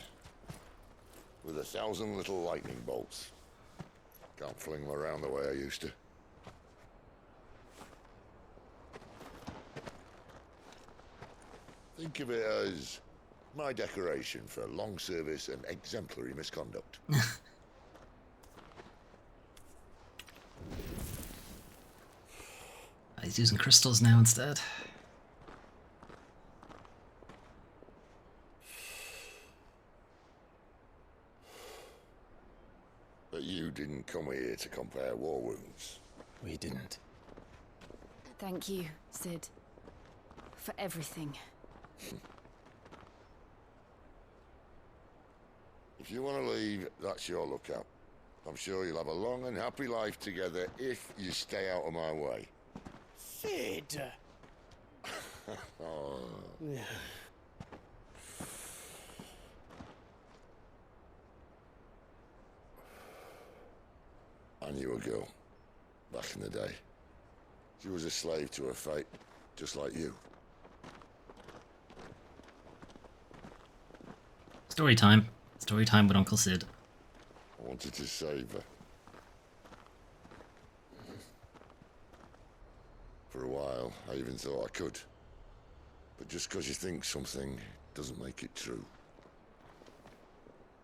With 1,000 little lightning bolts. Can't fling them around the way I used to. Think of it as my decoration for long service and exemplary misconduct. He's using crystals now instead. But you didn't come here to compare war wounds. We didn't. Thank you, Sid. For everything. If you want to leave, that's your lookout. I'm sure you'll have a long and happy life together if you stay out of my way. Sid! Oh. I knew a girl, back in the day. She was a slave to her fate, just like you. Story time. Story time with Uncle Sid. I wanted to save her. For a while, I even thought I could. But just because you think something doesn't make it true.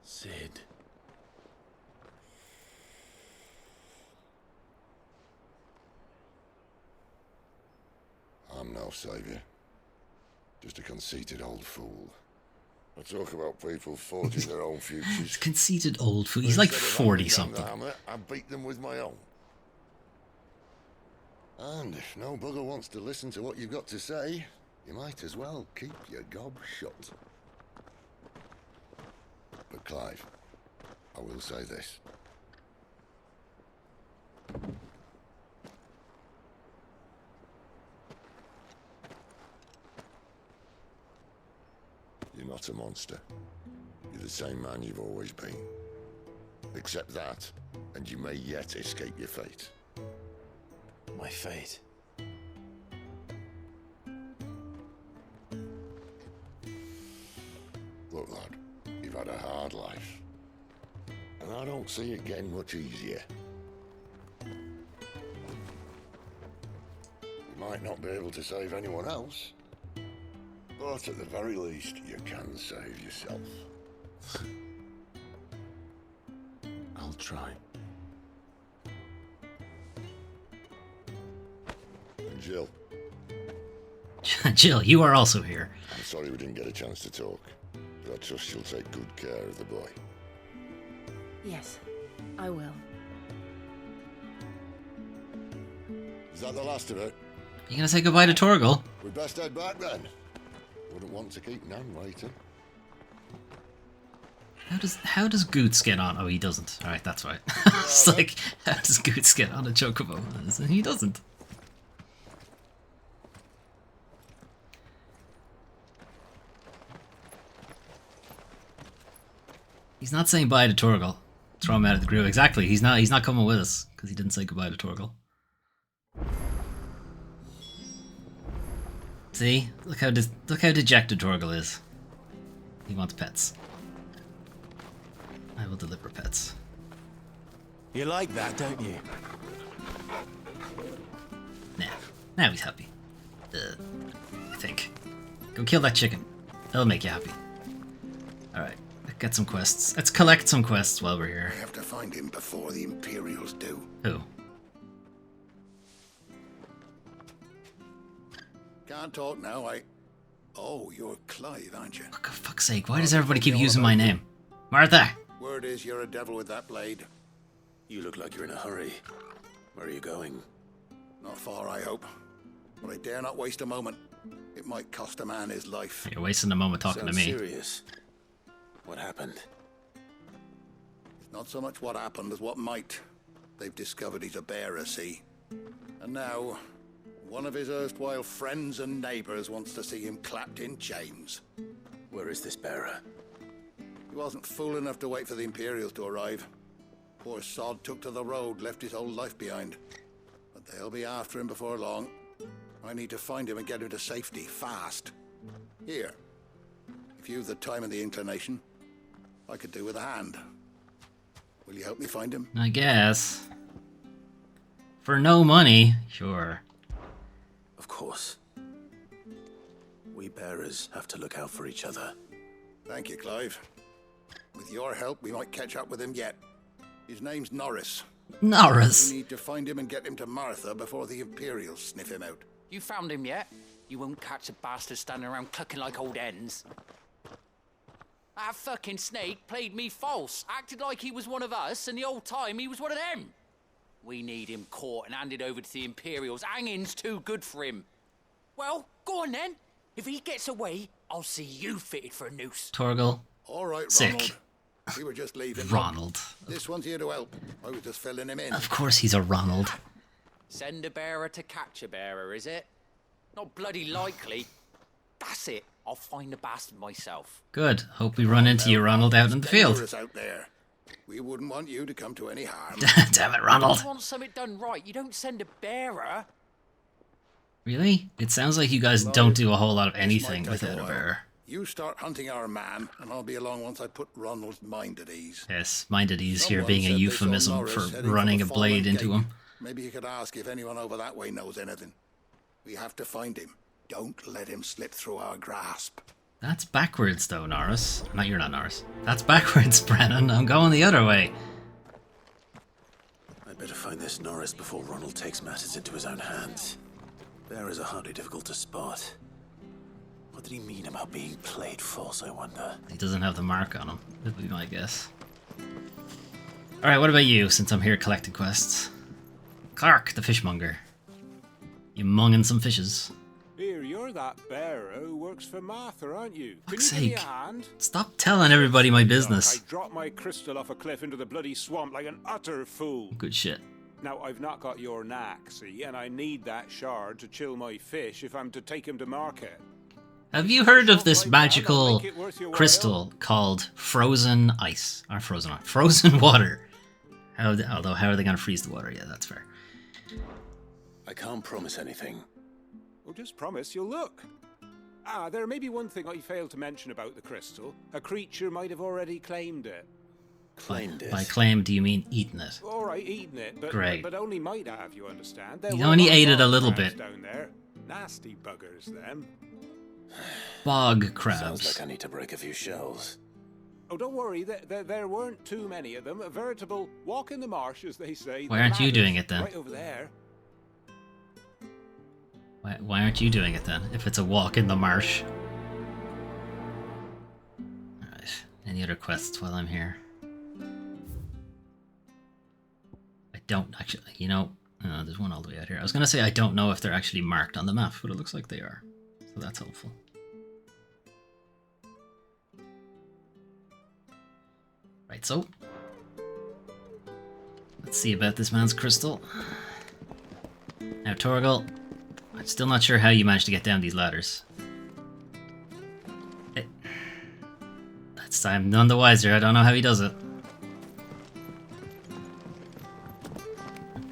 Sid. I'm no savior. Just a conceited old fool. I talk about people forging their own futures. Conceited old fool. He's like 40 something. I beat them with my own. And if no bugger wants to listen to what you've got to say, you might as well keep your gob shut. But Clive, I will say this. You're not a monster. You're the same man you've always been. Accept that, and you may yet escape your fate. My fate? Look, lad, you've had a hard life. And I don't see it getting much easier. You might not be able to save anyone else, but at the very least, you can save yourself. I'll try. And Jill. Jill, you are also here. I'm sorry we didn't get a chance to talk, but I trust you'll take good care of the boy. Yes, I will. Is that the last of it? You gonna say goodbye to Torgal? We'd best head back then. Wouldn't want to keep Nan waiting. How does Goots get on? Oh, he doesn't. All right, that's right. It's like, how does Goots get on a chocobo? He doesn't. He's not saying bye to Torgal. Throw him out of the group. Exactly. He's not coming with us because he didn't say goodbye to Torgal. See, look how dejected Torgal is. He wants pets. I will deliver pets. You like that, don't you? Nah, now he's happy. I think. Go kill that chicken. That'll make you happy. Alright, let's get some quests. Let's collect some quests while we're here. I have to find him before the Imperials do. Who? Can't talk now, Oh, you're Clive, aren't you? For fuck's sake, why does everybody keep using my name? Martha! Word is you're a devil with that blade. You look like you're in a hurry. Where are you going? Not far, I hope. But I dare not waste a moment. It might cost a man his life. You're wasting a moment talking to me. Serious. What happened? It's not so much what happened as what might. They've discovered he's a bearer, see? And now, one of his erstwhile friends and neighbors wants to see him clapped in chains. Where is this bearer? He wasn't fool enough to wait for the Imperials to arrive. Poor sod took to the road, left his whole life behind. But they'll be after him before long. I need to find him and get him to safety, fast. Here, if you've the time and the inclination, I could do with a hand. Will you help me find him? I guess. For no money, sure. Of course. We bearers have to look out for each other. Thank you, Clive. With your help, we might catch up with him yet. His name's Norris. Norris? We need to find him and get him to Martha before the Imperials sniff him out. You found him yet? You won't catch a bastard standing around clucking like old hens. That fucking snake played me false, acted like he was one of us, and the old time he was one of them. We need him caught and handed over to the Imperials. Hanging's too good for him. Well, go on then. If he gets away, I'll see you fitted for a noose. Torgal. All right, Sick. Ronald. We were just leaving. Ronald. This one's here to help. I was just filling him in. Of course he's a Ronald. Send a bearer to catch a bearer, is it? Not bloody likely. That's it. I'll find the bastard myself. Good. Hope we run into you, Ronald, out in the field. Out there. We wouldn't want you to come to any harm. Damn it, Ronald. You want something done right, you don't send a bearer. Really? It sounds like you guys don't do a whole lot of anything without a bearer. You start hunting our man, and I'll be along once I put Ronald's mind at ease. Yes, mind at ease here Someone being a said they saw euphemism Norris for heading running the a blade fallen into gate. him. Maybe you could ask if anyone over that way knows anything. We have to find him. Don't let him slip through our grasp. That's backwards, though, Norris. You're not Norris. That's backwards, Brennan. I'm going the other way. I'd better find this Norris before Ronald takes matters into his own hands. Bearers are hardly difficult to spot. What did he mean about being played false, I wonder? He doesn't have the mark on him, would be my guess. Alright, what about you, since I'm here collecting quests? Clark, the fishmonger. You munging some fishes. Here, you're that bearer who works for Martha, aren't you? Fuck's Can you give sake. me a hand? Stop telling everybody my business. Look, I dropped my crystal off a cliff into the bloody swamp like an utter fool. Good shit. Now, I've not got your knack, see, and I need that shard to chill my fish if I'm to take him to market. Have you heard of this magical crystal called frozen ice? Or frozen water. Although, how are they going to freeze the water? Yeah, that's fair. I can't promise anything. Well, just promise you'll look. Ah, there may be one thing I failed to mention about the crystal. A creature might have already claimed it. By claim, do you mean eaten it? All right, eaten it, but Great. but only might have, you understand? You only ate it a little bit. Down there. Nasty buggers, them. Bog crabs. Sounds like I need to break a few shells. Oh, don't worry, there weren't too many of them. A veritable walk in the marsh, as they say. Why aren't you doing it then? Right over there. Why aren't you doing it then, if it's a walk in the marsh? Alright, any other quests while I'm here? I don't actually, you know, there's one all the way out here. I was going to say I don't know if they're actually marked on the map, but it looks like they are. So that's helpful. Right, so let's see about this man's crystal. Now, Torgal, I'm still not sure how you managed to get down these ladders. I'm none the wiser. I don't know how he does it.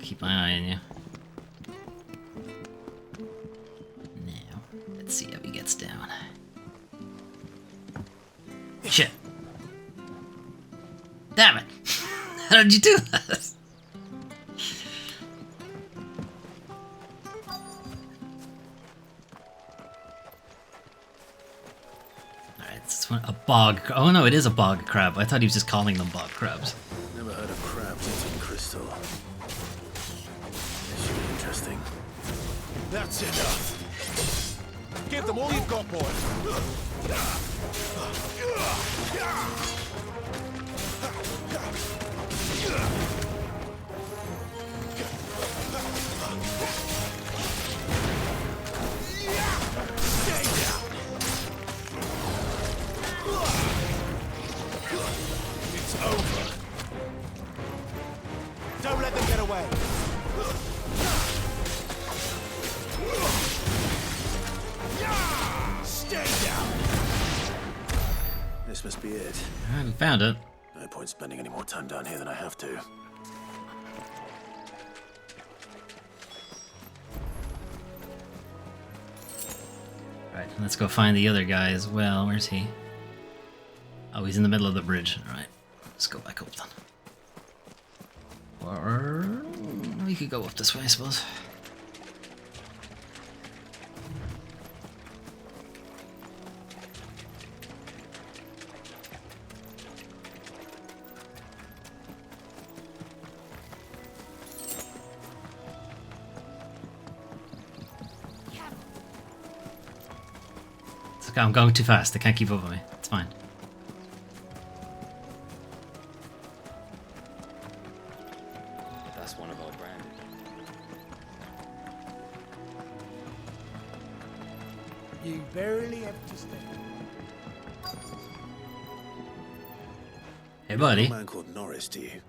Keep my eye on you. Now, let's see how he gets down. Shit. Damn it. How did you do that? A bog. Oh no, it is a bog crab. I thought he was just calling them bog crabs. Never heard of crabs eating crystal. This should be interesting. That's enough. Give them all you've got, Don't let them get away. Stay down. This must be it. I haven't found it. No point spending any more time down here than I have to. Right, let's go find the other guy as well. Where's he? Oh, he's in the middle of the bridge. Alright, let's go back up then. Or we could go up this way, I suppose. It's okay, I'm going too fast. They can't keep up with me. It's fine. That's one of our brand. You barely have to stay. Hey, buddy. A man called Norris, do you?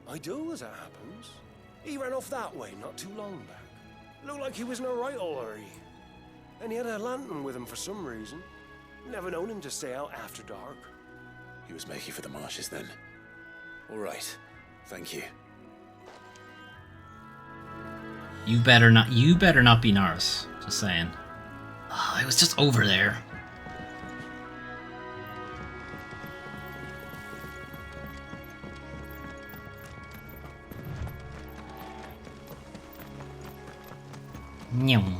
I do, as it happens. He ran off that way not too long back. Looked like he was in a right hurry. And he had a lantern with him for some reason. Never known him to stay out after dark. He was making for the marshes then. All right. Thank you. You better not be Norris. Just saying. Oh, I was just over there. Nyum.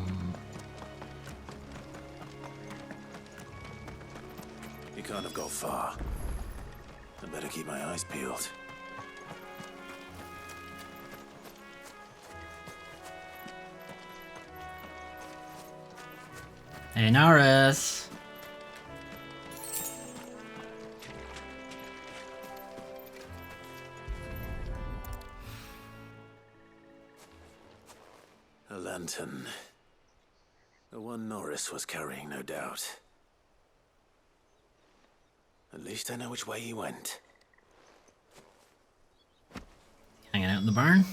You can't have got far. I better keep my eyes peeled. Hey, Norris. A lantern. The one Norris was carrying, no doubt. At least I know which way he went. Hanging out in the barn.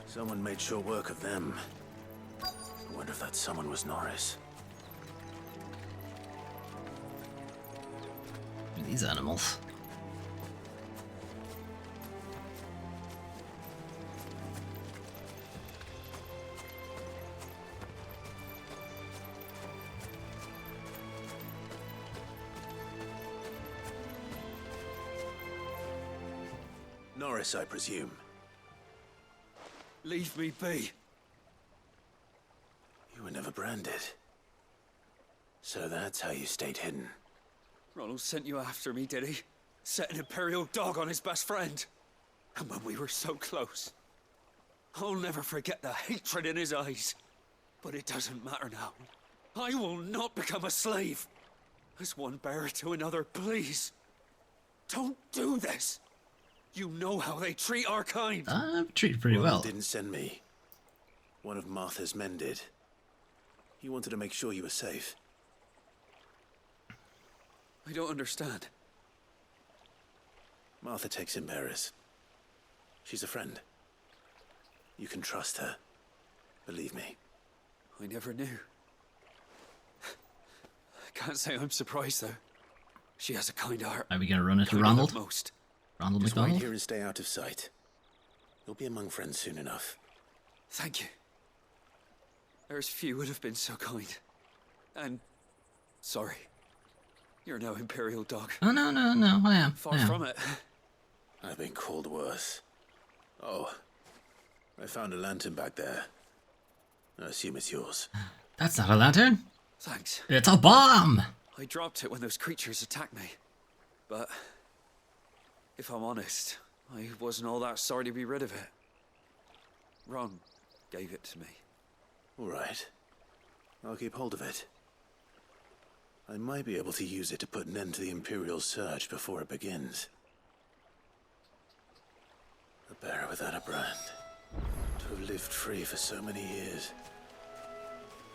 Someone made short work of them. I wonder if that someone was Norris. These animals. Norris, I presume. Leave me be. You were never branded. So that's how you stayed hidden. Ronald sent you after me, did he? Set an Imperial dog on his best friend. And when we were so close. I'll never forget the hatred in his eyes. But it doesn't matter now. I will not become a slave. As one bearer to another, please. Don't do this. You know how they treat our kind. I'm treated pretty well. Didn't send me. One of Martha's men did. He wanted to make sure you were safe. I don't understand. Martha takes in bearers. She's a friend. You can trust her. Believe me. I never knew. I can't say I'm surprised, though. She has a kind heart. Are we gonna run into Ronald? Most. Ronald Just McDonald? wait here and stay out of sight. You'll be among friends soon enough. Thank you. There's few would have been so kind. And sorry. You're no Imperial dog. Oh, no, I am. Far from it. I've been called worse. Oh, I found a lantern back there. I assume it's yours. That's not a lantern. Thanks. It's a bomb. I dropped it when those creatures attacked me. But if I'm honest, I wasn't all that sorry to be rid of it. Ron gave it to me. All right. I'll keep hold of it. I might be able to use it to put an end to the Imperial surge before it begins. A bearer without a brand. To have lived free for so many years.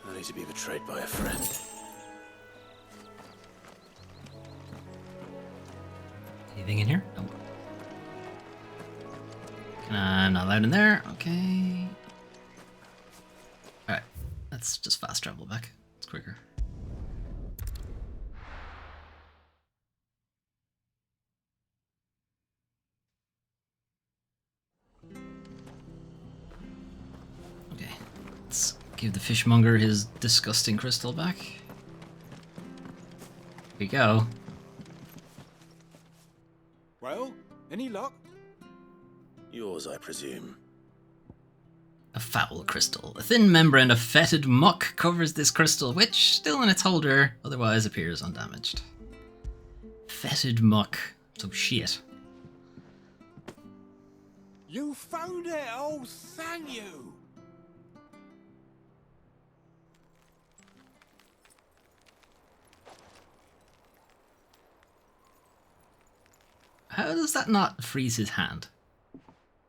Only to be betrayed by a friend. Anything in here? Nope. Not allowed in there. Okay. Alright. Let's just fast travel back. It's quicker. Okay. Let's give the fishmonger his disgusting crystal back. Here we go. Well, any luck? Yours, I presume. A foul crystal. A thin membrane of fetid muck covers this crystal, which, still in its holder, otherwise appears undamaged. Fetid muck. So shit. You found it! Oh, thank you! How does that not freeze his hand?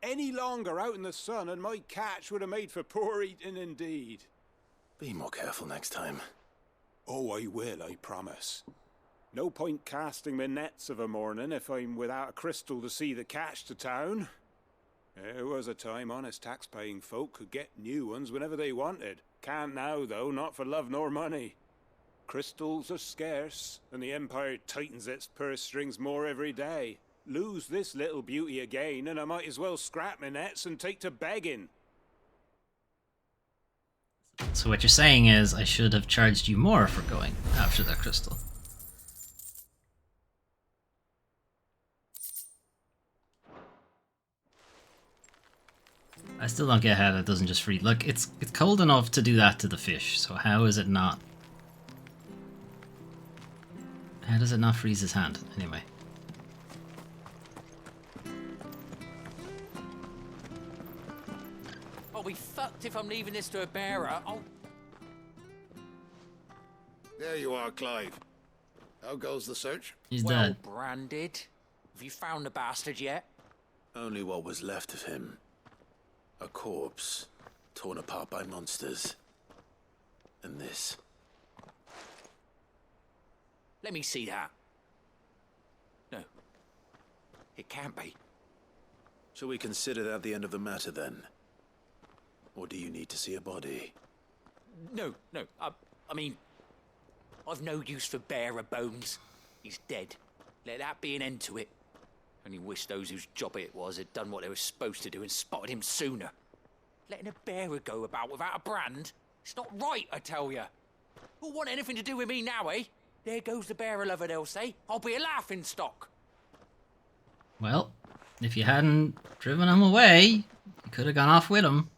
Any longer out in the sun and my catch would have made for poor eating indeed. Be more careful next time. Oh, I will, I promise. No point casting my nets of a morning if I'm without a crystal to see the catch to town. There was a time honest tax-paying folk could get new ones whenever they wanted. Can't now, though, not for love nor money. Crystals are scarce, and the Empire tightens its purse strings more every day. Lose this little beauty again, and I might as well scrap my nets and take to begging. So what you're saying is I should have charged you more for going after that crystal. I still don't get how that doesn't just freeze. Look, it's cold enough to do that to the fish, so how is it not? How does it not freeze his hand, anyway? I'll be fucked if I'm leaving this to a bearer. Oh. There you are, Clive. How goes the search? He's well dead. Branded. Have you found the bastard yet? Only what was left of him. A corpse, torn apart by monsters. And this. Let me see that. No. It can't be. Shall we consider that the end of the matter, then? Or do you need to see a body? No. I mean, I've no use for bearer bones. He's dead. Let that be an end to it. Only wish those whose job it was had done what they were supposed to do and spotted him sooner. Letting a bearer go about without a brand? It's not right, I tell you. Who'll want anything to do with me now, eh? There goes the bearer lover, they'll say. I'll be a laughing stock. Well, if you hadn't driven him away, you could have gone off with him.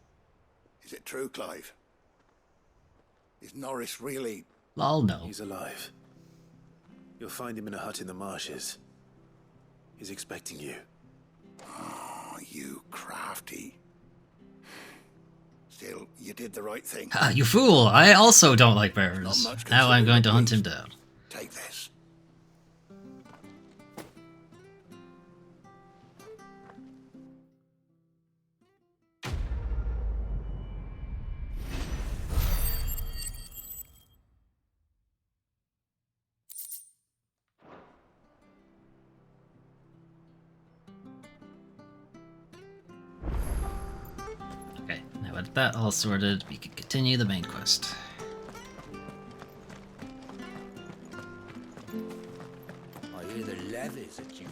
Is it true, Clive? Is Norris really... Lol, no. He's alive. You'll find him in a hut in the marshes. He's expecting you. Oh, you crafty. Still, you did the right thing. Ah, you fool! I also don't like bearers. Now I'm going to hunt him down. Take this. Okay, now with that all sorted, we can continue the main quest. I hear the levies at you.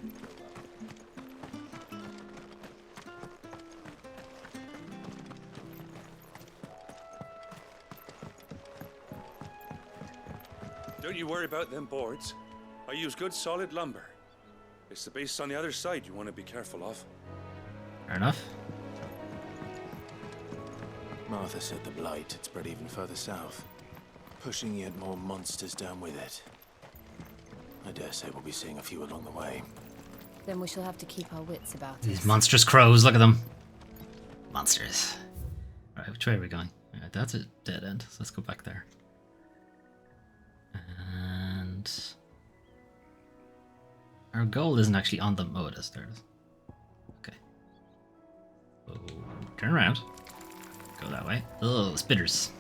Don't you worry about them boards. I use good solid lumber. It's the base on the other side you want to be careful of. Fair enough. Martha said the blight had spread even further south, pushing yet more monsters down with it. I dare say we'll be seeing a few along the way. Then we shall have to keep our wits about These us. monstrous crows, look at them. Monsters. Alright, which way are we going? Alright, that's a dead end, so let's go back there. And... our goal isn't actually on the... oh, it is. There it is. Okay. So, turn around. Go that way. Oh, spitters.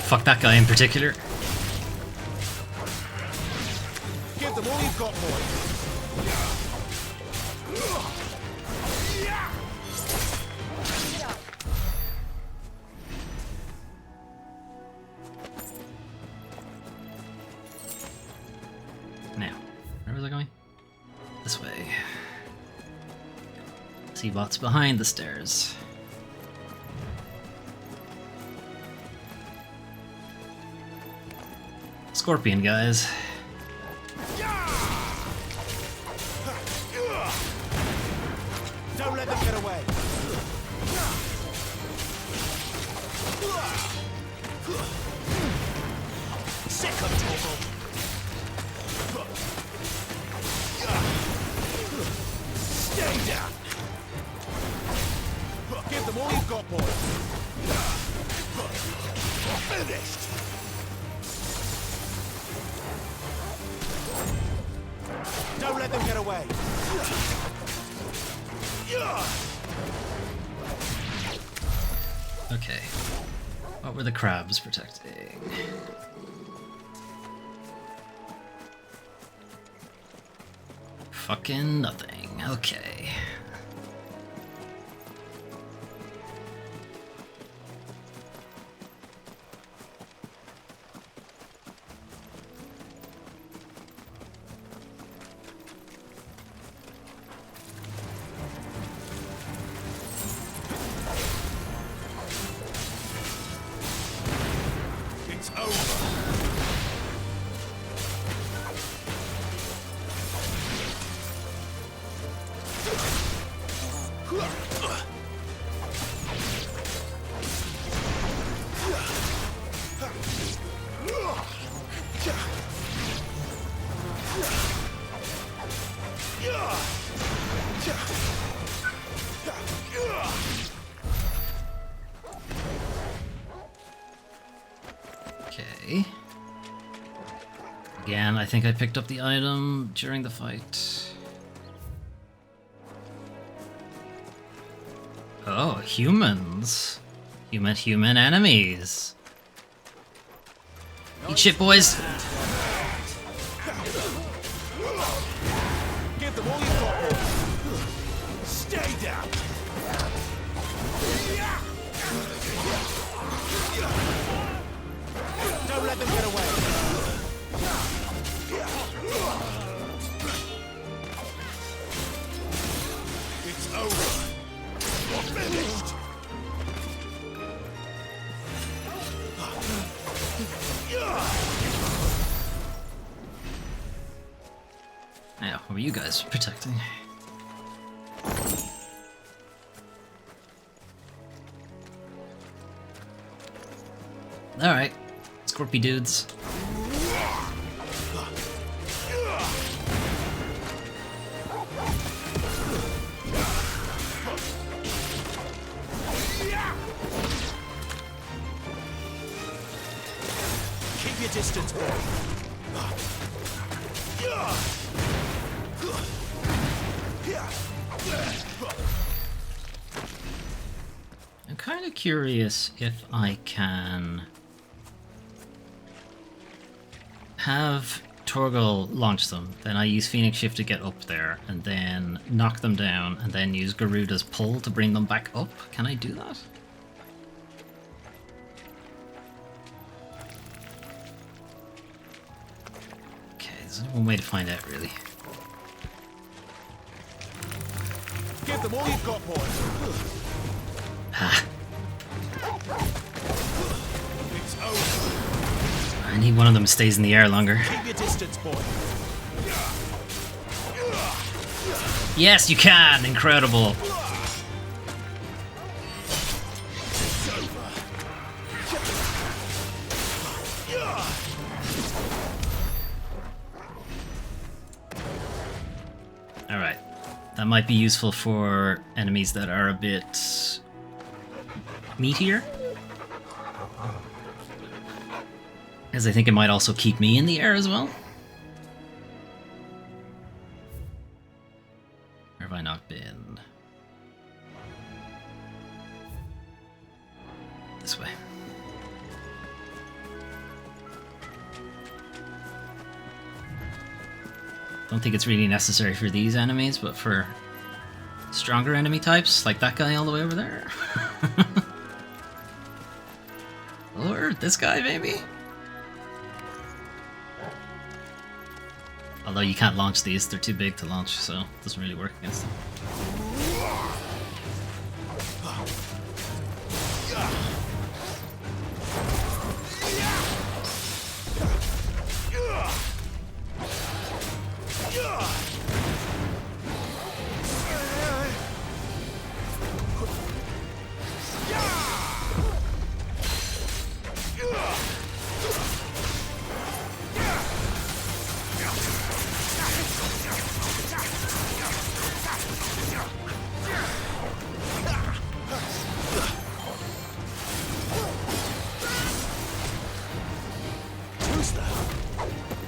fuck that guy in particular. Give them all you've got, boys. Now, where was I going? This way. See what's behind the stairs. Scorpion, guys. Don't let them get away. Sick of trouble. Stay down. Give them all you've got, boys. Finished. Don't let them get away. Okay. What were the crabs protecting? Fucking nothing. Okay. It's over. Okay. Again, I think I picked up the item during the fight. Oh, humans. Human enemies. Eat shit, boys. Give them all you've got, boys. Stay down. Don't let them get away. It's over. You're finished. Now, what were you guys protecting? Alright. Scorpy dudes. Keep your distance, boy. I'm kind of curious if I can have Torgal launch them, then I use Phoenix Shift to get up there, and then knock them down, and then use Garuda's pull to bring them back up. Can I do that? Okay, there's only one way to find out, really. Give them all you've got, boys. Ah. It's over. I need one of them stays in the air longer. Keep your distance, boy. Yes, you can! Incredible! Alright. That might be useful for enemies that are a bit meatier. As I think it might also keep me in the air as well. Where have I not been? This way. Don't think it's really necessary for these enemies, but for stronger enemy types, like that guy all the way over there. Or this guy, maybe? Although you can't launch these, they're too big to launch, so it doesn't really work against them.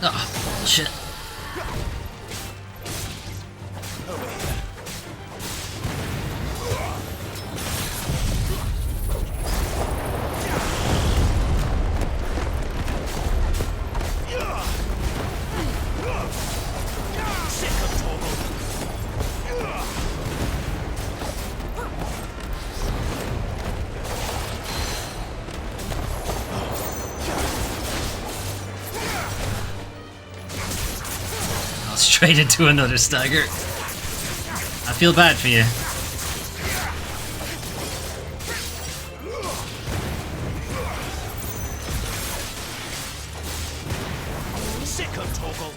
Oh, shit. Straight into another stagger. I feel bad for you. Sick of Toggle.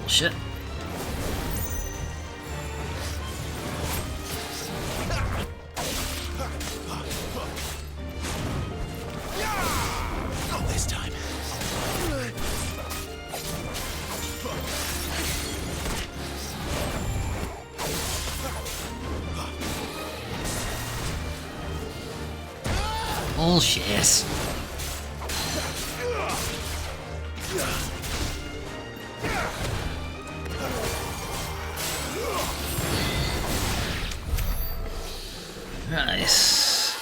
Shit. Bullshit. Nice.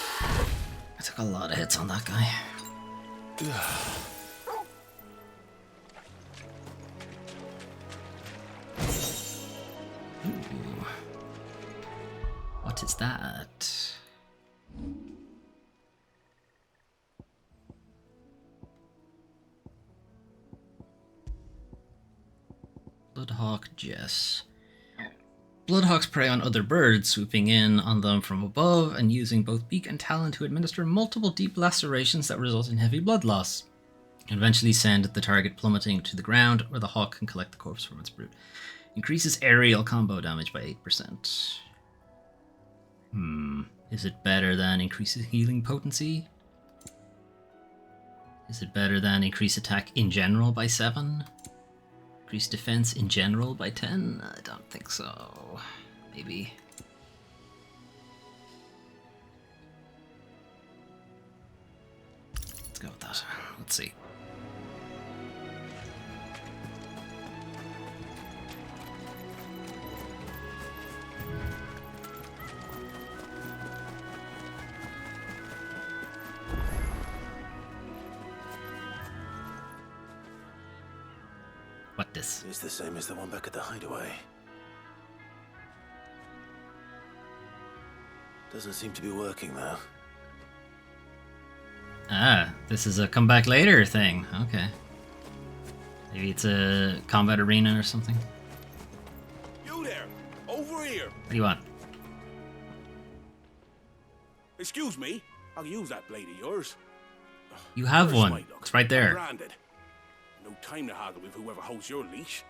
I took a lot of hits on that guy. Ooh. What is that? Bloodhawk Jess. Bloodhawks prey on other birds, swooping in on them from above and using both beak and talon to administer multiple deep lacerations that result in heavy blood loss, and eventually send the target plummeting to the ground, where the hawk can collect the corpse from its brood. Increases aerial combo damage by 8%. Is it better than increases healing potency? Is it better than increase attack in general by 7? Increase defense in general by 10? I don't think so. Maybe. Let's go with that. Let's see. What this? It's the same as the one back at the hideaway. Doesn't seem to be working though. Ah, this is a come back later thing. Okay. Maybe it's a combat arena or something. You there! Over here! What do you want? Excuse me, I'll use that blade of yours. You have Where's one. my luck? It's right there. Branded. No time to haggle with whoever holds your leash.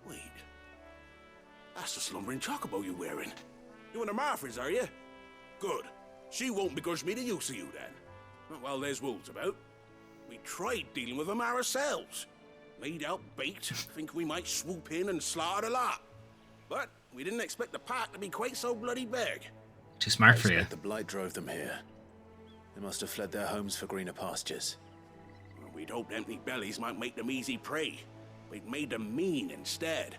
Wait. That's the slumbering chocobo you're wearing. You and the Marfords, are you? Good. She won't begrudge me the use of you, then. Not while there's wolves about. We tried dealing with them ourselves. Laid out bait, think we might swoop in and slaughter the lot. But we didn't expect the pack to be quite so bloody big. Too smart for you. The blight drove them here. They must have fled their homes for greener pastures. We'd hoped empty bellies might make them easy prey. We'd made them mean instead.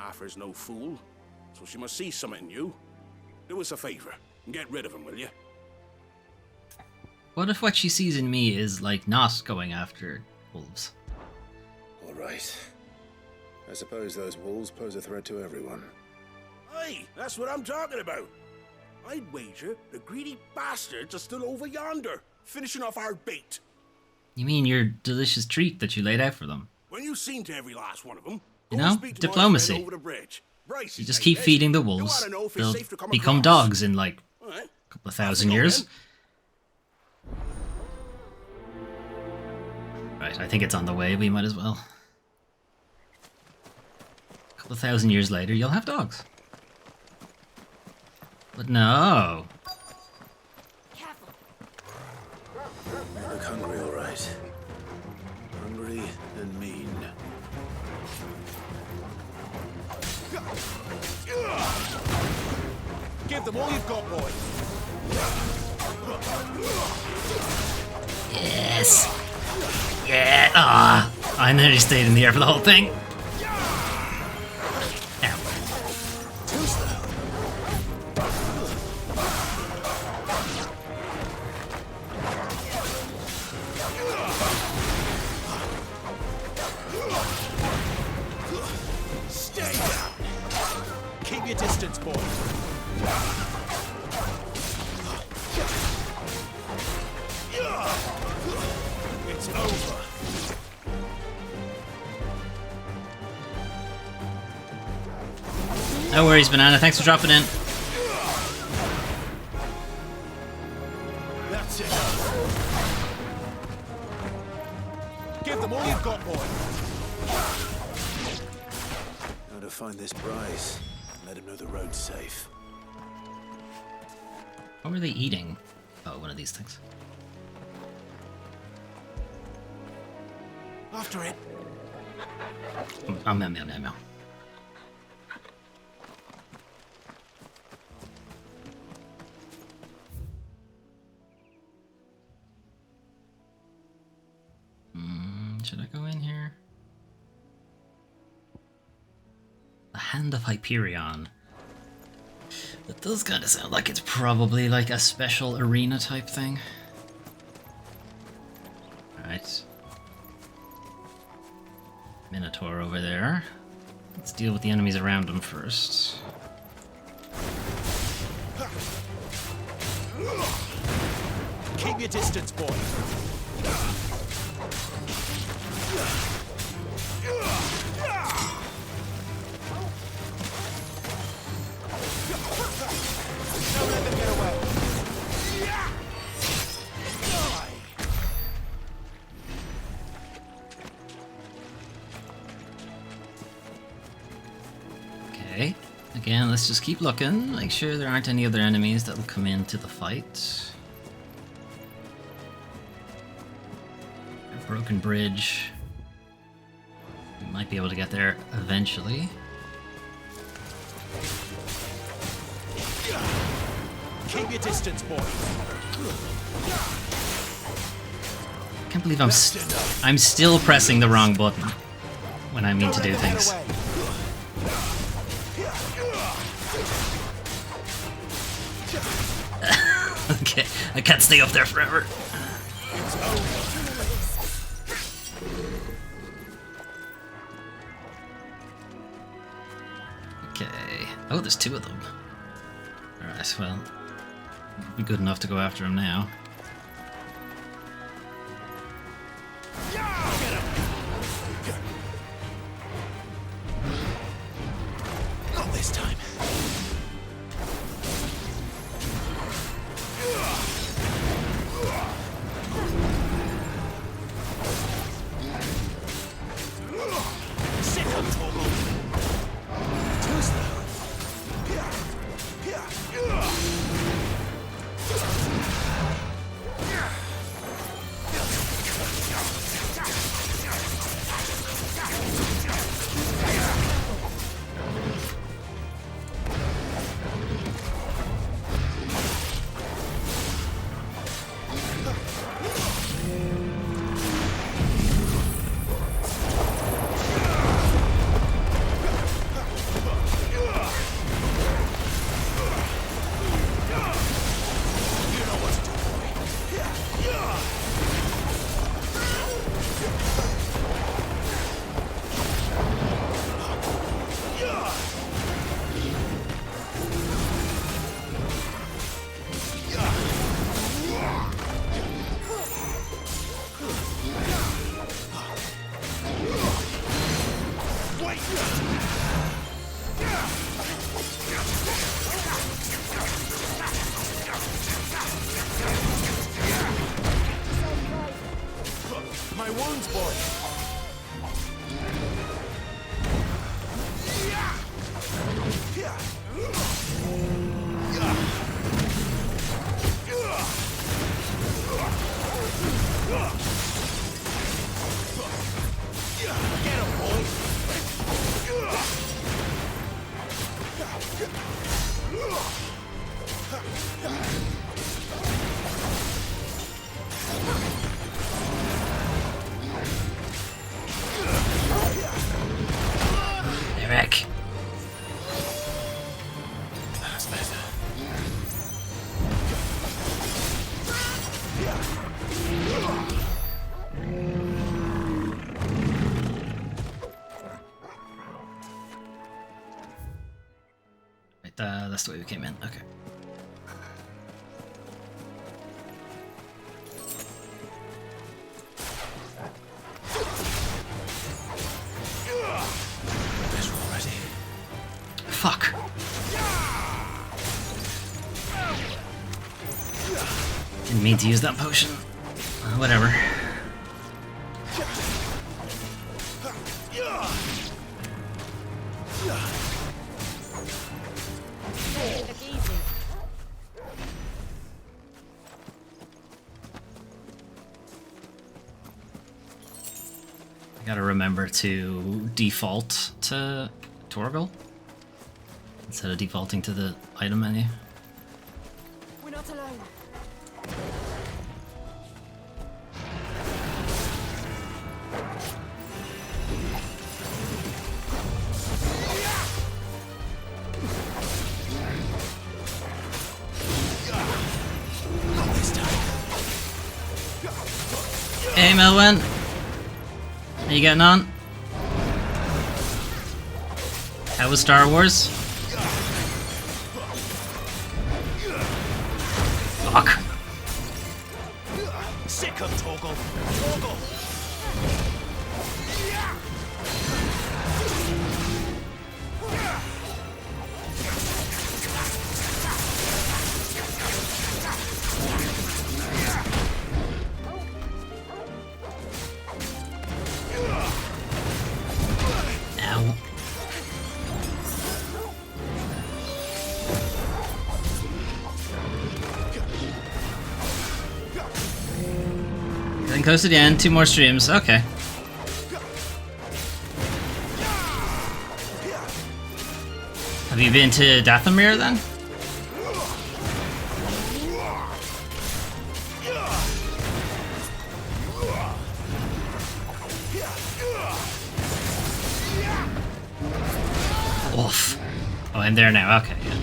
Martha's no fool, so she must see something in you. Do us a favor and get rid of him, will you? What if what she sees in me is, like, not going after wolves? All right. I suppose those wolves pose a threat to everyone. Aye, that's what I'm talking about. I'd wager the greedy bastards are still over yonder, finishing off our bait. You mean your delicious treat that you laid out for them? When you've seen to every last one of them, You know, diplomacy. over the bridge. You just keep feeding the wolves, they'll become dogs in, like, a couple of thousand years. Right, I think it's on the way, we might as well. A couple of thousand years later, you'll have dogs. But no. You look hungry, all right. Hungry and mean. Give them all you've got, boy. Yes. Yeah. Ah. I nearly stayed in the air for the whole thing. Stay down. Keep your distance, boy. It's over. No worries, Banana. Thanks for dropping in. That's it. Give them all you've got, boy. Now to find this Bryce. Let him know the road's safe. What were they eating? Oh, one of these things. After it. Meow. Should I go in here? The Hand of Hyperion. That does kind of sound like it's probably like a special arena type thing. Alright. Minotaur over there. Let's deal with the enemies around him first. Keep your distance, boy. Don't let them get away. Okay. Again, let's just keep looking. Make sure there aren't any other enemies that will come into the fight. A broken bridge. We might be able to get there eventually. Keep your distance, boy. I can't believe I'm still pressing the wrong button when I mean to do things. Okay, I can't stay up there forever. Okay. Oh, there's two of them. Alright, well, be good enough to go after him now. Not this time. Sit up, Torgal. Too slow. that's the way we came in. Okay. Fuck. Didn't mean to use that potion. Whatever. I gotta remember to default to Torgal instead of defaulting to the item menu. We're not alone. Hey Melwin, how you getting on? How was Star Wars? Fuck. Sick of Torgal. Torgal. Getting close to the end, 2 more streams, okay. Have you been to Dathomir then? Oof. Oh, I'm there now, okay, yeah.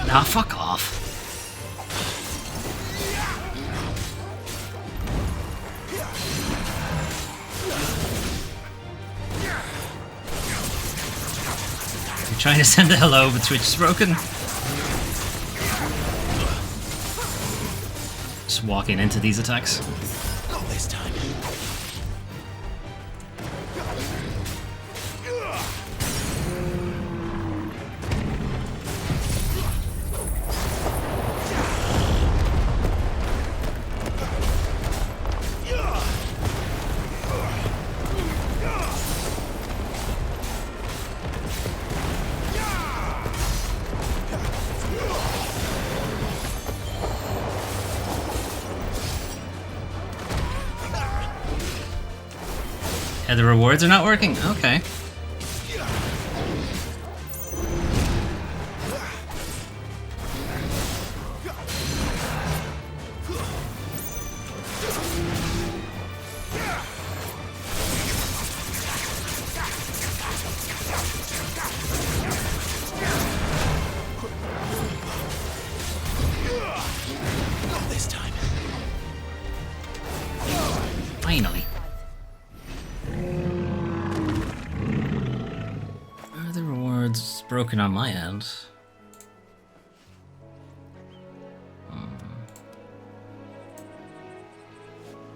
Nah, fuck off. You're trying to send a hello, but Twitch is broken. Just walking into these attacks. Not this time. Yeah, the rewards are not working? Okay. Not this time. Finally. Are the rewards broken on my end?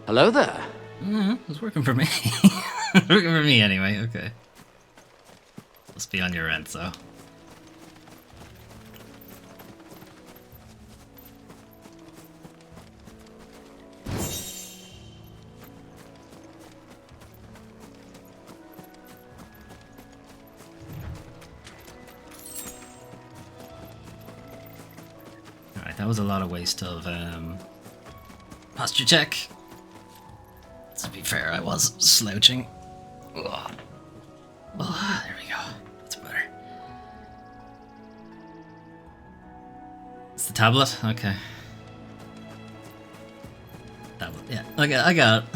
Hello there. It's working for me. It's working for me anyway, okay. Must be on your end, so. Alright, that was a lot of waste of posture check. To be fair, I was slouching. Ugh. Oh, there we go. That's better. It's the tablet? Okay. Tablet, yeah. Okay, I got it.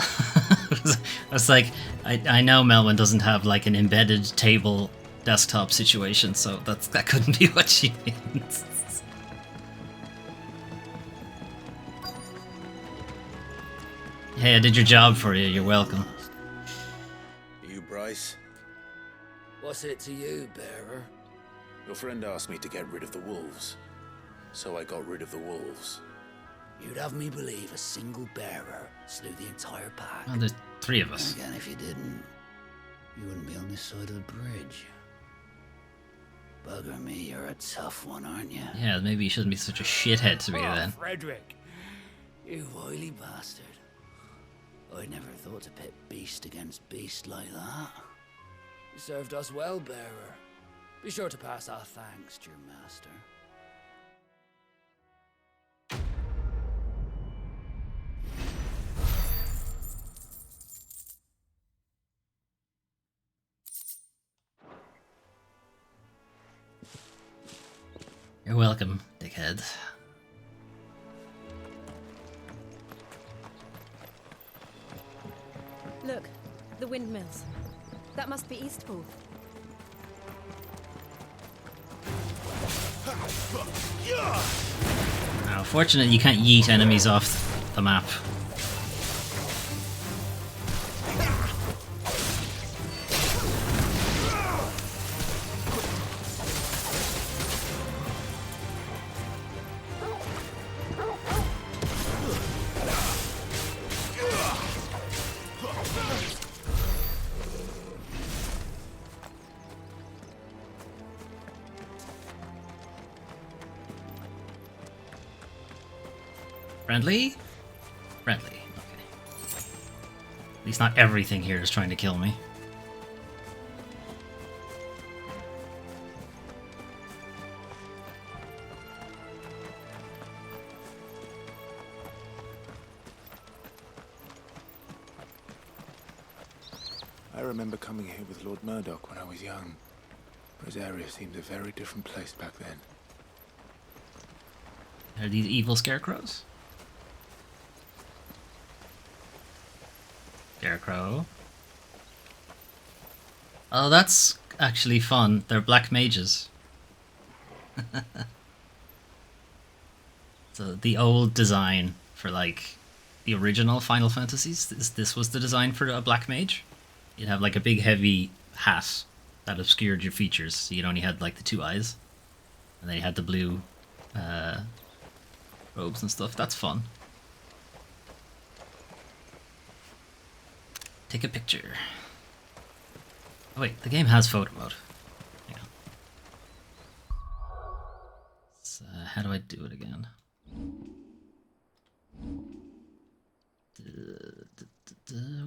I was like, I know Melwin doesn't have like an embedded table desktop situation, so that couldn't be what she means. Hey, I did your job for you. You're welcome. You, Bryce? What's it to you, bearer? Your friend asked me to get rid of the wolves, so I got rid of the wolves. You'd have me believe a single bearer slew the entire pack. Well, there's 3 of us. And again, if you didn't, you wouldn't be on this side of the bridge. Bugger me, you're a tough one, aren't you? Yeah, maybe you shouldn't be such a shithead to me then. Frederick, you wily bastard. I never thought to pit beast against beast like that. You served us well, bearer. Be sure to pass our thanks to your master. You're welcome, dickhead. Look, the windmills. That must be Eastpool. Now, fortunately, you can't yeet enemies off the map. Friendly? Friendly, okay. At least not everything here is trying to kill me. I remember coming here with Lord Murdoch when I was young. This area seemed a very different place back then. Are these evil scarecrows? Scarecrow. Oh, that's actually fun. They're black mages. So the old design for like the original Final Fantasies, this was the design for a black mage. You'd have like a big heavy hat that obscured your features, so you only had like the 2 eyes. And then you had the blue robes and stuff. That's fun. Take a picture. Oh wait, the game has photo mode. Hang on. So, how do I do it again?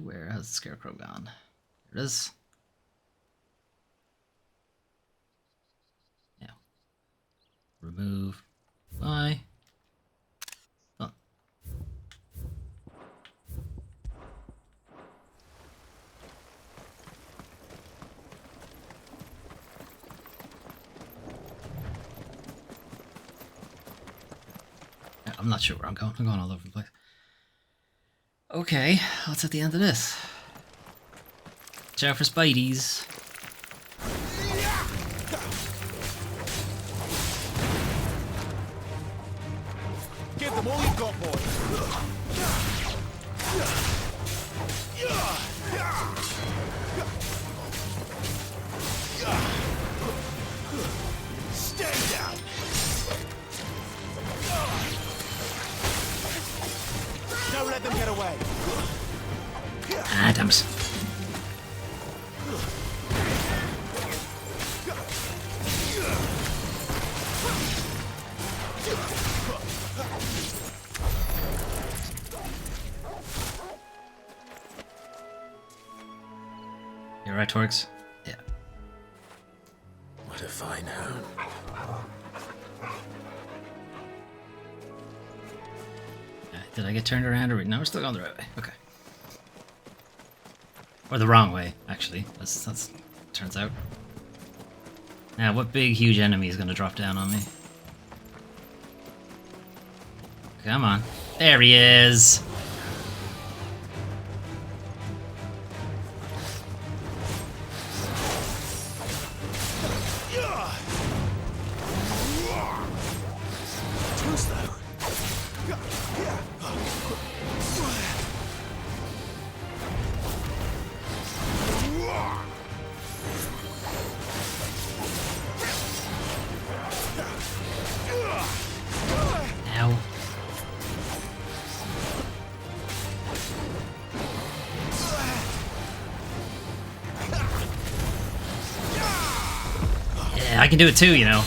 Where has the scarecrow gone? There it is. Yeah. Remove. Bye. Done. I'm not sure where I'm going. I'm going all over the place. Okay, what's at the end of this? Watch out for Spideys. Give them all you've got, boys. Stay down. Don't let them get away. Adams. You're right, Torx? Yeah. What a fine hound. Did I get turned around or no? We're still going the right way. Okay. Or the wrong way, actually. That's turns out. Now, what big, huge enemy is going to drop down on me? Come on. There he is! can do it too, you know.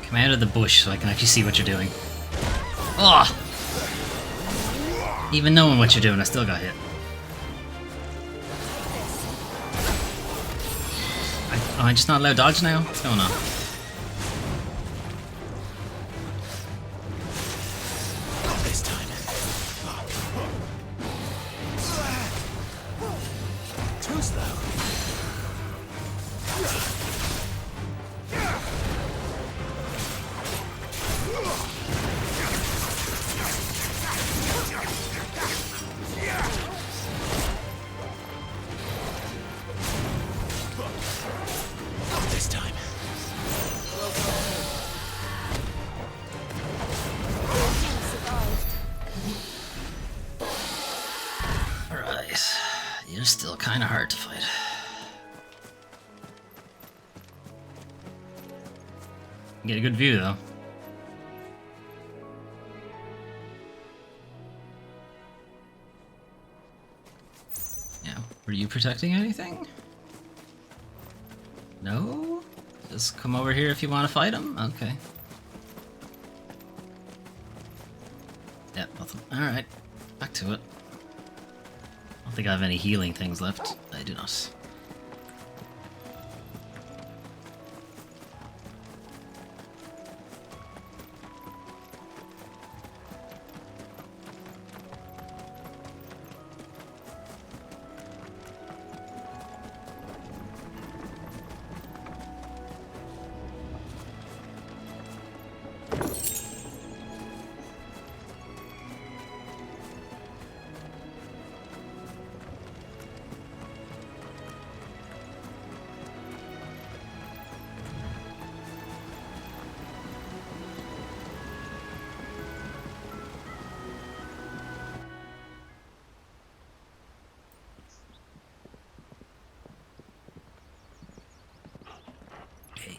Come out of the bush so I can actually see what you're doing. Oh! Even knowing what you're doing, I still got hit. Am I just not allowed dodge now? What's going on? This time. Too slow. This time. Alright. You're still kind of hard to fight. Get a good view though. Yeah. Were you protecting anything? No? Just come over here if you want to fight him? Okay. Yeah, nothing. Alright. Back to it. I don't think I have any healing things left. I do not.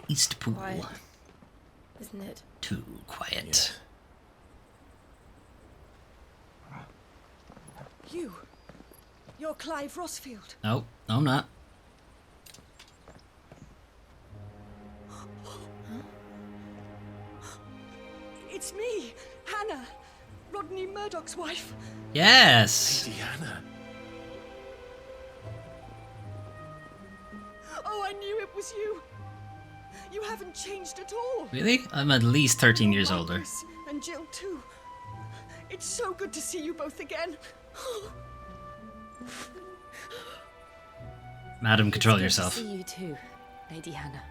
East Pool. Quiet, isn't it? Too quiet. You're Clive Rossfield. No, no, I'm not. It's me, Hannah, Rodney Murdoch's wife. Yes. Lady Hannah. Oh, I knew it was you. You haven't changed at all. Really? I'm at least 13 years older. Marcus and Jill too. It's so good to see you both again. Madam, control It's good yourself. to see you too, Lady Hannah.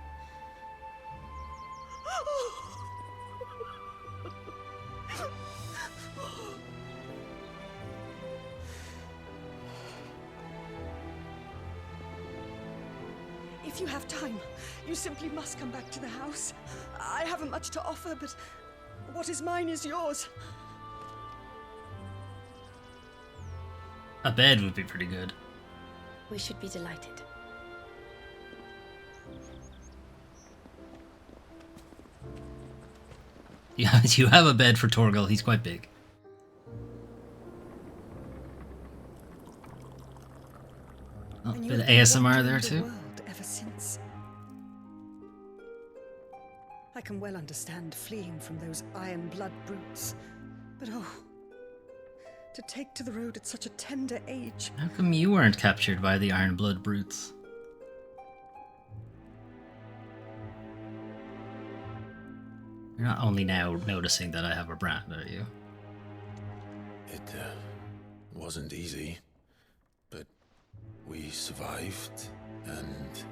If you have time, you simply must come back to the house. I haven't much to offer, but what is mine is yours. A bed would be pretty good. We should be delighted. Yeah, you have a bed for Torgal. He's quite big. of ASMR there too. World ever since. I can well understand fleeing from those iron blood brutes, but oh, to take to the road at such a tender age. How come you weren't captured by the Iron Blood brutes? You're not only now noticing that I have a brand, are you? It wasn't easy, but we survived, and...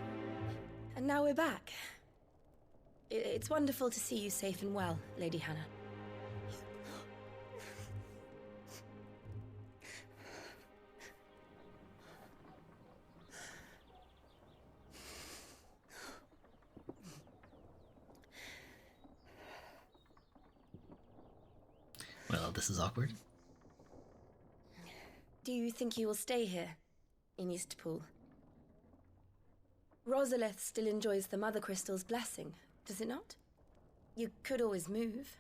And now we're back. It's wonderful to see you safe and well, Lady Hannah. Well, this is awkward. Do you think you will stay here, in Eastpool? Rosalith still enjoys the Mother Crystal's blessing, does it not? You could always move.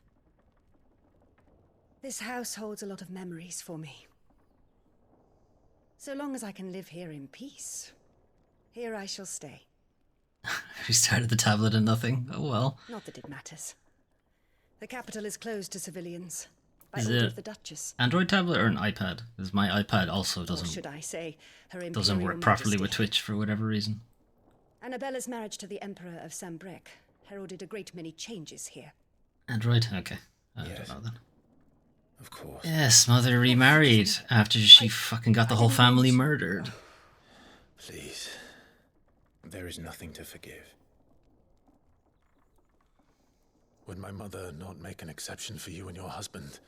This house holds a lot of memories for me. So long as I can live here in peace, here I shall stay. We started the tablet and nothing. Oh well. Not that it matters. The capital is closed to civilians. Is By order it of the Duchess. Android tablet or an iPad? Because my iPad also Or doesn't should I say, her doesn't Imperial work properly Majesty. with Twitch for whatever reason. Annabella's marriage to the Emperor of Sambrec heralded a great many changes here. Android? Okay. I don't know then. Of course. Yes, mother remarried after she fucking got the whole family murdered. Please. There is nothing to forgive. Would my mother not make an exception for you and your husband?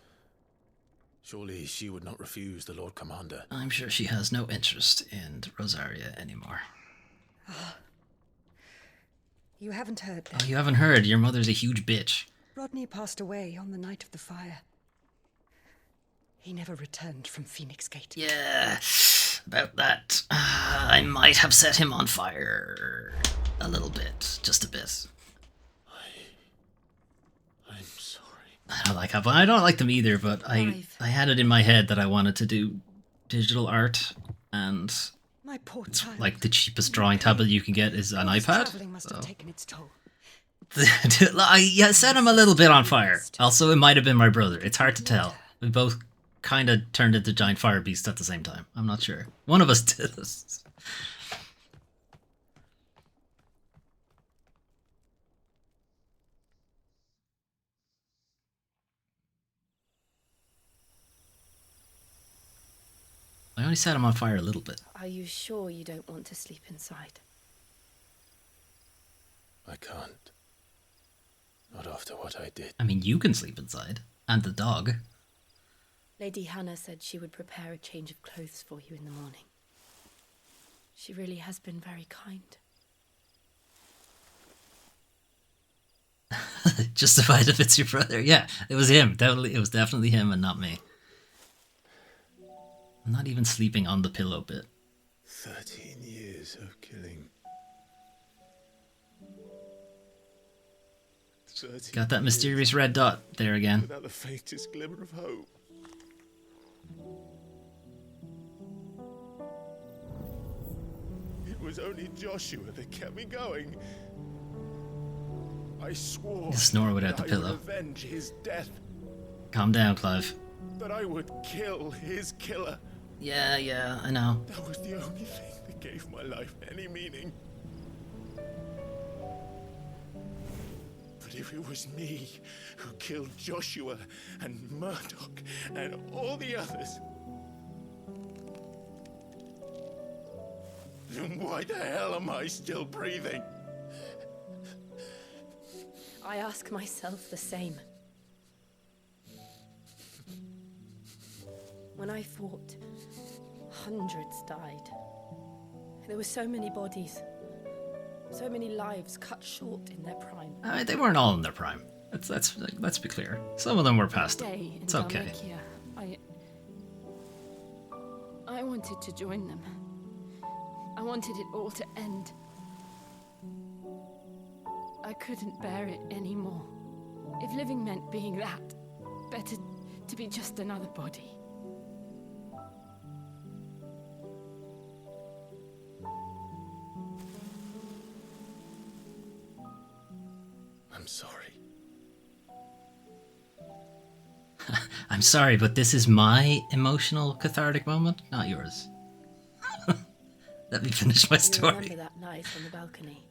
Surely she would not refuse the Lord Commander. I'm sure she has no interest in Rosaria anymore. You haven't heard then. Oh, you haven't heard? Your mother's a huge bitch. Rodney passed away on the night of the fire. He never returned from Phoenix Gate. Yeah, about that. I might have set him on fire a little bit, just a bit. I'm sorry. I don't like I don't like them either, but I had it in my head that I wanted to do digital art, and My poor it's child. like the cheapest drawing tablet you can get is an All this iPad. traveling must have so- taken its toll. I set him a little bit on fire. Also, it might have been my brother. It's hard to tell. We both kind of turned into giant fire beasts at the same time. I'm not sure. One of us did this. I only set him on fire a little bit. Are you sure you don't want to sleep inside? I can't. Not after what I did. I mean, you can sleep inside. And the dog. Lady Hannah said she would prepare a change of clothes for you in the morning. She really has been very kind. Justified if it's your brother. Yeah, it was him. It was definitely him and not me. I'm not even sleeping on the pillow bit. 13 years of killing. 13 Got that mysterious red dot there again. without the faintest glimmer of hope. It was only Joshua that kept me going. I swore You snore without that the I would pillow. avenge his death, Calm down, Clive. that I would kill his killer. Yeah, I know. That was the only thing that gave my life any meaning. But if it was me who killed Joshua and Murdoch and all the others, then why the hell am I still breathing? I ask myself the same. When I fought, hundreds died. There were so many bodies, so many lives cut short in their prime. They weren't all in their prime. Let's be clear. Some of them were past it. Day in It's okay. Dalmatia, I wanted to join them. I wanted it all to end. I couldn't bear it anymore. If living meant being that, better to be just another body. I'm sorry. I'm sorry, but this is my emotional cathartic moment, not yours. Let me finish my You story. remember that night on the balcony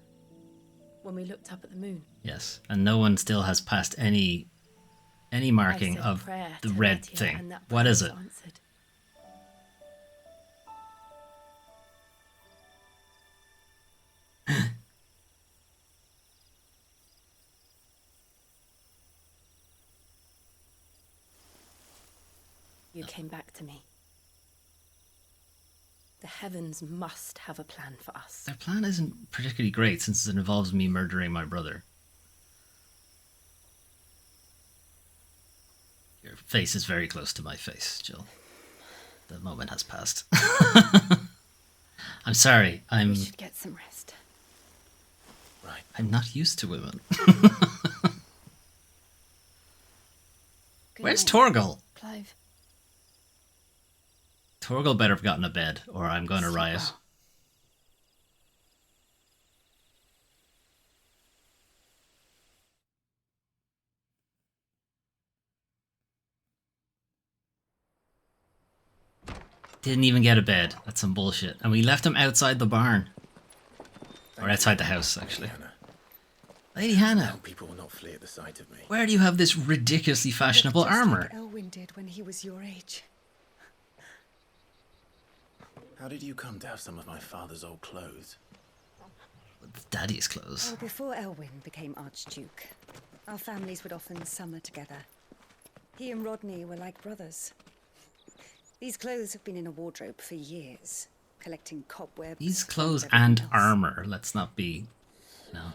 when we looked up at the moon? Yes, and no one still has passed any marking I said of prayer the to red Metia, thing. and that What prayer is was it? answered. You came back to me. The heavens must have a plan for us. Their plan isn't particularly great since it involves me murdering my brother. Your face is very close to my face, Jill. The moment has passed. I'm sorry. We should get some rest. Right. I'm not used to women. Where's Torgal? Clive. Torgal better have gotten a bed, or I'm going to riot. Didn't even get a bed. That's some bullshit. And we left him outside the barn. Or outside the house, actually. Lady Hannah. People will not flee at the sight of me. Where do you have this ridiculously fashionable armor? Like Elwyn did when he was your age. How did you come to have some of my father's old clothes? Daddy's clothes. Well, before Elwyn became Archduke, our families would often summer together. He and Rodney were like brothers. These clothes have been in a wardrobe for years, collecting cobwebs. These clothes and armor. Let's not be... No.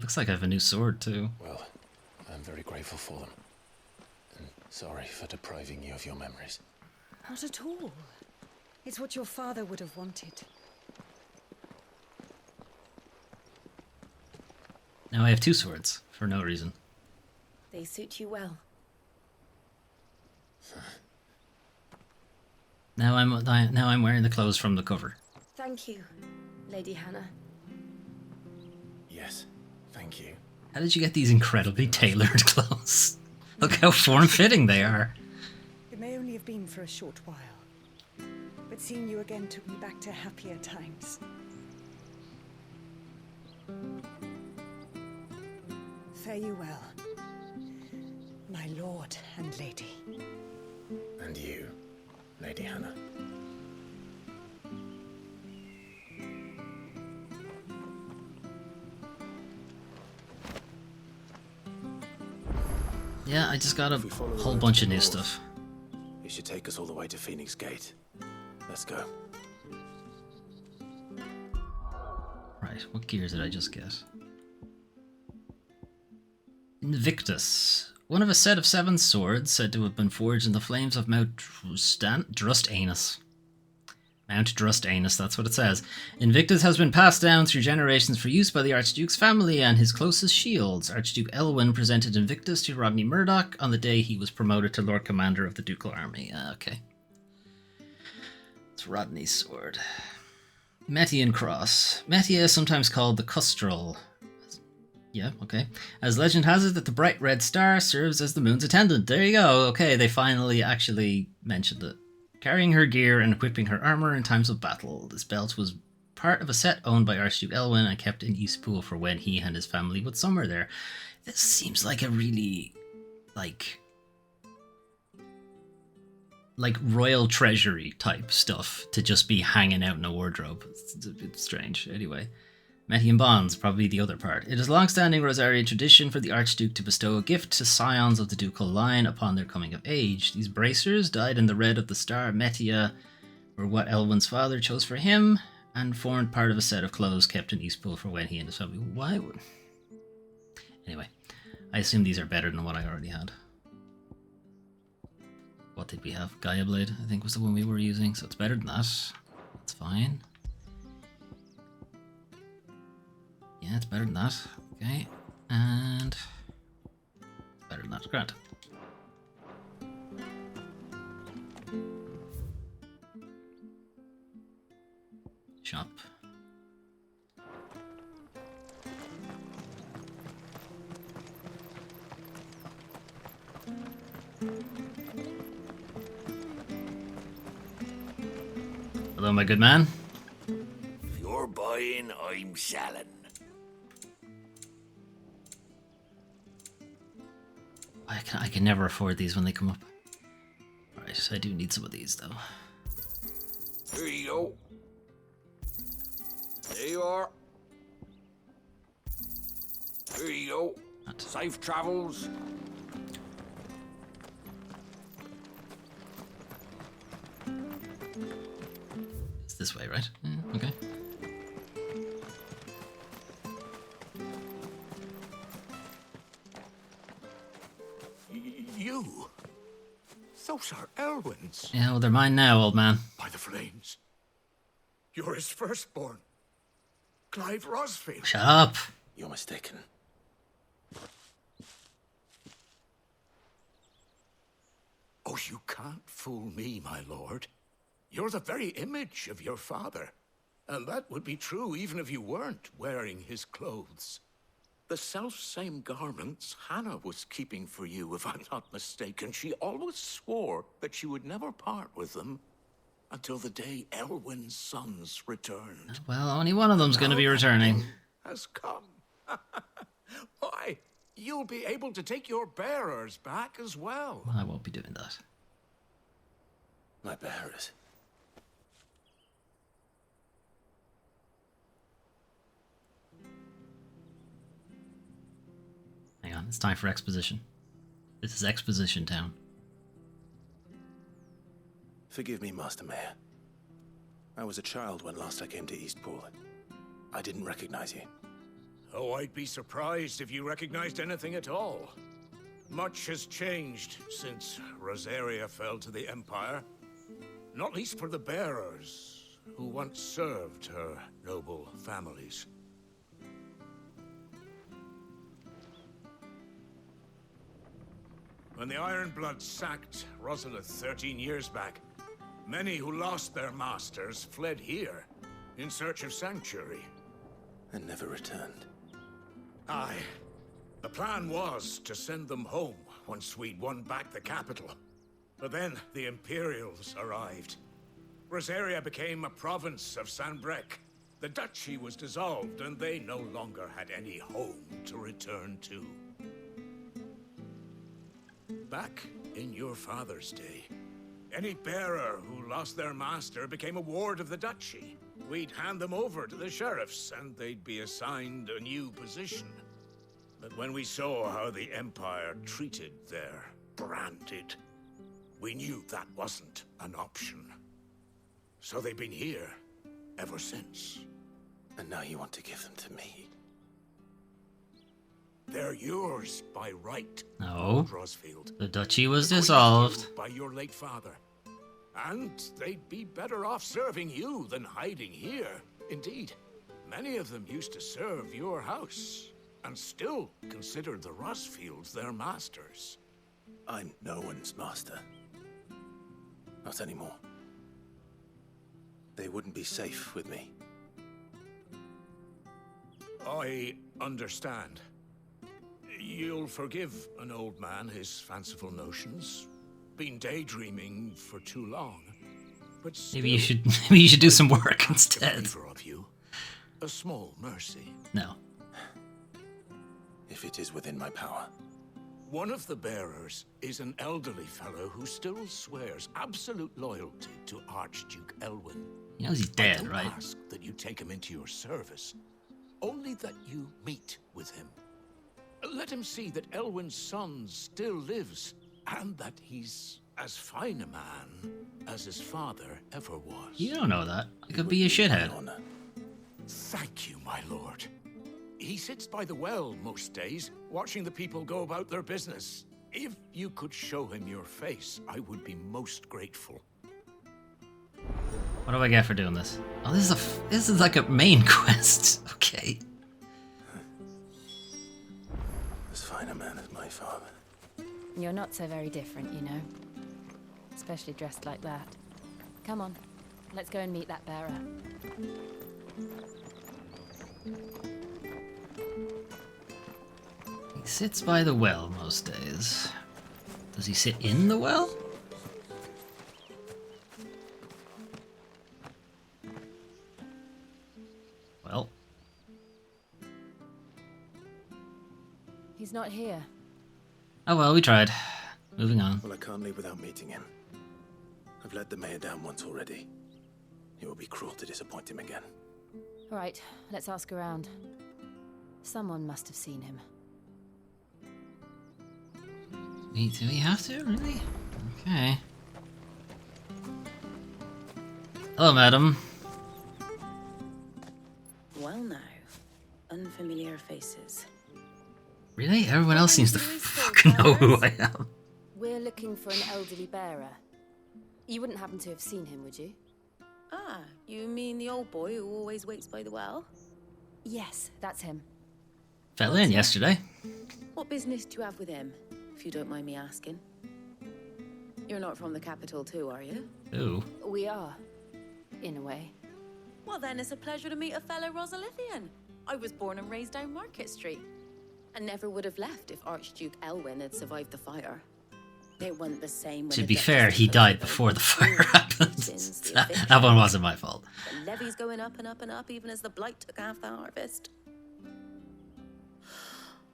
Looks like I have a new sword, too. Well, I'm very grateful for them. And sorry for depriving you of your memories. Not at all. It's what your father would have wanted. Now I have two swords, for no reason. They suit you well. Now I'm wearing the clothes from the cover. Thank you, Lady Hannah. Yes, thank you. How did you get these incredibly tailored clothes? Look how form-fitting they are. It may only have been for a short while, but seeing you again took me back to happier times. Fare you well, my lord and lady. And you, Lady Hannah. Yeah, I just got a whole bunch of new stuff. It should take us all the way to Phoenix Gate. Let's go. Right, what gear did I just get? Invictus. One of a set of 7 swords said to have been forged in the flames of Mount Drustanus. Mount Drustanus, that's what it says. Invictus has been passed down through generations for use by the Archduke's family and his closest shields. Archduke Elwyn presented Invictus to Rodney Murdoch on the day he was promoted to Lord Commander of the Ducal Army. Okay. It's Rodney's sword. Metian Cross. Metia is sometimes called the Custral. Yeah, okay. As legend has it that the bright red star serves as the moon's attendant. There you go. Okay, they finally actually mentioned it. Carrying her gear and equipping her armor in times of battle. This belt was part of a set owned by Archduke Elwyn and kept in Eastpool for when he and his family would summer there. This seems like a really, like royal treasury type stuff to just be hanging out in a wardrobe. It's a bit strange. Anyway. Metian Bonds, probably the other part. It is long-standing Rosarian tradition for the Archduke to bestow a gift to scions of the ducal line upon their coming of age. These bracers, dyed in the red of the star Metia, were what Elwyn's father chose for him, and formed part of a set of clothes kept in Eastpool for when he and his family... Why would... Anyway, I assume these are better than what I already had. What did we have? Gaia Blade, I think was the one we were using, so it's better than that. That's fine. Yeah, it's better than that. Okay. And it's better than that. Grant. Shop. Hello, my good man. If you're buying, I'm selling. I can never afford these when they come up. Alright, I do need some of these though. Here you go. There you are. Here you go. Safe travels. It's this way, right? Yeah, okay. You? Those are Elwyn's. Yeah, well, they're mine now, old man. By the flames. You're his firstborn. Clive Rosfield. Shut up. You're mistaken. Oh, you can't fool me, my lord. You're the very image of your father. And that would be true even if you weren't wearing his clothes. The self-same garments Hannah was keeping for you, if I'm not mistaken. She always swore that she would never part with them until the day Elwyn's sons returned. Well, only one of them's going to be returning. Has come. Why, you'll be able to take your bearers back as well. I won't be doing that. My bearers. Hang on, it's time for exposition. This is exposition town. Forgive me, Master Mayor. I was a child when last I came to Eastpool. I didn't recognize you. Oh, I'd be surprised if you recognized anything at all. Much has changed since Rosaria fell to the Empire. Not least for the bearers, who once served her noble families. When the Ironbloods sacked Rosalith 13 years back, many who lost their masters fled here in search of sanctuary. And never returned. Aye. The plan was to send them home once we'd won back the capital. But then the Imperials arrived. Rosaria became a province of Sanbreque. The duchy was dissolved, and they no longer had any home to return to. Back in your father's day, any bearer who lost their master became a ward of the duchy. We'd hand them over to the sheriffs, and they'd be assigned a new position. But when we saw how the Empire treated their branded, we knew that wasn't an option. So they've been here ever since. And now you want to give them to me? They're yours by right, No. Rosfield. The duchy was dissolved. By your late father. And they'd be better off serving you than hiding here. Indeed, many of them used to serve your house, and still considered the Rosfields their masters. I'm no one's master. Not anymore. They wouldn't be safe with me. I understand. You'll forgive an old man his fanciful notions. Been daydreaming for too long. But Maybe you should do some work instead. Of you, a small mercy. No. If it is within my power. One of the bearers is an elderly fellow who still swears absolute loyalty to Archduke Elwyn. He knows he's dead, I don't right? ask that you take him into your service, only that you meet with him. Let him see that Elwyn's son still lives, and that he's as fine a man as his father ever was. You don't know that. I could be a shithead. Thank you, my lord. He sits by the well most days, watching the people go about their business. If you could show him your face, I would be most grateful. What do I get for doing this? Oh, this is like a main quest. Okay. As fine a man as my father. You're not so very different, you know. Especially dressed like that. Come on, let's go and meet that bearer. He sits by the well most days. Does he sit in the well? Well. He's not here. Oh well, we tried. Moving on. Well, I can't leave without meeting him. I've let the mayor down once already. It would be cruel to disappoint him again. All right, let's ask around. Someone must have seen him. Do we have to? Really? Okay. Hello, madam. Well now, unfamiliar faces. Really? Everyone else seems to fucking know who I am. We're looking for an elderly bearer. You wouldn't happen to have seen him, would you? Ah, you mean the old boy who always waits by the well? Yes, that's him. Fell in yesterday. What business do you have with him, if you don't mind me asking? You're not from the capital too, are you? Ooh. We are, in a way. Well then, it's a pleasure to meet a fellow Rosalithian. I was born and raised down Market Street. And never would have left if Archduke Elwyn had survived the fire. It wasn't the same when To the be Duchess fair, he took died over. before the fire happened. Since the That one wasn't my fault. The levy's going up and up and up, even as the blight took half the harvest.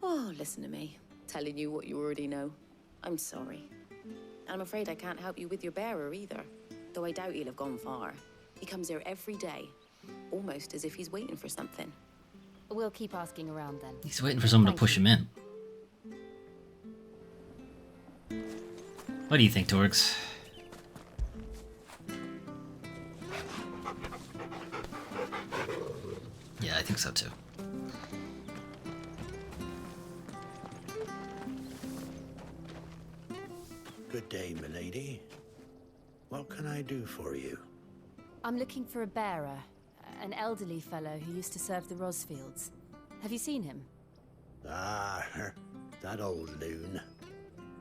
Oh, listen to me, telling you what you already know. I'm sorry. And I'm afraid I can't help you with your bearer either, though I doubt he'll have gone far. He comes here every day, almost as if he's waiting for something. We'll keep asking around then. He's waiting for someone to push him in. What do you think, Torgs? Yeah, I think so too. Good day, milady. What can I do for you? I'm looking for a bearer, an elderly fellow who used to serve the Rosfields. Have you seen him? Ah, that old loon.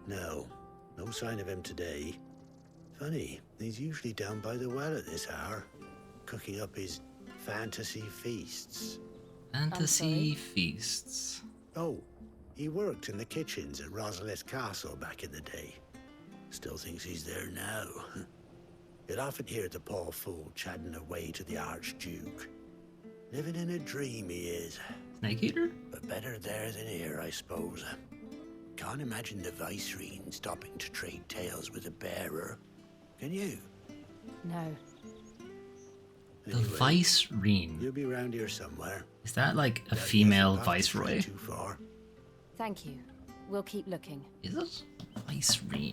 No sign of him today. Funny, he's usually down by the well at this hour, cooking up his fantasy feasts. Fantasy feasts. Oh, he worked in the kitchens at Rosalith Castle back in the day. Still thinks he's there now. You'd often hear the poor fool chatting away to the Archduke. Living in a dream he is. Snake Eater? But better there than here, I suppose. Can't imagine the Viceroy stopping to trade tales with a bearer. Can you? No. The Viceroy. You'll be round here somewhere. Is that like a female viceroy? Too far. Thank you. We'll keep looking. Is it? Viceroy.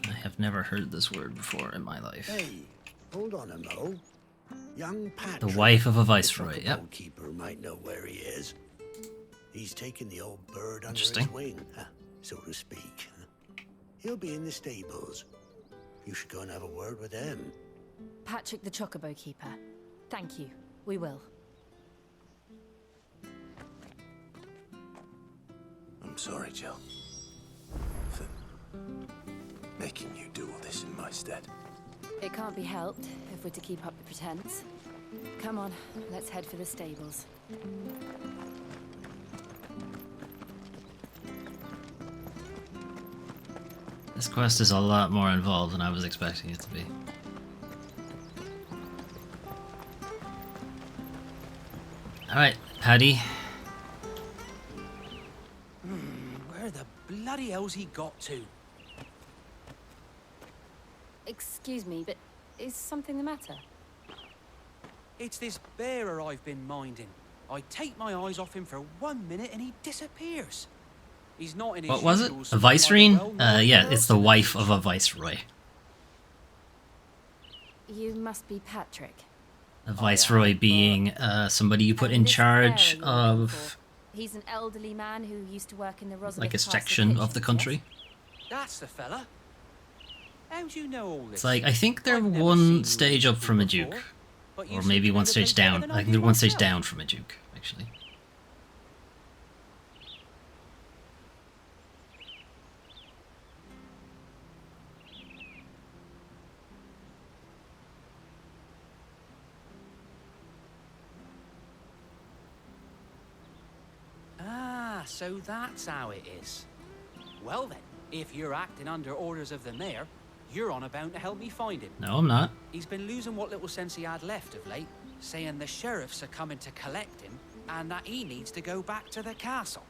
I have never heard this word before in my life. Hey, hold on a mo. Young Patrick, The wife of a viceroy, yep. the keeper, might know where he is. He's taken the old bird under Interesting. his wing, so to speak. He'll be in the stables. You should go and have a word with him. Patrick the Chocobo Keeper. Thank you. We will. I'm sorry, Jill. For making you do all this in my stead. It can't be helped if we're to keep up the pretense. Come on, let's head for the stables. This quest is a lot more involved than I was expecting it to be. Alright, Paddy. Where the bloody hell's he got to? Excuse me, but is something the matter? It's this bearer I've been minding. I take my eyes off him for 1 minute and he disappears. He's not in his What was it? usual A sort of viceroy? well-known Yeah, it's the wife of a viceroy. You must be Patrick. A viceroy being somebody you put in charge bearer you're looking of for. He's an elderly man who used to work in the Rosalith like a Castle section of the kitchens, country. That's the fella. How'd you know all this? It's like, I think they're one stage up from a duke. Or maybe one stage down. I think they're one stage down from a duke, actually. So that's how it is. Well then, if you're acting under orders of the mayor, you're on about to help me find him. No, I'm not. He's been losing what little sense he had left of late, saying the sheriffs are coming to collect him and that he needs to go back to the castle.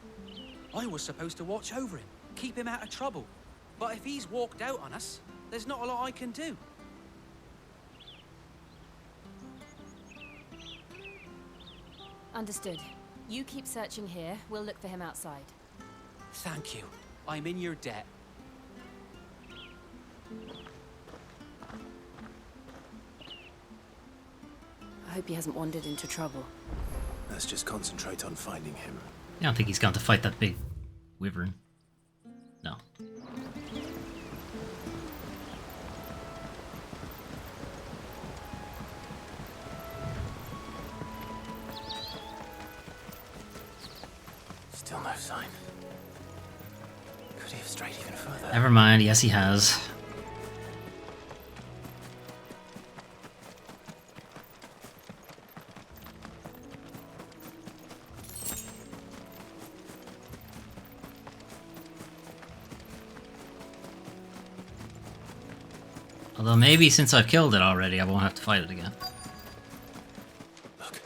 I was supposed to watch over him, keep him out of trouble. But if he's walked out on us, there's not a lot I can do. Understood. You keep searching here. We'll look for him outside. Thank you. I'm in your debt. I hope he hasn't wandered into trouble. Let's just concentrate on finding him. I don't think he's going to fight that big wyvern. No. Still no sign. Could he have strayed even further? Never mind. Yes, he has. Although maybe since I've killed it already, I won't have to fight it again. Look,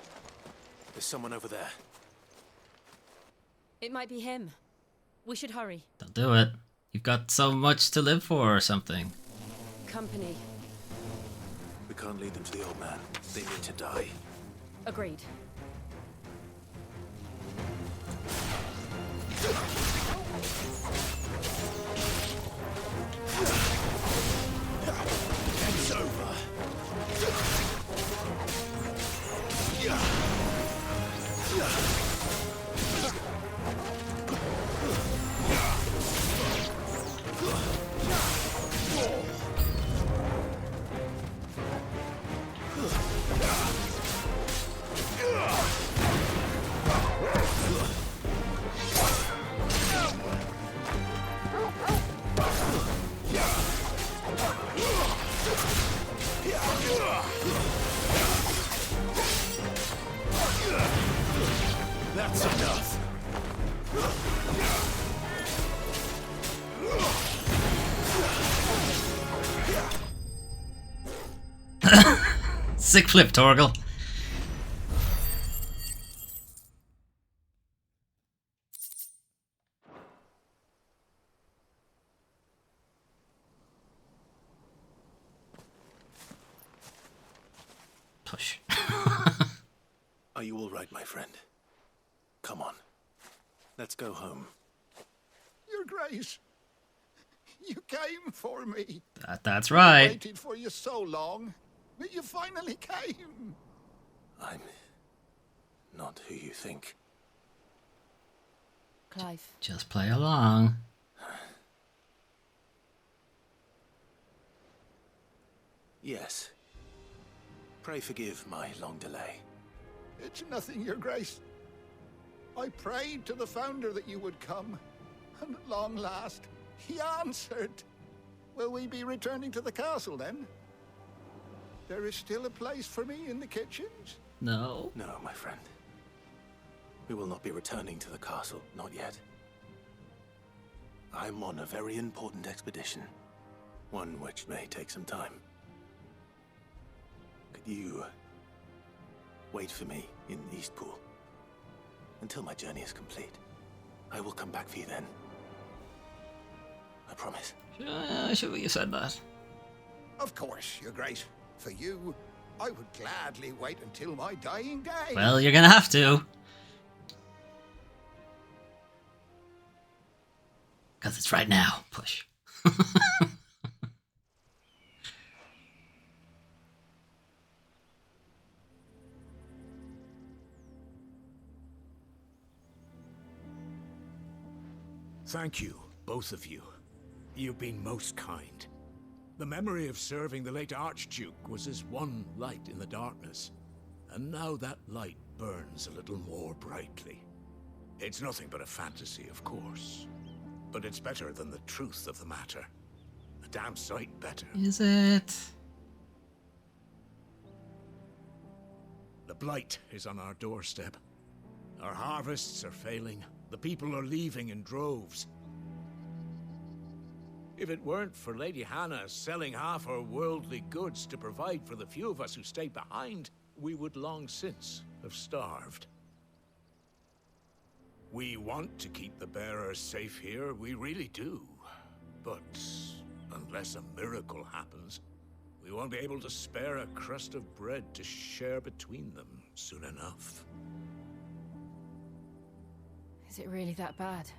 there's someone over there. It might be him. We should hurry. Don't do it. You've got so much to live for or something. Company. We can't lead them to the old man. They need to die. Agreed. It's over. That's enough. Sick flip, Torgal. Push. Are you all right, my friend? Come on. Let's go home. Your Grace, you came for me. That's I right. waited for you so long, but you finally came. I'm not who you think. Clive. Just play along. Yes. Pray forgive my long delay. It's nothing, Your Grace. I prayed to the Founder that you would come, and at long last, he answered. Will we be returning to the castle then? There is still a place for me in the kitchens? No. No, my friend. We will not be returning to the castle, not yet. I'm on a very important expedition, one which may take some time. Could you wait for me in Eastpool until my journey is complete? I will come back for you then. I promise. Should we have said that? Of course, Your Grace. For you, I would gladly wait until my dying day. Well, you're gonna have to. Because it's right now. Push. Thank you, both of you. You've been most kind. The memory of serving the late Archduke was as one light in the darkness, and now that light burns a little more brightly. It's nothing but a fantasy, of course, but it's better than the truth of the matter. A damn sight better. Is it? The blight is on our doorstep. Our harvests are failing, The people are leaving in droves. If it weren't for Lady Hannah selling half her worldly goods to provide for the few of us who stayed behind, we would long since have starved. We want to keep the bearers safe here, we really do. But unless a miracle happens, we won't be able to spare a crust of bread to share between them soon enough. Is it really that bad?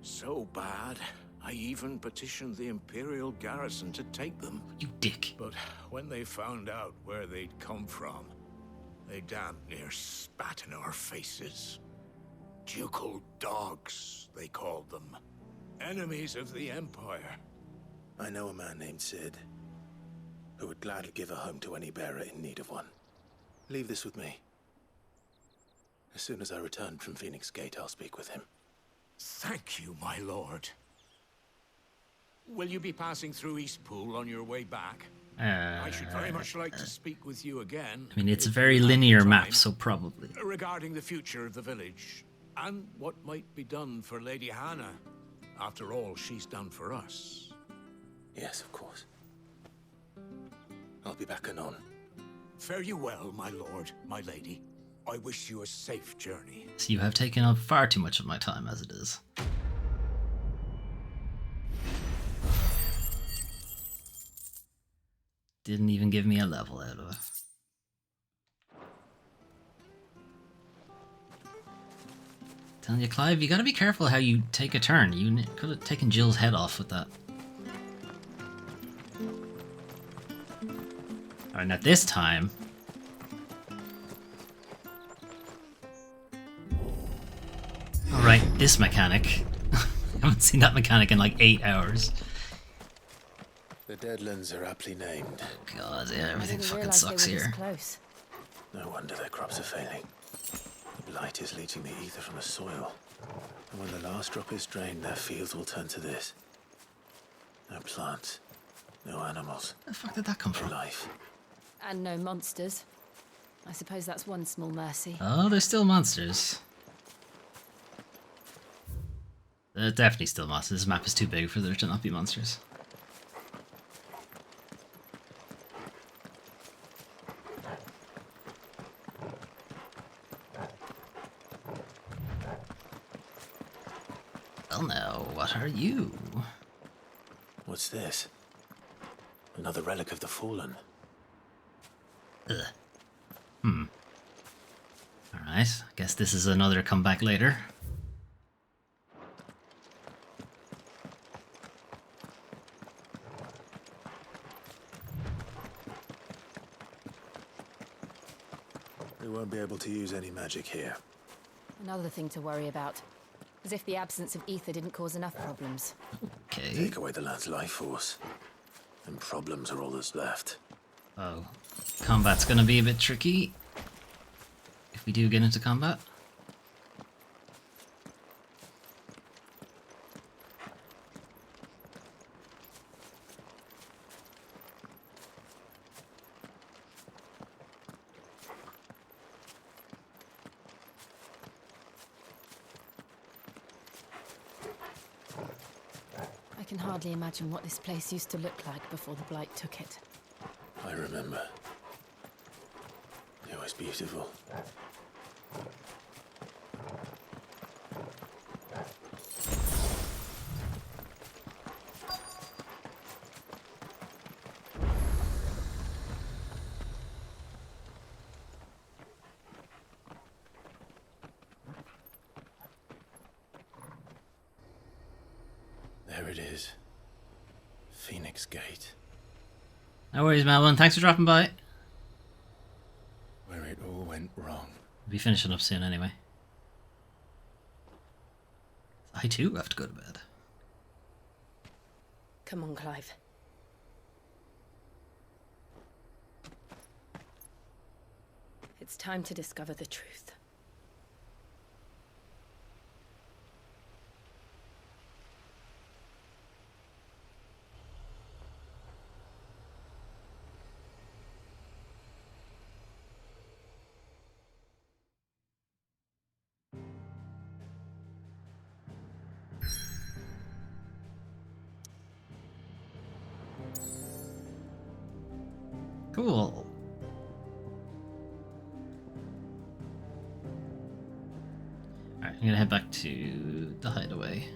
So bad, I even petitioned the Imperial garrison to take them. You dick. But when they found out where they'd come from, they damn near spat in our faces. Ducal dogs, they called them. Enemies of the Empire. I know a man named Sid, who would gladly give a home to any bearer in need of one. Leave this with me. As soon as I return from Phoenix Gate, I'll speak with him. Thank you, my lord. Will you be passing through Eastpool on your way back? I should very much like to speak with you again. I mean, it's a very linear map, so probably. Regarding the future of the village, and what might be done for Lady Hannah. After all, she's done for us. Yes, of course. I'll be back anon. Fare you well, my lord, my lady. I wish you a safe journey. So you have taken up far too much of my time as it is. Didn't even give me a level out of it. Telling you, Clive, you gotta be careful how you take a turn. You could have taken Jill's head off with that. Alright, now this time... Alright, this mechanic. I haven't seen that mechanic in like 8 hours. The Deadlands are aptly named. God, yeah, everything fucking sucks here. Close. No wonder their crops are failing. The blight is leaching the ether from the soil. And when the last drop is drained, their fields will turn to this. No plants. No animals. Where the fuck did that come from? Life. And no monsters. I suppose that's one small mercy. Oh, there's still monsters. There's definitely still monsters. This map is too big for there to not be monsters. Well now, what are you? What's this? Another relic of the Fallen. Ugh. Alright, I guess this is another comeback later. We won't be able to use any magic here. Another thing to worry about. As if the absence of ether didn't cause enough problems. Okay. Take away the lad's life force, and problems are all that's left. Oh, combat's gonna be a bit tricky if we do get into combat. I can hardly imagine what this place used to look like before the Blight took it. I remember. It was beautiful. There it is. Phoenix Gate. No worries, Melvin. Thanks for dropping by. Where it all went wrong. We'll be finishing up soon anyway. I too have to go to bed. Come on, Clive. It's time to discover the truth. Cool. Alright, I'm gonna head back to the hideaway.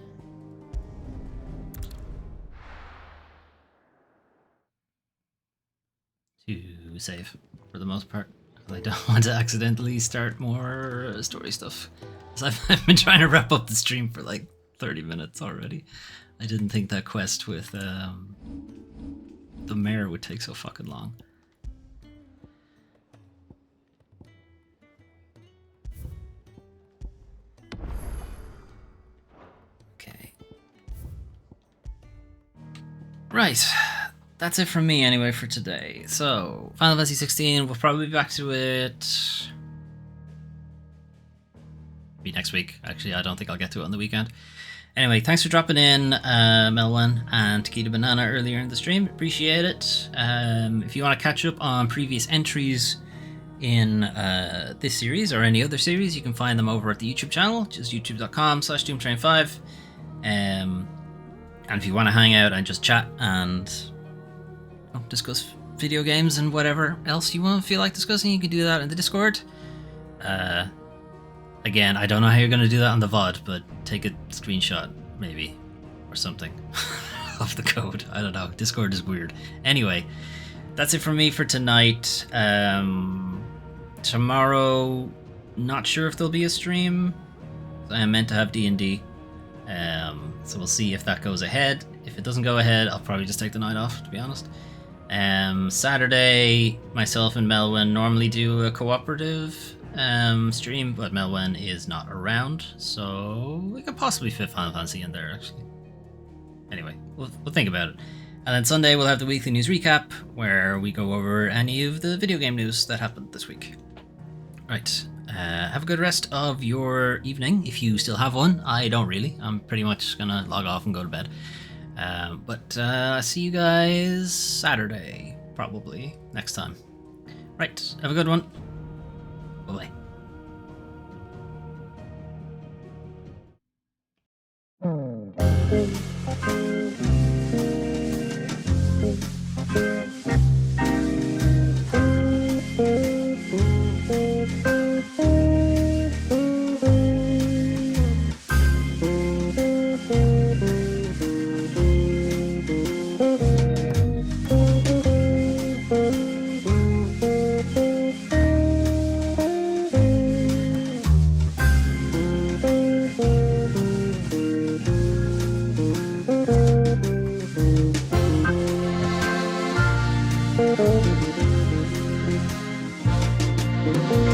To save, for the most part. I don't want to accidentally start more story stuff. Because I've been trying to wrap up the stream for like 30 minutes already. I didn't think that quest with the mayor would take so fucking long. Okay. Right. That's it from me anyway for today. So, Final Fantasy 16, we'll probably be back to it be next week. Actually, I don't think I'll get to it on the weekend. Anyway, thanks for dropping in, Melwin and Takita Banana earlier in the stream. Appreciate it. If you want to catch up on previous entries in this series or any other series, you can find them over at the YouTube channel, which is youtube.com/doomtrain5. And if you want to hang out and just chat and discuss video games and whatever else you want to feel like discussing, you can do that in the Discord. Again, I don't know how you're going to do that on the VOD, but take a screenshot, maybe, or something, of the code. I don't know. Discord is weird. Anyway, that's it from me for tonight. Tomorrow, not sure if there'll be a stream. I am meant to have D&D. So we'll see if that goes ahead. If it doesn't go ahead, I'll probably just take the night off, to be honest. Saturday, myself and Melwin normally do a cooperative stream, but Melwin is not around, so we could possibly fit Final Fantasy in there, actually. Anyway, we'll think about it. And then Sunday, we'll have the weekly news recap, where we go over any of the video game news that happened this week. Right. Have a good rest of your evening, if you still have one. I don't really. I'm pretty much gonna log off and go to bed. But see you guys Saturday, probably, next time. Right, have a good one. Bye-bye. Thank you.